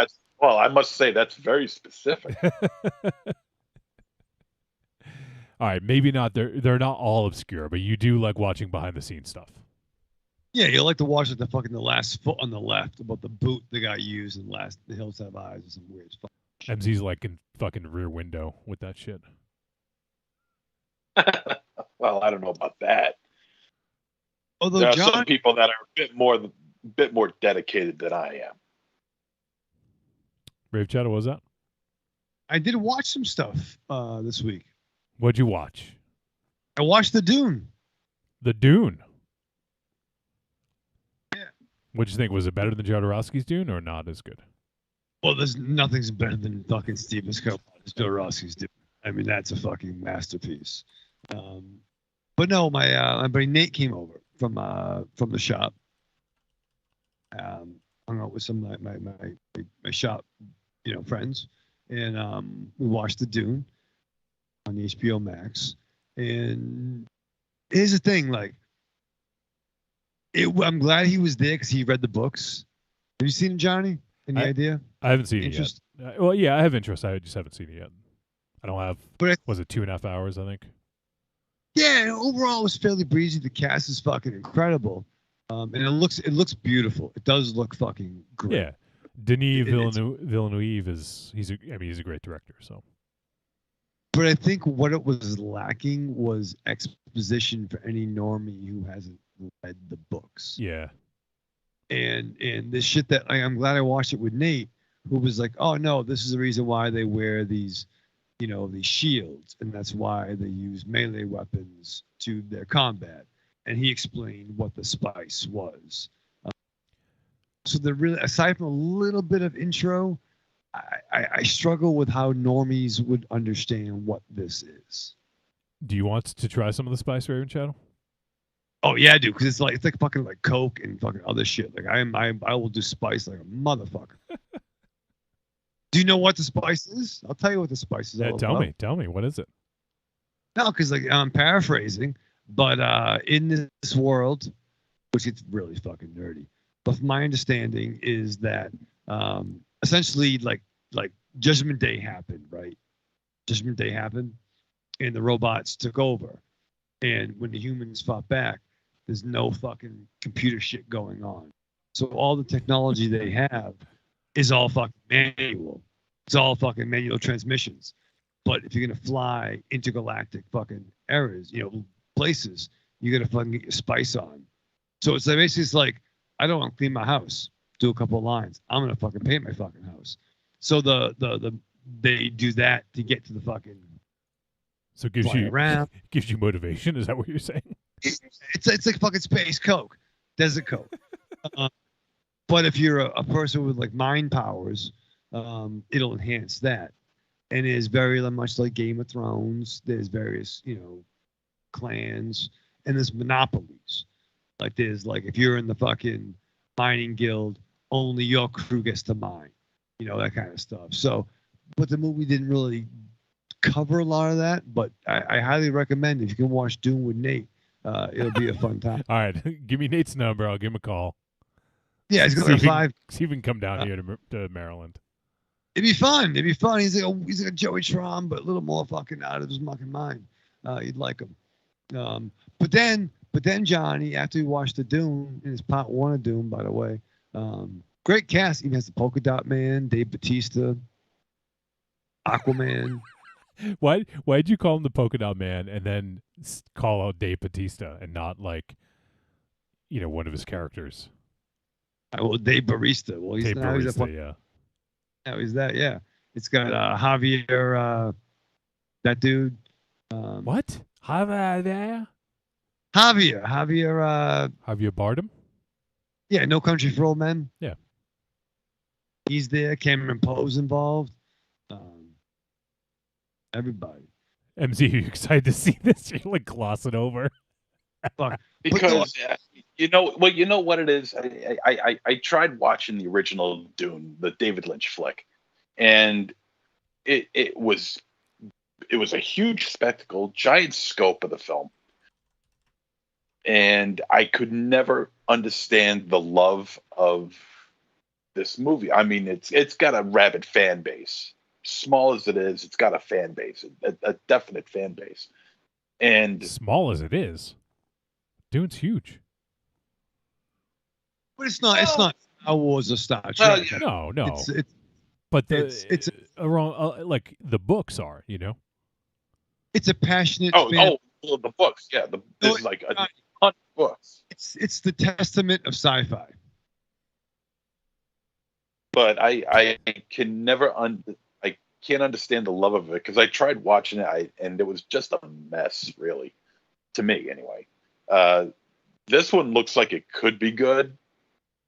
H: I must say that's very specific.
D: All right, maybe not. They're not all obscure, but you do like watching behind the scenes stuff.
B: Yeah, you like to watch the last foot on the left about the boot the guy used in The Hills Have Eyes or some weird stuff.
D: MZ's like in fucking Rear Window with that shit.
H: Well, I don't know about that.
B: Although
H: There are some people that are a bit more dedicated than I am.
D: Brave Shadow, what was that?
B: I did watch some stuff this week.
D: What'd you watch?
B: I watched The Dune.
D: The Dune.
B: Yeah.
D: What'd you think? Was it better than Jodorowsky's Dune or not as good?
B: Well, nothing's better than fucking Steven Spielberg's Jodorowsky's Dune. I mean, that's a fucking masterpiece. But no, my buddy Nate came over from the shop. Hung out with some of my shop, friends, and we watched The Dune on the HBO Max. And here's the thing, I'm glad he was there because he read the books. Have you seen it, Johnny? Any idea?
D: I haven't seen it yet. Well, yeah, I have interest. I just haven't seen it yet. I don't have. Was it 2.5 hours? I think.
B: Yeah, overall it was fairly breezy. The cast is fucking incredible, and it looks beautiful. It does look fucking great.
D: Yeah, Denis Villeneuve he's a great director. So,
B: but I think what it was lacking was exposition for any normie who hasn't read the books.
D: Yeah,
B: and this shit that I'm glad I watched it with Nate, who was like, oh no, this is the reason why they wear these shields, and that's why they use melee weapons to their combat. And he explained what the spice was. So they're really, aside from a little bit of intro, I struggle with how normies would understand what this is.
D: Do you want to try some of the spice, Raven Shadow?
B: Oh yeah, I do, because it's like fucking like Coke and fucking other shit. Like I will do spice like a motherfucker. Do you know what the spice is? I'll tell you what the spice is.
D: Yeah, tell me. What is it?
B: No, because like I'm paraphrasing, But in this world, which it's really fucking nerdy, but my understanding is that essentially like Judgment Day happened, right? Judgment Day happened, and the robots took over. And when the humans fought back, there's no fucking computer shit going on. So all the technology they have is all fucking manual. It's all fucking manual transmissions. But if you're gonna fly intergalactic fucking areas, places, you gotta fucking get your spice on. So it's like basically it's like, I don't want to clean my house, do a couple of lines. I'm gonna fucking paint my fucking house. So they do that to get to the fucking.
D: So it gives you motivation. Is that what you're saying?
B: It's like fucking space Coke, Desert Coke. But if you're a person with like mind powers, it'll enhance that. And it is very much like Game of Thrones. There's various, clans, and there's monopolies. Like there's like if you're in the fucking mining guild, only your crew gets to mine. That kind of stuff. So, but the movie didn't really cover a lot of that. But I highly recommend if you can watch Dune with Nate, it'll be a fun time.
D: All right, give me Nate's number. I'll give him a call.
B: Yeah, he's going to 5.
D: See if he can come down here to Maryland. It'd
B: be fun. He's like a Joey Schramm, but a little more fucking out of his fucking mind. You'd like him. But then Johnny, after we watched the Dune, and it's part 1 of Dune, by the way, great cast. Even has the Polka Dot Man, Dave Bautista, Aquaman.
D: Why'd you call him the Polka Dot Man and then call out Dave Bautista and not like, one of his characters?
B: Well, Dave Barista. Well,
D: Dave Barista, yeah.
B: Now he's that, yeah. It's got Javier, that dude.
D: What? Javier Bardem?
B: Yeah, No Country for Old Men.
D: Yeah.
B: He's there. Cameron Poe's involved. Everybody.
G: MZ, are you excited to see this? You're like glossing over.
H: Because you know what it is. I tried watching the original Dune, the David Lynch flick, and it was a huge spectacle, giant scope of the film, and I could never understand the love of this movie. I mean, it's got a rabid fan base. Small as it is, it's got a fan base, a definite fan base. And
D: small as it is, Dune's huge.
B: But it's not Star Wars or Star Trek.
D: No.
B: It's
D: but it's around like the books are,
B: It's a passionate.
H: Well, the books, yeah. There's like a ton of books.
B: It's the testament of sci-fi.
H: But I can never I can't understand the love of it because I tried watching it and it was just a mess, really, to me anyway. This one looks like it could be good,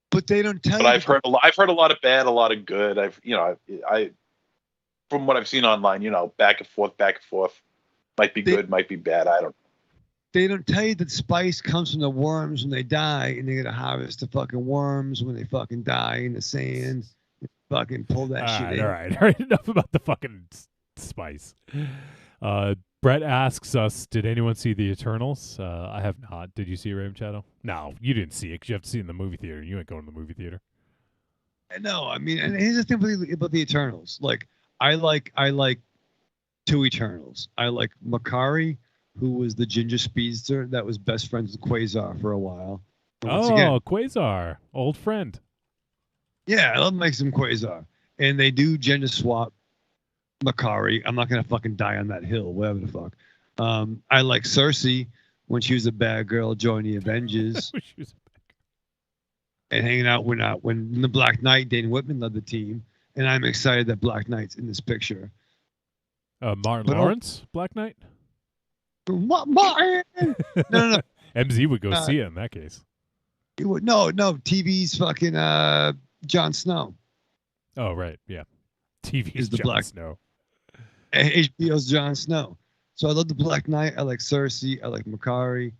B: but they don't tell.
H: But I've heard a lot of bad, a lot of good. I from what I've seen online, back and forth, might be good, might be bad. I don't know.
B: They don't tell you that spice comes from the worms when they die, and they gotta harvest the fucking worms when they fucking die in the sand. Fucking pull that shit in.
D: All right. Enough about the fucking spice. Brett asks us, did anyone see The Eternals? I have not. Did you see Raven Shadow? No, you didn't see it because you have to see it in the movie theater. You ain't going to the movie theater.
B: No, I mean, and here's the thing about The Eternals. Like, I like two Eternals. I like Makari, who was the ginger speedster that was best friends with Quasar for a while.
D: Quasar, old friend.
B: Yeah, I love make some Quasar. And they do gender swap Makari. I'm not going to fucking die on that hill, whatever the fuck. I like Cersei when she was a bad girl joining the Avengers. And hanging out when the Black Knight, Dane Whitman led the team. And I'm excited that Black Knight's in this picture.
D: Martin Lawrence, Black Knight?
B: Martin! No.
D: MZ would go see it in that case.
B: No. TV's fucking Jon Snow.
D: Oh, right. Yeah. TV is
B: the
D: Jon
B: Black
D: Snow.
B: HBO's Jon Snow. So I love the Black Knight. I like Cersei. I like Makari.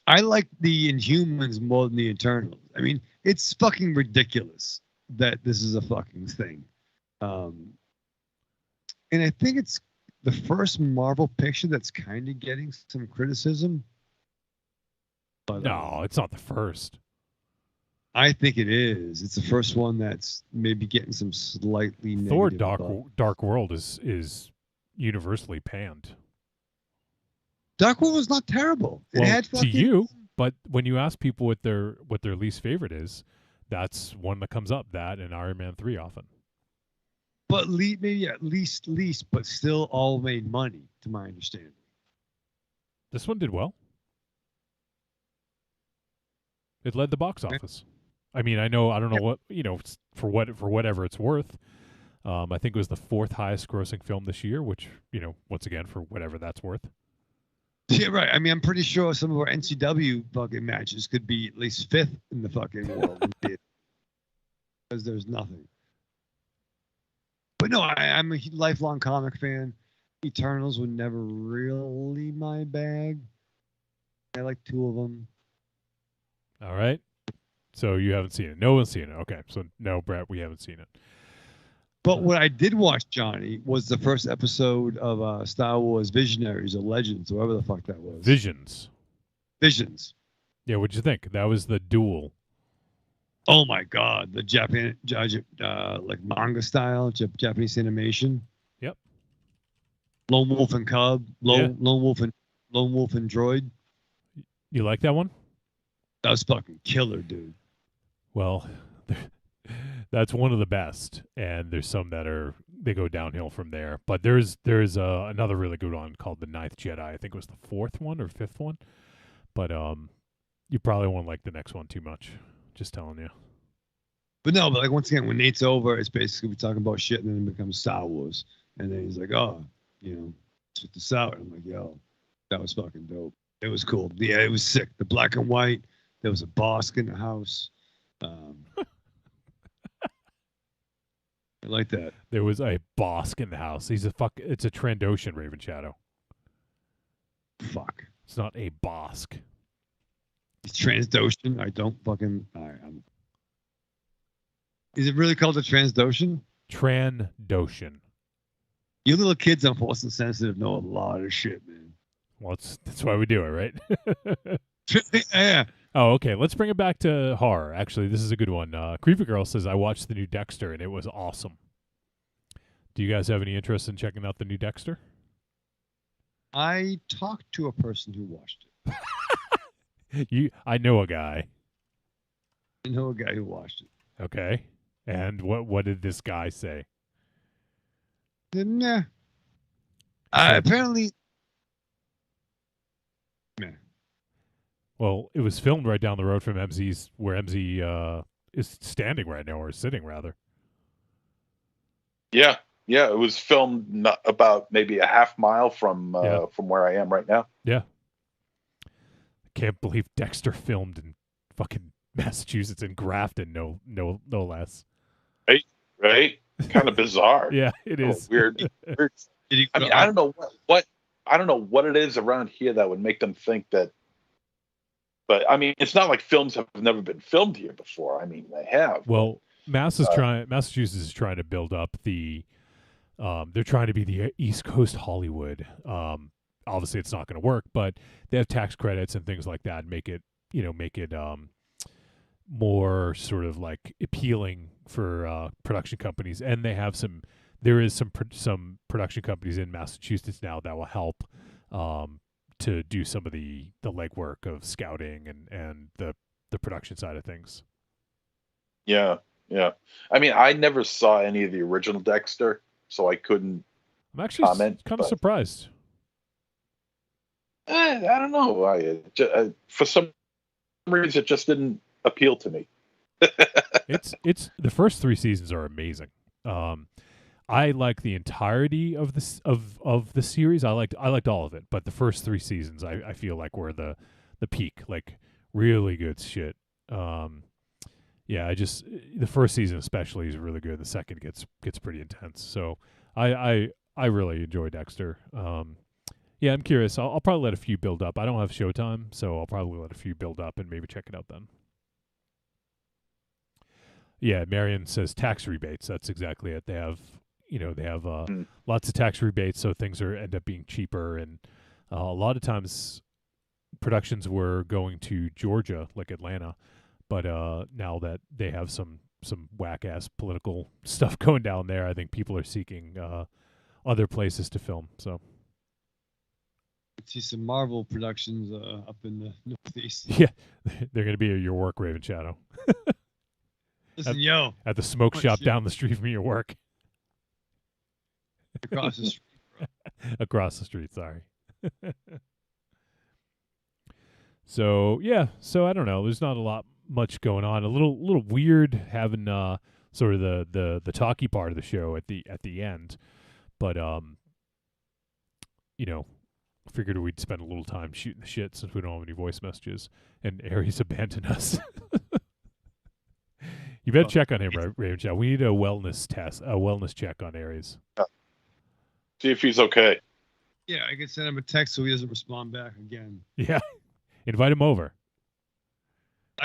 B: I like the Inhumans more than the Eternals. I mean, it's fucking ridiculous that this is a fucking thing. And I think the first Marvel picture that's kind of getting some criticism. But,
D: No, it's not the first.
B: I think it is. It's the first one that's maybe getting some slightly
D: Thor:
B: negative.
D: Dark World is universally panned.
B: Dark World was not terrible. It
D: Well,
B: had
D: to
B: fucking,
D: you, but when you ask people what their least favorite is, that's one that comes up. That and Iron Man 3 often.
B: but maybe at least, but still all made money, to my understanding.
D: This one did well. It led the box office. I mean, I don't know what, for whatever it's worth. I think it was the 4th highest grossing film this year, which, once again, for whatever that's worth.
B: Yeah, right. I mean, I'm pretty sure some of our NCW fucking matches could be at least 5th in the fucking world. Because there's nothing. But no, I'm a lifelong comic fan. Eternals were never really my bag. I like 2 of them.
D: All right. So you haven't seen it. No one's seen it. Okay. So no, Brett, we haven't seen it.
B: But what I did watch, Johnny, was the first episode of Star Wars Visionaries or Legends, whatever the fuck that was.
D: Visions.
B: Yeah,
D: what'd you think? That was the duel.
B: Oh my God, the Japan, like manga style, Japanese animation.
D: Yep.
B: Lone Wolf and Cub, Lone Wolf and Droid.
D: You like that one?
B: That was fucking killer, dude.
D: Well, that's one of the best, and there's some that they go downhill from there. But there's another really good one called The Ninth Jedi. I think it was the 4th one or 5th one. But you probably won't like the next one too much. Just telling you.
B: But no, but like once again, when Nate's over, it's basically we're talking about shit, and then it becomes Star Wars, and then he's like, oh, check this out. And I'm like, yo, that was fucking dope. It was cool. Yeah, it was sick. The black and white. There was a Bosk in the house. I like that.
D: There was a Bosk in the house. It's a Trandoshan, Raven Shadow.
B: Fuck.
D: It's not a Bosk.
B: It's Transdoshan. I don't fucking. Is it really called a Transdoshan?
D: Trandoshan.
B: You little kids on Force and Sensitive know a lot of shit, man.
D: Well, that's why we do it, right?
B: Yeah.
D: Oh, okay. Let's bring it back to horror. Actually, this is a good one. Creepy Girl says, I watched the new Dexter, and it was awesome. Do you guys have any interest in checking out the new Dexter?
B: I talked to a person who watched it.
D: I know a guy.
B: I know a guy who watched it.
D: Okay. And what did this guy say?
B: Nah. Apparently. Nah.
D: Well, it was filmed right down the road from MZ's, where MZ is standing right now, or sitting rather.
H: Yeah, it was filmed about maybe a half mile from where I am right now.
D: Yeah. I can't believe Dexter filmed in fucking Massachusetts, in Grafton, no less.
H: Right? Kind of bizarre.
D: Yeah, it is.
H: Weird. I mean, I don't know what it is around here that would make them think that. But I mean, it's not like films have never been filmed here before. I mean, they have.
D: Well, Massachusetts is trying to build up the. They're trying to be the East Coast Hollywood. Obviously, it's not going to work, but they have tax credits and things like that, and make it more sort of like appealing for production companies. And they have there is some production companies in Massachusetts now that will help. To do some of the legwork of scouting and the production side of things.
H: Yeah. I mean, I never saw any of the original Dexter, so I couldn't.
D: I'm actually
H: comment,
D: kind of surprised.
H: I don't know. For some reason, it just didn't appeal to me.
D: It's the first 3 seasons are amazing. I like the entirety of this of the series. I liked all of it, but the first 3 seasons I feel like were the peak, like really good shit. The first season especially is really good. The second gets pretty intense. So I really enjoy Dexter. Yeah, I'm curious. I'll probably let a few build up. I don't have Showtime, so I'll probably let a few build up and maybe check it out then. Yeah, Marion says tax rebates. That's exactly it. They have, they have lots of tax rebates, so things end up being cheaper, and a lot of times productions were going to Georgia, like Atlanta, but now that they have some whack ass political stuff going down there, I think people are seeking other places to film. So
B: see some Marvel productions up in the Northeast.
D: yeah, they're going to be at your work, Raven Shadow.
B: Listen,
D: at the smoke shop down the street from your work.
B: Across the street. Bro.
D: Across the street, sorry. So I don't know. There's not a lot much going on. A little weird having sort of the talky part of the show at the end, but figured we'd spend a little time shooting the shit since we don't have any voice messages, and Aries abandoned us. You better check on him, Raven Shadow. We need a wellness check on Aries.
H: See if he's okay.
B: Yeah, I could send him a text so he doesn't respond back again.
D: Yeah, invite him over.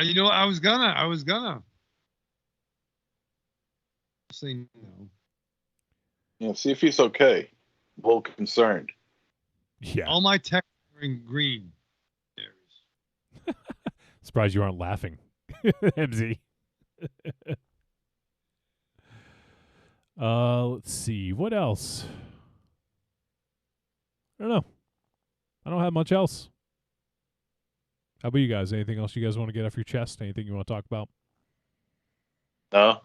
B: You know, I was gonna. Say no.
H: Yeah, see if he's okay. I'm a little concerned.
D: Yeah.
B: All my texts are in green.
D: Surprised you aren't laughing, MZ. Let's see. What else? I don't know. I don't have much else. How about you guys? Anything else you guys want to get off your chest? Anything you want to talk about?
H: No.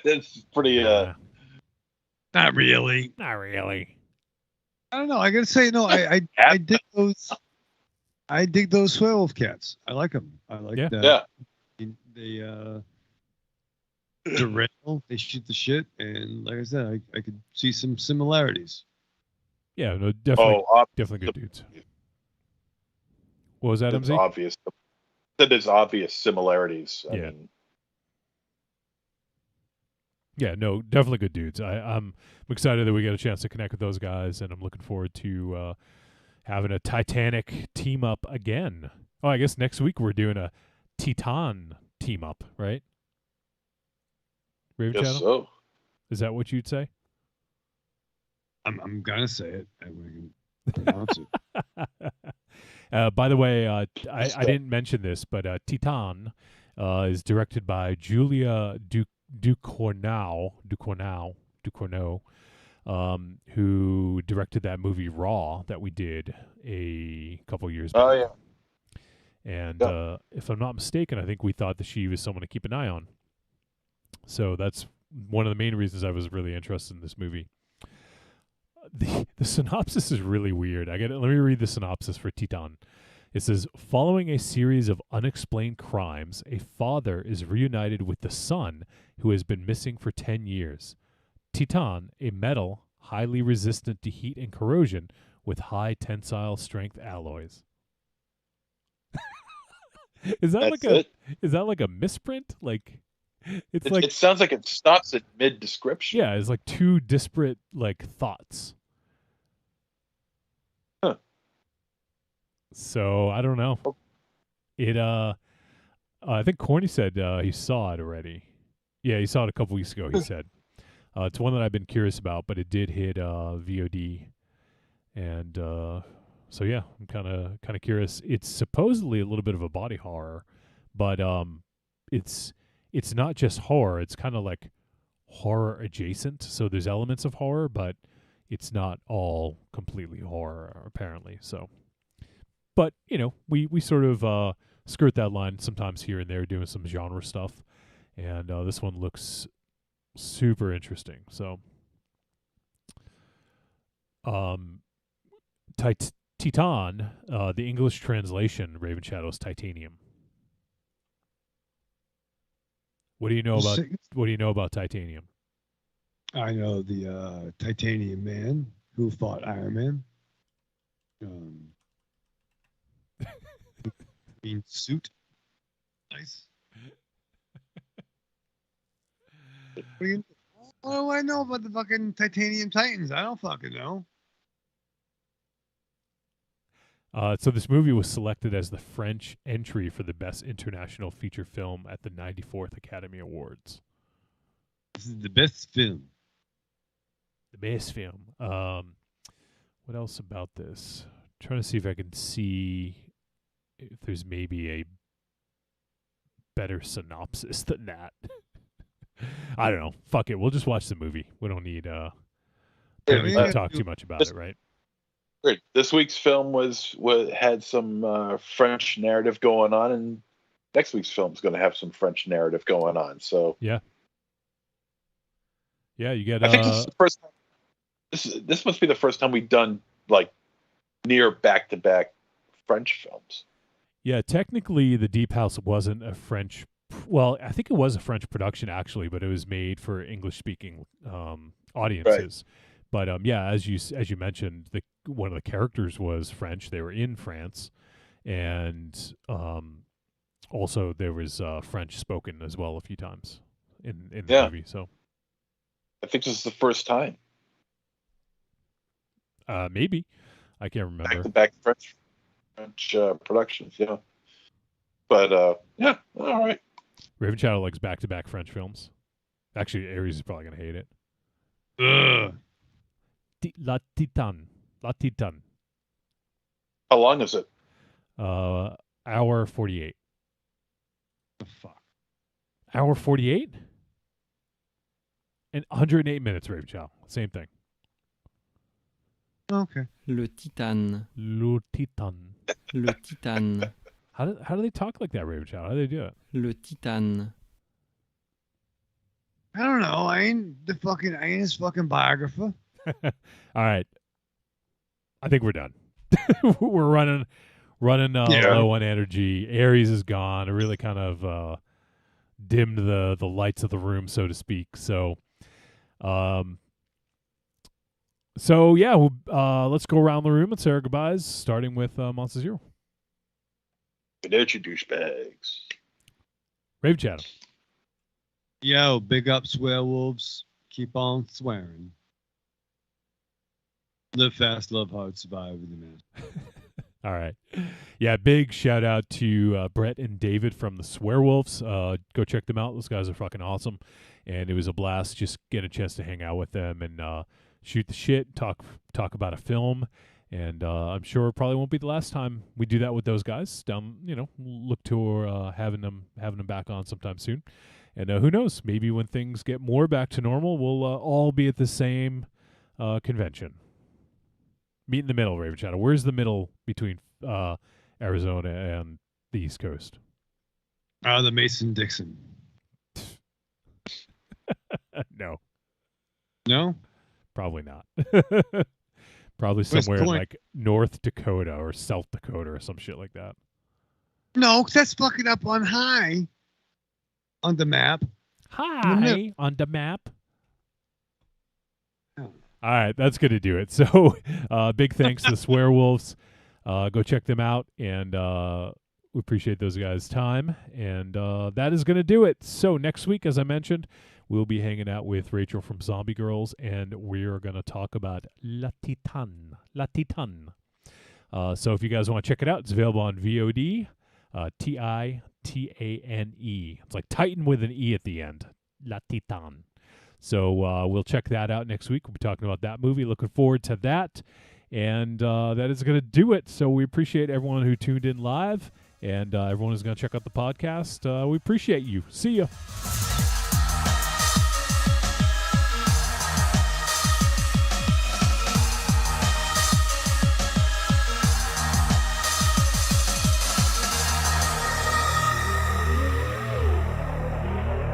H: It's pretty
B: Not really.
D: Not really.
B: I don't know. I gotta say, no. I dig those. I dig those Swearwolf cats. I like them. I like that.
H: Yeah.
B: They derail. They shoot the shit, and like I said, I could see some similarities.
D: Yeah, no, definitely good dudes. What was that,
H: It's
D: MZ?
H: obvious. There's obvious similarities. I mean,
D: yeah, no, definitely good dudes. I'm excited that we get a chance to connect with those guys, and I'm looking forward to having a Titanic team up again. Oh, I guess next week we're doing a Titan team up, right? Raven
H: yes,
D: Shadow?
H: so.
D: Is that what you'd say?
B: I'm gonna say it. I can pronounce
D: it. By the way, I didn't mention this, but Titan is directed by Julia Ducournau, who directed that movie Raw that we did a couple years back.
H: Oh, yeah.
D: And if I'm not mistaken, I think we thought that she was someone to keep an eye on. So that's one of the main reasons I was really interested in this movie. The synopsis is really weird. Let me read the synopsis for Titan. It says, following a series of unexplained crimes, a father is reunited with the son who has been missing for 10 years. Titan, a metal highly resistant to heat and corrosion with high tensile strength alloys. Is that like a misprint? Like
H: it sounds like it stops at mid description.
D: Yeah, it's like two disparate thoughts.
H: Huh.
D: So I don't know. It I think Corny said he saw it already. Yeah, he saw it a couple weeks ago, he said. It's one that I've been curious about, but it did hit VOD. And so yeah, I'm kind of curious. It's supposedly a little bit of a body horror, but it's not just horror. It's kind of like horror adjacent. So there's elements of horror, but it's not all completely horror apparently. So, but we sort of skirt that line sometimes here and there, doing some genre stuff, and this one looks super interesting. So, Titan, the English translation, Raven Shadow's Titanium. What do you know about Titanium?
B: I know the Titanium Man who fought Iron Man. Green suit. Nice. What do I know about the fucking Titanium Titans? I don't fucking know.
D: So this movie was selected as the French entry for the Best International Feature Film at the 94th Academy Awards.
B: This is the best film.
D: The best film. What else about this? I'm trying to see if I can see if there's maybe a better synopsis than that. I don't know. Fuck it. We'll just watch the movie. We don't need to talk too much about it, right?
H: Great. This week's film had some French narrative going on, and next week's film is going to have some French narrative going on. So
D: yeah, you get.
H: I think this is the first time. This must be the first time we've done like near back-to-back French films.
D: Yeah, technically, The Deep House wasn't a French. Well, I think it was a French production actually, but it was made for English-speaking audiences. Right. But yeah, as you mentioned, one of the characters was French. They were in France, and also there was French spoken as well a few times in the movie. So
H: I think this is the first time.
D: Maybe. I can't remember.
H: Back-to-back French productions, yeah. But yeah, all right.
D: Raven Shadow likes back-to-back French films. Actually, Aries is probably gonna hate it. La Titan.
H: How long is it?
D: Hour 48.
B: The fuck.
D: Hour 48? And 108 minutes, Raven Shadow. Same thing.
B: Okay.
J: Le Titan.
D: Le Titan.
J: Le Titan.
D: How do they talk like that, Raven Shadow? How do they do it?
J: Le Titan.
B: I don't know. I ain't his fucking biographer.
D: All right. I think we're done. We're running low on energy. Aries is gone. It really kind of dimmed the lights of the room, so to speak. So yeah, let's go around the room and say our goodbyes, starting with Monster Zero.
H: Good night, you douchebags.
D: Raven Shadow.
B: Yo, big up Swearwolves. Keep on swearing. Live fast, love hard, survive with the man.
D: All right. Yeah, big shout out to Brett and David from the Swearwolves. Go check them out. Those guys are fucking awesome. And it was a blast just get a chance to hang out with them and shoot the shit, talk about a film. And I'm sure it probably won't be the last time we do that with those guys. Look to having them back on sometime soon. And who knows? Maybe when things get more back to normal, we'll all be at the same convention. Meet in the middle, Raven Shadow. Where's the middle between Arizona and the East Coast?
B: The Mason-Dixon.
D: No.
B: No?
D: Probably not. Probably somewhere in like North Dakota or South Dakota or some shit like that.
B: No, 'cause that's fucking up on high on the map.
D: Hi on the map. All right, that's going to do it. So big thanks to the Swearwolves. Go check them out, and we appreciate those guys' time. And that is going to do it. So next week, as I mentioned, we'll be hanging out with Rachel from Zombie Girls, and we're going to talk about La Titan. La Titan. So if you guys want to check it out, it's available on VOD, Titane. It's like Titan with an E at the end. La Titan. So we'll check that out next week. We'll be talking about that movie. Looking forward to that. And that is going to do it. So we appreciate everyone who tuned in live, and everyone who's going to check out the podcast. We appreciate you. See ya.